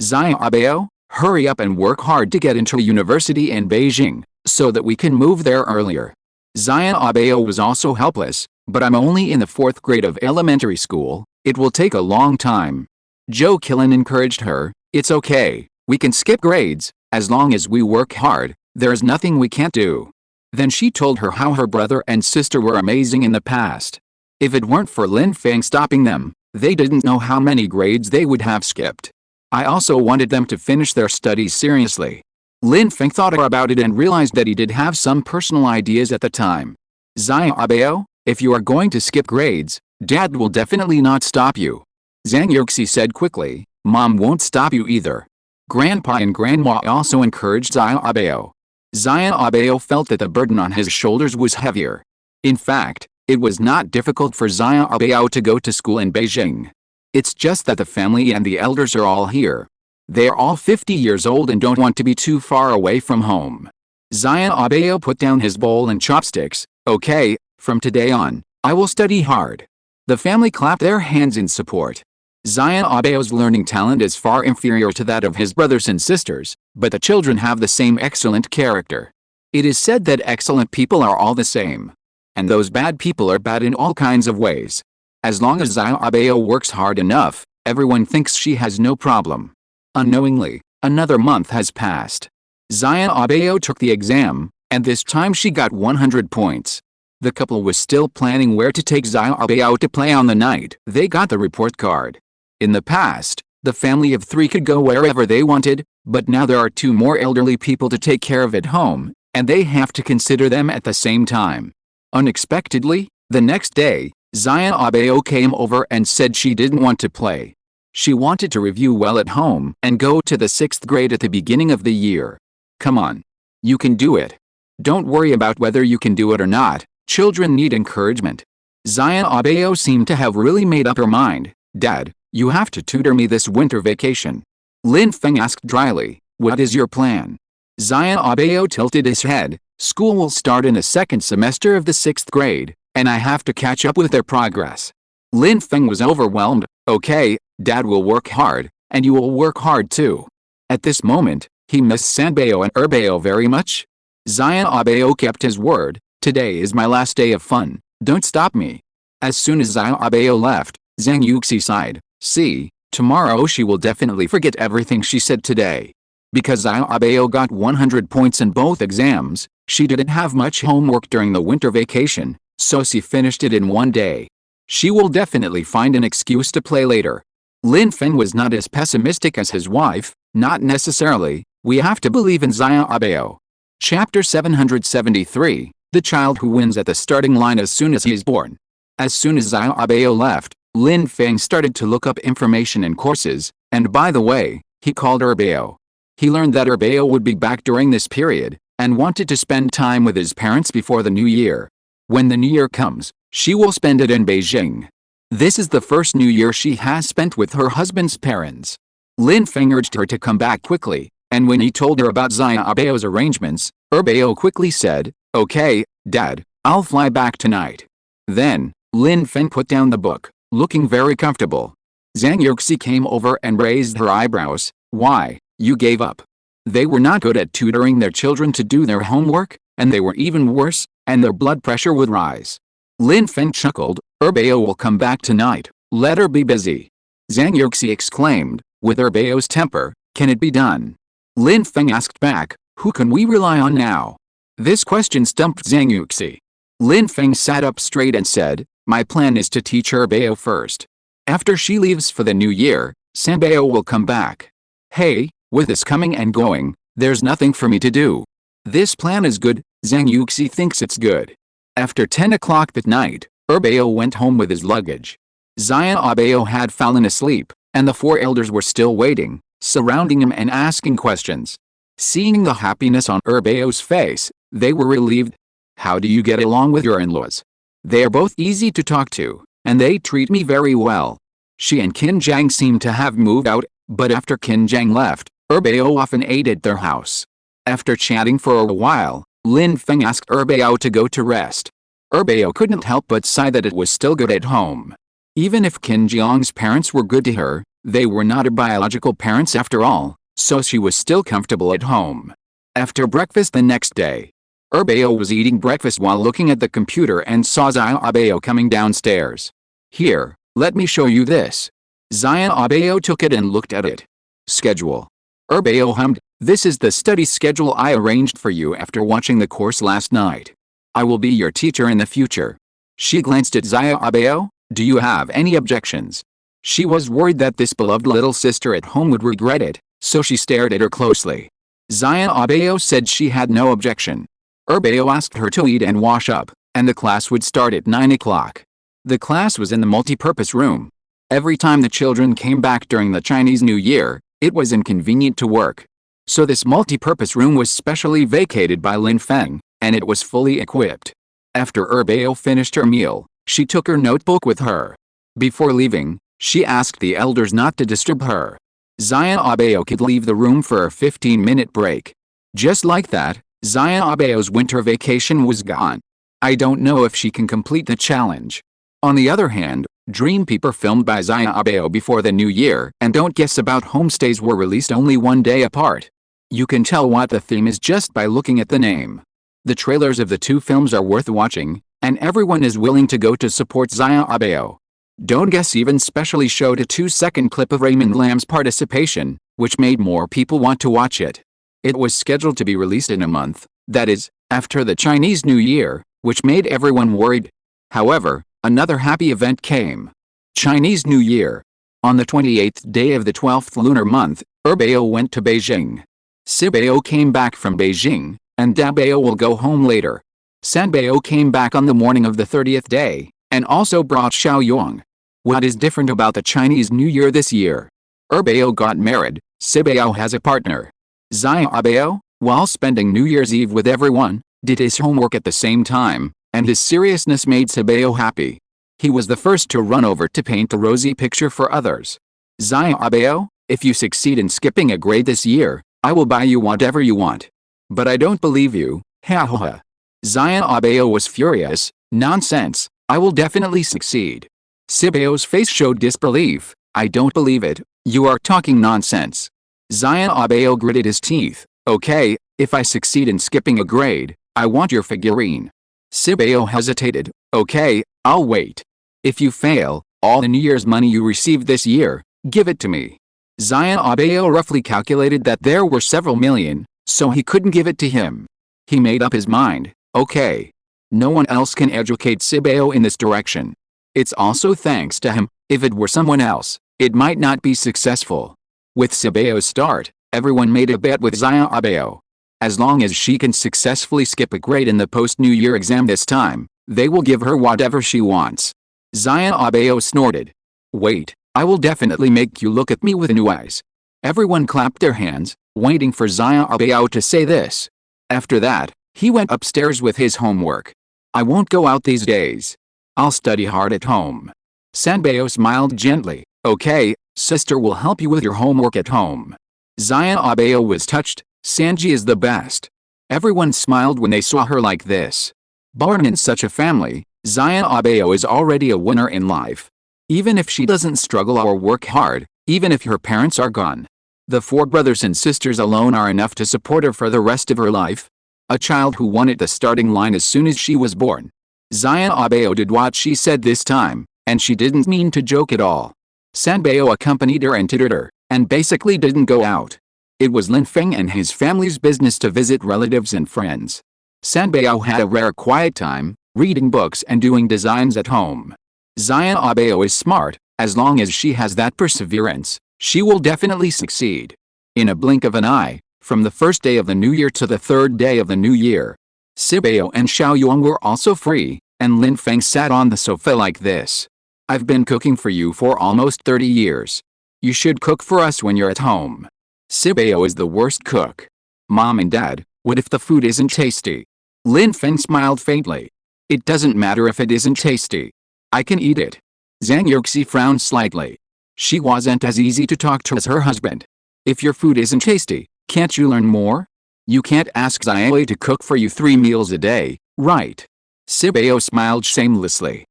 A: Dabao, hurry up and work hard to get into a university in Beijing, so that we can move there earlier. Dabao was also helpless, but I'm only in the 4th grade of elementary school, it will take a long time. Zhou Qilin encouraged her, it's okay, we can skip grades, as long as we work hard, there's nothing we can't do. Then she told her how her brother and sister were amazing in the past. If it weren't for Lin Feng stopping them, they didn't know how many grades they would have skipped. I also wanted them to finish their studies seriously. Lin Feng thought about it and realized that he did have some personal ideas at the time. Dabao, if you are going to skip grades, Dad will definitely not stop you. Zhang Yuxi said quickly, Mom won't stop you either. Grandpa and Grandma also encouraged Dabao. Dabao felt that the burden on his shoulders was heavier. In fact, it was not difficult for Dabao to go to school in Beijing. It's just that the family and the elders are all here. They are all 50 years old and don't want to be too far away from home. Dabao put down his bowl and chopsticks. Okay, from today on, I will study hard. The family clapped their hands in support. Dabao's learning talent is far inferior to that of his brothers and sisters, but the children have the same excellent character. It is said that excellent people are all the same. And those bad people are bad in all kinds of ways. As long as Dabao works hard enough, everyone thinks she has no problem. Unknowingly, another month has passed. Dabao took the exam, and this time she got 100 points. The couple was still planning where to take Dabao to play on the night they got the report card. In the past, the family of 3 could go wherever they wanted, but now there are 2 more elderly people to take care of at home, and they have to consider them at the same time. Unexpectedly, the next day, Dabao came over and said she didn't want to play. She wanted to review well at home and go to the 6th grade at the beginning of the year. Come on. You can do it. Don't worry about whether you can do it or not, children need encouragement. Dabao seemed to have really made up her mind. Dad, you have to tutor me this winter vacation. Lin Feng asked dryly, what is your plan? Dabao tilted his head, school will start in the 2nd semester of the 6th grade, and I have to catch up with their progress. Lin Feng was overwhelmed. Okay, Dad will work hard, and you will work hard too. At this moment, He missed Sanbao and Erbao very much? Xiaobao kept his word. Today is my last day of fun, don't stop me. As soon as Xiaobao left, Zhang Yuxi sighed. See, tomorrow she will definitely forget everything she said today. Because Xiaobao got 100 points in both exams, she didn't have much homework during the winter vacation, so she finished it in one day. She will definitely find an excuse to play later. Lin Feng was not as pessimistic as his wife. Not necessarily, we have to believe in Xiaobao. Chapter 773, The Child Who Wins at the Starting Line as soon as he is born. As soon as Xiaobao left, Lin Feng started to look up information in courses, and by the way, he called Erbao. He learned that Erbao would be back during this period, and wanted to spend time with his parents before the new year. When the new year comes, she will spend it in Beijing. This is the first new year she has spent with her husband's parents. Lin Feng urged her to come back quickly, and when he told her about Xiaobao's arrangements, Erbao quickly said, "Okay, Dad, I'll fly back tonight." Then, Lin Feng put down the book, looking very comfortable. Zhang Yuxi came over and raised her eyebrows. Why, you gave up? They were not good at tutoring their children to do their homework, and they were even worse, and their blood pressure would rise. Lin Feng chuckled, Erbao will come back tonight, let her be busy. Zhang Yuxi exclaimed, with Erbao's temper, can it be done? Lin Feng asked back, who can we rely on now? This question stumped Zhang Yuxi. Lin Feng sat up straight and said, my plan is to teach Erbao first. After she leaves for the new year, Sanbao will come back. Hey, with this coming and going, there's nothing for me to do. This plan is good, Zhang Yuxi thinks it's good. After 10 o'clock that night, Erbao went home with his luggage. Xiaobao had fallen asleep, and the four elders were still waiting, surrounding him and asking questions. Seeing the happiness on Erbao's face, they were relieved. How do you get along with your in-laws? They are both easy to talk to, and they treat me very well. She and Qin Zhang seemed to have moved out, but after Qin Zhang left, Erbao often ate at their house. After chatting for a while, Lin Feng asked Erbao to go to rest. Erbao couldn't help but sigh that it was still good at home. Even if Qin Zhang's parents were good to her, they were not her biological parents after all, so she was still comfortable at home. After breakfast the next day, Erbao was eating breakfast while looking at the computer and saw Xiaobao coming downstairs. Here, let me show you this. Xiaobao took it and looked at it. Schedule. Erbao hummed, this is the study schedule I arranged for you after watching the course last night. I will be your teacher in the future. She glanced at Xiaobao, do you have any objections? She was worried that this beloved little sister at home would regret it, so she stared at her closely. Xiaobao said she had no objection. Erbao asked her to eat and wash up, and the class would start at 9 o'clock. The class was in the multi-purpose room. Every time the children came back during the Chinese New Year, it was inconvenient to work. So this multi-purpose room was specially vacated by Lin Feng, and it was fully equipped. After Erbao finished her meal, she took her notebook with her. Before leaving, she asked the elders not to disturb her. Xiaobao could leave the room for a 15-minute break. Just like that, Xiaobao's winter vacation was gone. I don't know if she can complete the challenge. On the other hand, Dream Peeper filmed by Xiaobao before the new year and Don't Guess About Homestays were released only one day apart. You can tell what the theme is just by looking at the name. The trailers of the two films are worth watching, and everyone is willing to go to support Xiaobao. Don't Guess even specially showed a 2-second clip of Raymond Lam's participation, which made more people want to watch it. It was scheduled to be released in a month, that is, after the Chinese New Year, which made everyone worried. However, another happy event came. Chinese New Year. On the 28th day of the 12th lunar month, Erbao went to Beijing. Sibao came back from Beijing, and Dabao will go home later. Sanbao came back on the morning of the 30th day, and also brought Xiaoyong. What is different about the Chinese New Year this year? Erbao got married, Sibao has a partner. Xiaobao, while spending New Year's Eve with everyone, did his homework at the same time, and his seriousness made Sibao happy. He was the first to run over to paint a rosy picture for others. Xiaobao, if you succeed in skipping a grade this year, I will buy you whatever you want. But I don't believe you, ha ha ha. Xiaobao was furious, nonsense, I will definitely succeed. Sibao's face showed disbelief, I don't believe it, you are talking nonsense. Zhang Yuxi gritted his teeth. Okay, if I succeed in skipping a grade, I want your figurine. Sibao hesitated. Okay, I'll wait. If you fail, all the New Year's money you received this year, give it to me. Zhang Yuxi roughly calculated that there were several million, so he couldn't give it to him. He made up his mind. Okay. No one else can educate Sibao in this direction. It's also thanks to him. If it were someone else, it might not be successful. With Sibao's start, everyone made a bet with Zhang Yuxi. As long as she can successfully skip a grade in the post-New Year exam this time, they will give her whatever she wants. Zhang Yuxi snorted. Wait, I will definitely make you look at me with new eyes. Everyone clapped their hands, waiting for Zhang Yuxi to say this. After that, he went upstairs with his homework. I won't go out these days. I'll study hard at home. Sanbao smiled gently. Okay, sister will help you with your homework at home. Zhang Yuxi was touched. Sanji is the best. Everyone smiled when they saw her like this. Born in such a family, Zhang Yuxi is already a winner in life. Even if she doesn't struggle or work hard, even if her parents are gone. The 4 brothers and sisters alone are enough to support her for the rest of her life. A child who won at the starting line as soon as she was born. Zhang Yuxi did what she said this time, and she didn't mean to joke at all. Sanbao accompanied her and tutored her, and basically didn't go out. It was Lin Feng and his family's business to visit relatives and friends. Sanbao had a rare quiet time, reading books and doing designs at home. Zhang Yuxi is smart. As long as she has that perseverance, she will definitely succeed. In a blink of an eye, from the first day of the new year to the 3rd day of the new year, Sibao and Xiaoyuan were also free, and Lin Feng sat on the sofa like this. I've been cooking for you for almost 30 years. You should cook for us when you're at home. Sibao is the worst cook. Mom and Dad, what if the food isn't tasty? Lin Feng smiled faintly. It doesn't matter if it isn't tasty. I can eat it. Zhang Yuxi frowned slightly. She wasn't as easy to talk to as her husband. If your food isn't tasty, can't you learn more? You can't ask Zhang to cook for you 3 meals a day, right? Sibao smiled shamelessly.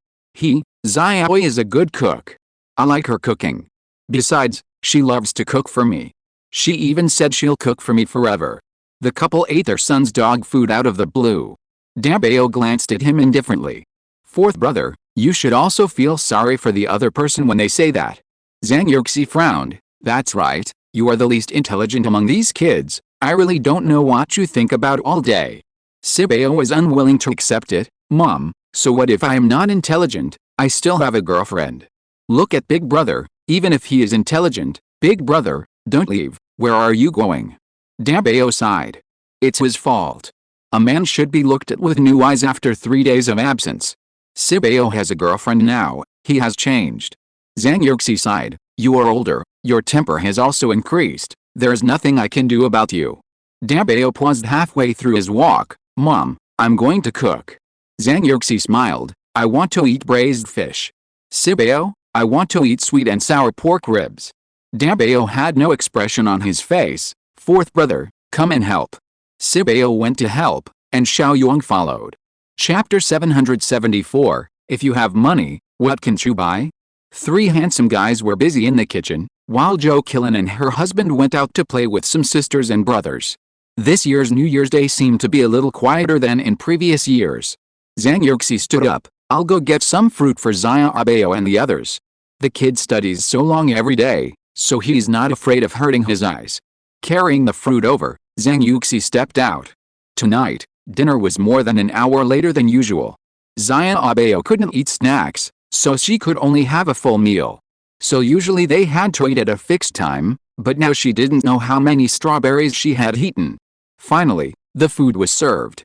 A: Zhang is a good cook. I like her cooking. Besides, she loves to cook for me. She even said she'll cook for me forever. The couple ate their son's dog food out of the blue. Dabao glanced at him indifferently. 4th brother, you should also feel sorry for the other person when they say that. Zhang Yuxi frowned. That's right, you are the least intelligent among these kids. I really don't know what you think about all day. Sibao was unwilling to accept it. Mom, so what if I am not intelligent? I still have a girlfriend. Look at Big Brother, even if he is intelligent. Big Brother, don't leave. Where are you going? Dabao sighed. It's his fault. A man should be looked at with new eyes after 3 days of absence. Sibao has a girlfriend now. He has changed. Zhang Yuxi sighed. You are older. Your temper has also increased. There's nothing I can do about you. Dabao paused halfway through his walk. Mom, I'm going to cook. Zhang Yuxi smiled. I want to eat braised fish. Sibao, I want to eat sweet and sour pork ribs. Dabao had no expression on his face. 4th brother, come and help. Sibao went to help, and Xiaoyuan followed. Chapter 774, If you have money, what can you buy? 3 handsome guys were busy in the kitchen, while Jo Killen and her husband went out to play with some sisters and brothers. This year's New Year's Day seemed to be a little quieter than in previous years. Zhang Yuxi stood up. I'll go get some fruit for Zhang Yuxi and the others. The kid studies so long every day, so he's not afraid of hurting his eyes. Carrying the fruit over, Zhang Yuxi stepped out. Tonight, dinner was more than an hour later than usual. Zhang Yuxi couldn't eat snacks, so she could only have a full meal. So usually they had to eat at a fixed time, but now she didn't know how many strawberries she had eaten. Finally, the food was served.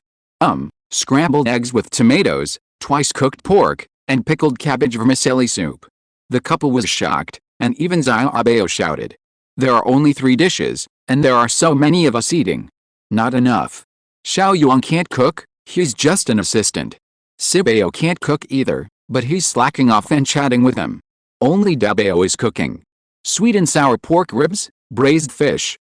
A: Scrambled eggs with tomatoes, twice cooked pork, and pickled cabbage vermicelli soup. The couple was shocked, and even Zhang Yuxi shouted. There are only 3 dishes, and there are so many of us eating. Not enough. Xiaoyuan can't cook, he's just an assistant. Sibao can't cook either, but he's slacking off and chatting with him. Only Dabao is cooking. Sweet and sour pork ribs, braised fish,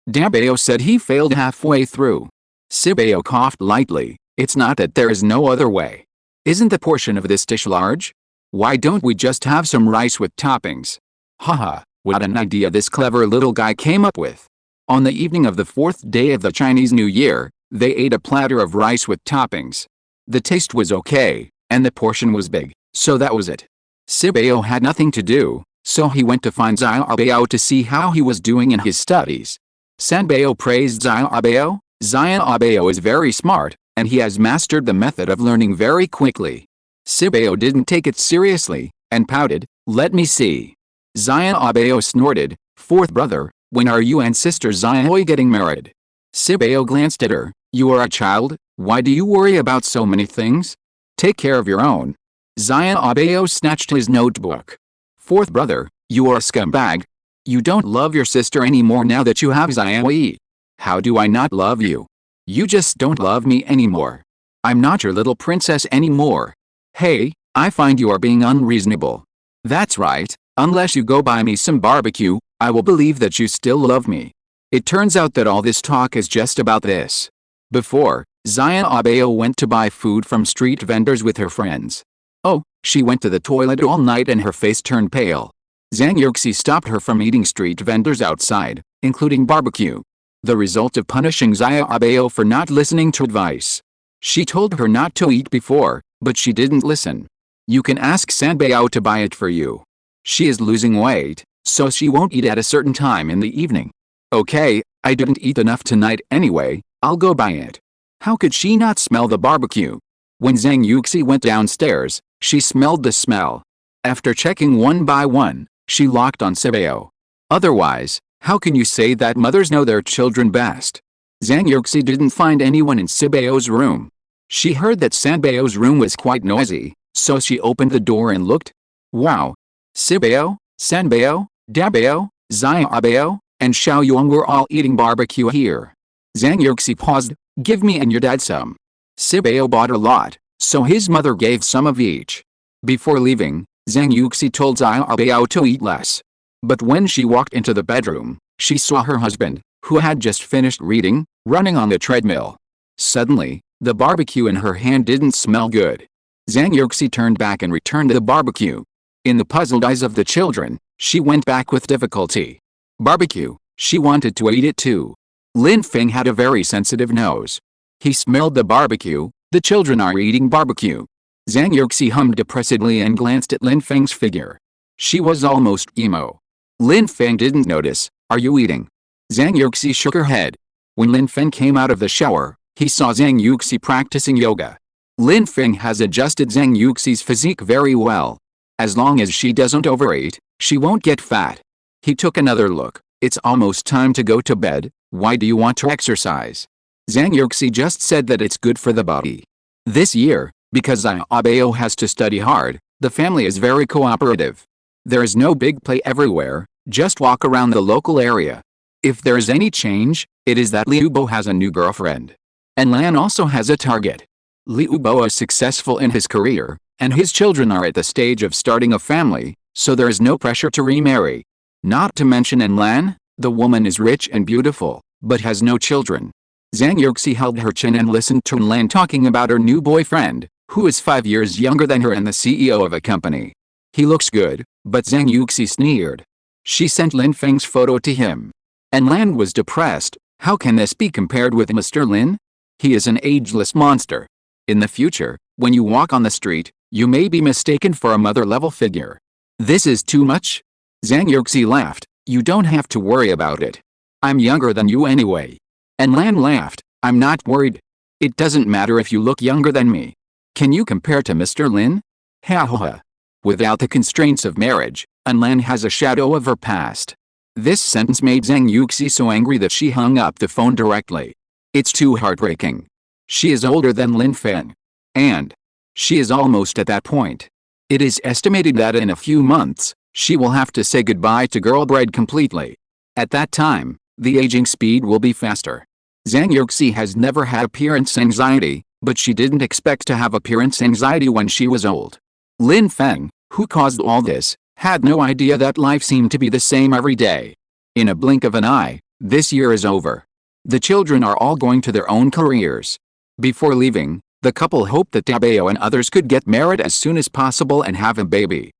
A: Dabao said he failed halfway through. Sibao coughed lightly. It's not that there is no other way. Isn't the portion of this dish large? Why don't we just have some rice with toppings? Haha, What an idea this clever little guy came up with. On the evening of the 4th day of the Chinese New Year, they ate a platter of rice with toppings. The taste was okay, and the portion was big, so that was it. Sibao had nothing to do, so he went to find Xiaobao to see how he was doing in his studies. Sanbao praised Xiaobao. Xiaobao is very smart, and he has mastered the method of learning very quickly. Sibao didn't take it seriously, and pouted, "Let me see." Xiaobao snorted, "Fourth brother, when are you and sister Xiaoi getting married?" Sibao glanced at her, "You are a child, why do you worry about so many things? Take care of your own." Xiaobao snatched his notebook. "Fourth brother, you are a scumbag. You don't love your sister anymore now that you have Xiaoi. How do I not love you? You just don't love me anymore. I'm not your little princess anymore. Hey, I find you are being unreasonable. That's right, unless you go buy me some barbecue, I will believe that you still love me." It turns out that all this talk is just about this. Before, Xiaobao went to buy food from street vendors with her friends. Oh, she went to the toilet all night and her face turned pale. Zhang Yuxi stopped her from eating street vendors outside, including barbecue. The result of punishing Xiaobao for not listening to advice. She told her not to eat before, but she didn't listen. You can ask Sanbao to buy it for you. She is losing weight, so she won't eat at a certain time in the evening. Okay, I didn't eat enough tonight anyway, I'll go buy it. How could she not smell the barbecue? When Zhang Yuxi went downstairs, she smelled the smell. After checking one by one, she locked on Sibao. Otherwise, how can you say that mothers know their children best? Zhang Yuxi didn't find anyone in Sibao's room. She heard that Sanbao's room was quite noisy, so she opened the door and looked. Wow! Sibao, Sanbao, Dabao, Xiaobao, and Xiaoyong were all eating barbecue here. Zhang Yuxi paused, "Give me and your dad some." Sibao bought a lot, so his mother gave some of each. Before leaving, Zhang Yuxi told Xiaobao to eat less. But when she walked into the bedroom, she saw her husband, who had just finished reading, running on the treadmill. Suddenly, the barbecue in her hand didn't smell good. Zhang Yuxi turned back and returned the barbecue. In the puzzled eyes of the children, she went back with difficulty. Barbecue, she wanted to eat it too. Lin Feng had a very sensitive nose. He smelled the barbecue. The children are eating barbecue. Zhang Yuxi hummed depressedly and glanced at Lin Feng's figure. She was almost emo. Lin Feng didn't notice. "Are you eating?" Zhang Yuxi shook her head. When Lin Feng came out of the shower, he saw Zhang Yuxi practicing yoga. Lin Feng has adjusted Zhang Yuxi's physique very well. As long as she doesn't overeat, she won't get fat. He took another look. "It's almost time to go to bed. Why do you want to exercise?" Zhang Yuxi just said that it's good for the body. This year, because Xiaobao has to study hard, the family is very cooperative. There is no big play everywhere, just walk around the local area. If there is any change, it is that Liu Bo has a new girlfriend. And Lan also has a target. Liu Bo is successful in his career, and his children are at the stage of starting a family, so there is no pressure to remarry. Not to mention Lan, the woman is rich and beautiful, but has no children. Zhang Yuxi held her chin and listened to Lan talking about her new boyfriend, who is 5 years younger than her and the CEO of a company. He looks good, but Zhang Yuxi sneered. She sent Lin Feng's photo to him. And Lan was depressed. How can this be compared with Mr. Lin? He is an ageless monster. In the future, when you walk on the street, you may be mistaken for a mother-level figure. This is too much? Zhang Yuxi laughed. You don't have to worry about it. I'm younger than you anyway. And Lan laughed. I'm not worried. It doesn't matter if you look younger than me. Can you compare to Mr. Lin? Ha ha ha. Without the constraints of marriage, Lan has a shadow of her past. This sentence made Zhang Yuxi so angry that she hung up the phone directly. It's too heartbreaking. She is older than Lin Feng. And she is almost at that point. It is estimated that in a few months, she will have to say goodbye to girlbride completely. At that time, the aging speed will be faster. Zhang Yuxi has never had appearance anxiety, but she didn't expect to have appearance anxiety when she was old. Lin Feng, who caused all this, had no idea that life seemed to be the same every day. In a blink of an eye, this year is over. The children are all going to their own careers. Before leaving, the couple hoped that Dabao and others could get married as soon as possible and have a baby.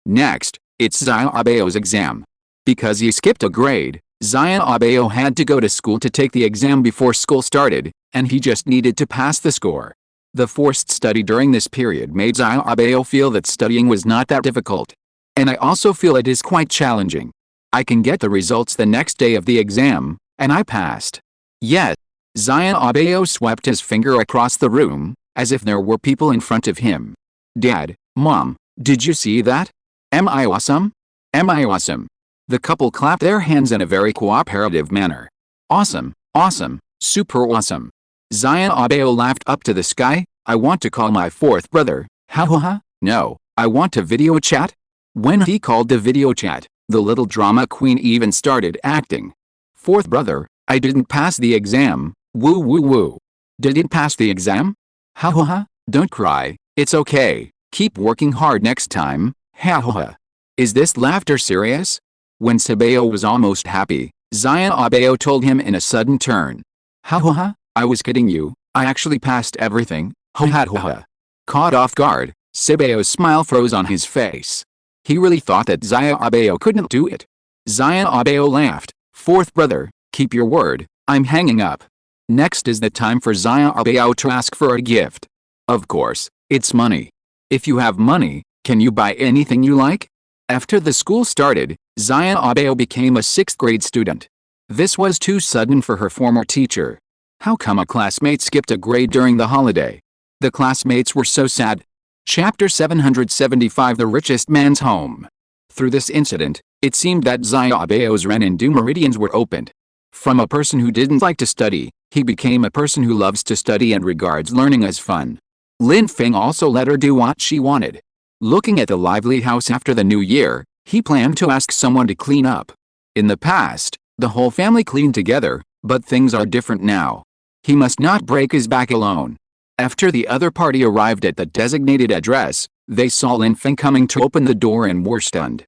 A: Next, It's Zhang Abeo's exam. Because he skipped a grade, Zhang Abeo had to go to school to take the exam before school started, and he just needed to pass the score. The forced study during this period made Zhang Abeo feel that studying was not that difficult. And I also feel it is quite challenging. I can get the results the next day of the exam, and I passed. Yet, Zhang Abeo swept his finger across the room, as if there were people in front of him. Dad, Mom, did you see that? Am I awesome? Am I awesome? The couple clapped their hands in a very cooperative manner. Awesome, awesome, super awesome. Zhang Abeo laughed up to the sky. I want to call my fourth brother. Ha ha ha. No, I want to video chat. When he called the video chat, the little drama queen even started acting. Fourth brother, I didn't pass the exam. Woo woo woo. Didn't pass the exam? Ha ha ha. Don't cry. It's okay. Keep working hard next time. Ha ha ha. Is this laughter serious? When Sabeo was almost happy, Zhang Abeo told him in a sudden turn. Ha ha ha. I was kidding you. I actually passed everything. Ha ha ha. Caught off guard, Sabeo's smile froze on his face. He really thought that Zhang Abeo couldn't do it. Zhang Abeo laughed. Fourth brother, keep your word. I'm hanging up. Next is the time for Zhang Abeo to ask for a gift. Of course, it's money. If you have money, can you buy anything you like? After the school started, Zhang Abeo became a 6th grade student. This was too sudden for her former teacher. How come a classmate skipped a grade during the holiday? The classmates were so sad. Chapter 775 The Richest Man's Home. Through this incident, it seemed that Zhang Abeo's Ren and Du meridians were opened. From a person who didn't like to study, he became a person who loves to study and regards learning as fun. Lin Feng also let her do what she wanted. Looking at the lively house after the new year, he planned to ask someone to clean up. In the past, the whole family cleaned together, but things are different now. He must not break his back alone. After the other party arrived at the designated address, they saw Lin Feng coming to open the door and were stunned.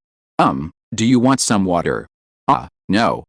A: Do you want some water? No.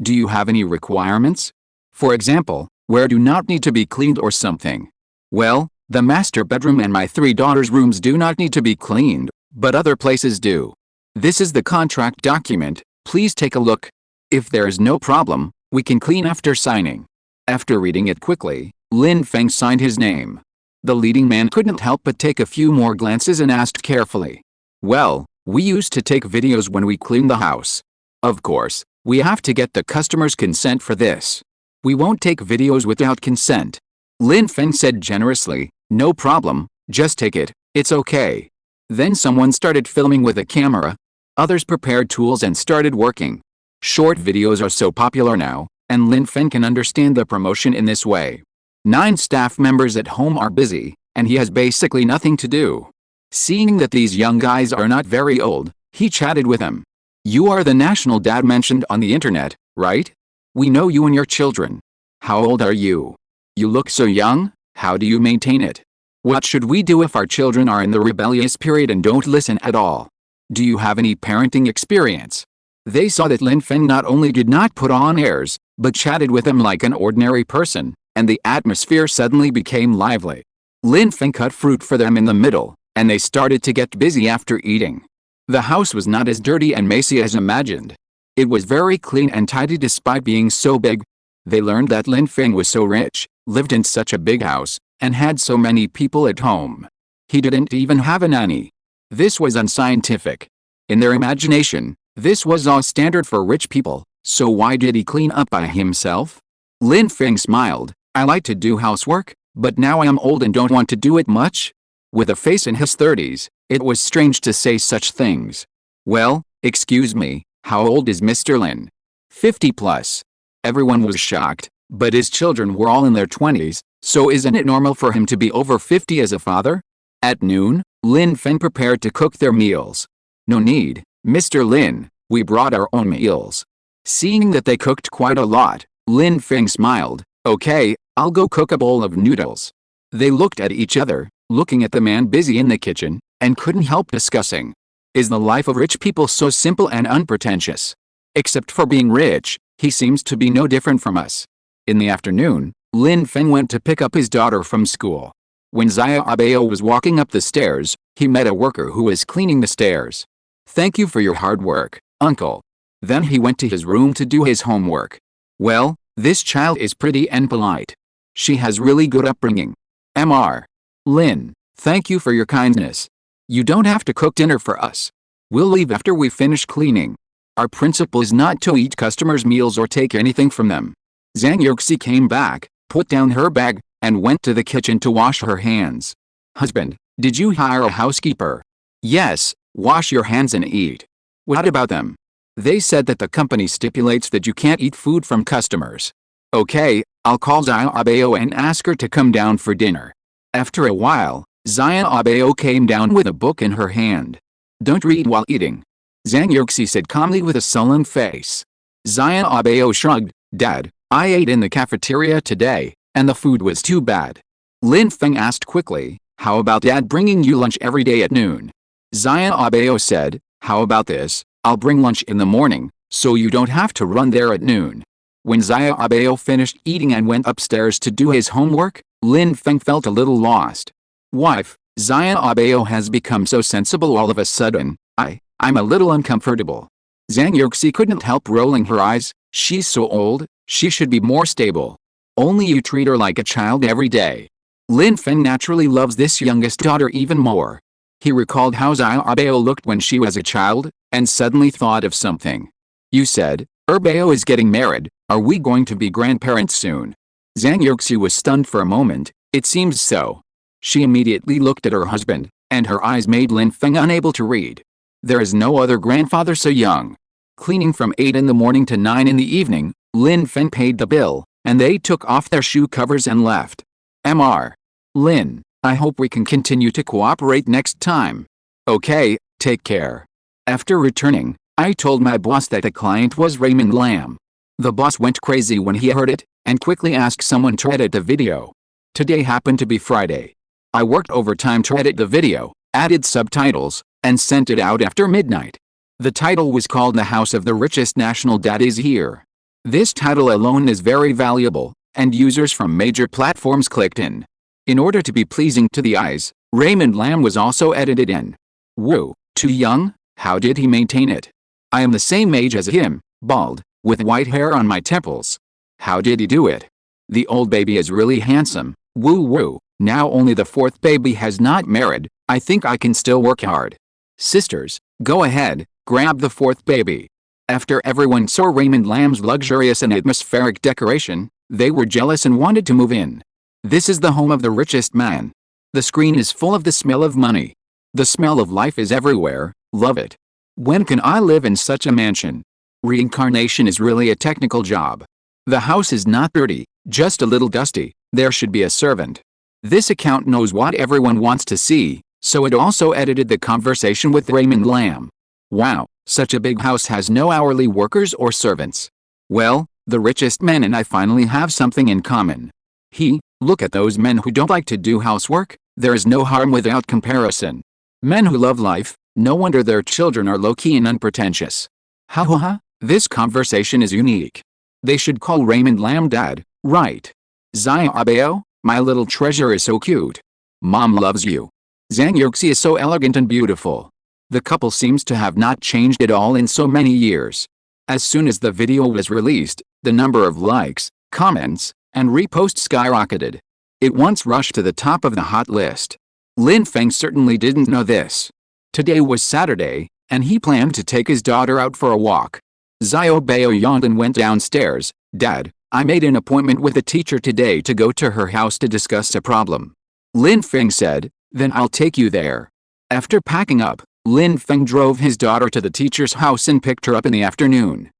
A: Do you have any requirements? For example, where do not need to be cleaned or something? Well, the master bedroom and my 3 daughters' rooms do not need to be cleaned, but other places do. This is the contract document, please take a look. If there is no problem, we can clean after signing. After reading it quickly, Lin Feng signed his name. The leading man couldn't help but take a few more glances and asked carefully. Well, we used to take videos when we clean the house. Of course, we have to get the customer's consent for this. We won't take videos without consent. Lin Feng said generously, no problem, just take it, it's okay. Then someone started filming with a camera. Others prepared tools and started working. Short videos are so popular now, and Lin Feng can understand the promotion in this way. 9 staff members at home are busy, and he has basically nothing to do. Seeing that these young guys are not very old, he chatted with them. You are the national dad mentioned on the internet, right? We know you and your children. How old are you? You look so young, how do you maintain it? What should we do if our children are in the rebellious period and don't listen at all? Do you have any parenting experience? They saw that Lin Feng not only did not put on airs, but chatted with them like an ordinary person, and the atmosphere suddenly became lively. Lin Feng cut fruit for them in the middle, and they started to get busy after eating. The house was not as dirty and messy as imagined. It was very clean and tidy despite being so big. They learned that Lin Feng was so rich, lived in such a big house, and had so many people at home. He didn't even have a nanny. This was unscientific. In their imagination, this was all standard for rich people, so why did he clean up by himself? Lin Feng smiled. I like to do housework, but now I am old and don't want to do it much. With a face in his 30s, it was strange to say such things. Well, excuse me, how old is Mr. Lin? 50 plus. Everyone was shocked, but his children were all in their 20s, so isn't it normal for him to be over 50 as a father? At noon, Lin Feng prepared to cook their meals. No need, Mr. Lin, we brought our own meals. Seeing that they cooked quite a lot, Lin Feng smiled. Okay, I'll go cook a bowl of noodles. They looked at each other, looking at the man busy in the kitchen, and couldn't help discussing. Is the life of rich people so simple and unpretentious? Except for being rich, he seems to be no different from us. In the afternoon, Lin Feng went to pick up his daughter from school. When Zhang Abeo was walking up the stairs, he met a worker who was cleaning the stairs. Thank you for your hard work, uncle. Then he went to his room to do his homework. Well, this child is pretty and polite. She has really good upbringing. Mr. Lin, thank you for your kindness. You don't have to cook dinner for us. We'll leave after we finish cleaning. Our principle is not to eat customers' meals or take anything from them. Zhang Yuxi came back, put down her bag, and went to the kitchen to wash her hands. Husband, did you hire a housekeeper? Yes, wash your hands and eat. What about them? They said that the company stipulates that you can't eat food from customers. Okay, I'll call Xiaobao and ask her to come down for dinner. After a while, Xiaobao came down with a book in her hand. Don't read while eating. Zhang Yuxi said calmly with a sullen face. Xiaobao shrugged. Dad, I ate in the cafeteria today, and the food was too bad. Lin Feng asked quickly, how about Dad bringing you lunch every day at noon? Xiaobao said, how about this, I'll bring lunch in the morning, so you don't have to run there at noon. When Xiaobao finished eating and went upstairs to do his homework, Lin Feng felt a little lost. Wife, Xiaobao has become so sensible all of a sudden, I'm a little uncomfortable. Zhang Yuxi couldn't help rolling her eyes. She's so old, she should be more stable. Only you treat her like a child every day. Lin Feng naturally loves this youngest daughter even more. He recalled how Xiaobao looked when she was a child, and suddenly thought of something. You said, Bao is getting married, are we going to be grandparents soon? Zhang Yuxi was stunned for a moment. It seems so. She immediately looked at her husband, and her eyes made Lin Feng unable to read. There is no other grandfather so young. Cleaning from 8 in the morning to 9 in the evening, Lin Feng paid the bill, and they took off their shoe covers and left. Mr. Lin, I hope we can continue to cooperate next time. Okay, take care. After returning, I told my boss that the client was Raymond Lam. The boss went crazy when he heard it, and quickly asked someone to edit the video. Today happened to be Friday. I worked overtime to edit the video, added subtitles, and sent it out after midnight. The title was called The House of the Richest National Dad is Here. This title alone is very valuable, and users from major platforms clicked in. In order to be pleasing to the eyes, Raymond Lam was also edited in. Woo, too young? How did he maintain it? I am the same age as him, bald, with white hair on my temples. How did he do it? The old baby is really handsome. Woo woo, now only the fourth baby has not married, I think I can still work hard. Sisters, go ahead, grab the fourth baby. After everyone saw Raymond Lam's luxurious and atmospheric decoration, they were jealous and wanted to move in. This is the home of the richest man. The screen is full of the smell of money. The smell of life is everywhere, love it. When can I live in such a mansion? Reincarnation is really a technical job. The house is not dirty, just a little dusty, there should be a servant. This account knows what everyone wants to see, so it also edited the conversation with Raymond Lam. Wow, such a big house has no hourly workers or servants. Well, the richest man and I finally have something in common. Look at those men who don't like to do housework, there is no harm without comparison. Men who love life, no wonder their children are low-key and unpretentious. Ha ha ha, this conversation is unique. They should call Raymond Lam Dad, right? Xiaobao, my little treasure is so cute. Mom loves you. Zhang Yuxi is so elegant and beautiful. The couple seems to have not changed at all in so many years. As soon as the video was released, the number of likes, comments, and reposts skyrocketed. It once rushed to the top of the hot list. Lin Feng certainly didn't know this. Today was Saturday, and he planned to take his daughter out for a walk. Xiaobao yawned and went downstairs. Dad, I made an appointment with a teacher today to go to her house to discuss a problem. Lin Feng said, then I'll take you there. After packing up, Lin Feng drove his daughter to the teacher's house and picked her up in the afternoon.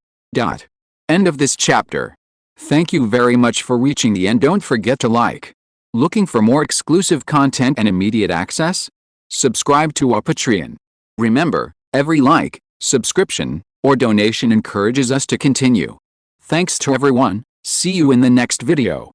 A: End of this chapter. Thank you very much for reaching the end. Don't forget to like. Looking for more exclusive content and immediate access? Subscribe to our Patreon. Remember, every like, subscription, or donation encourages us to continue. Thanks to everyone, see you in the next video.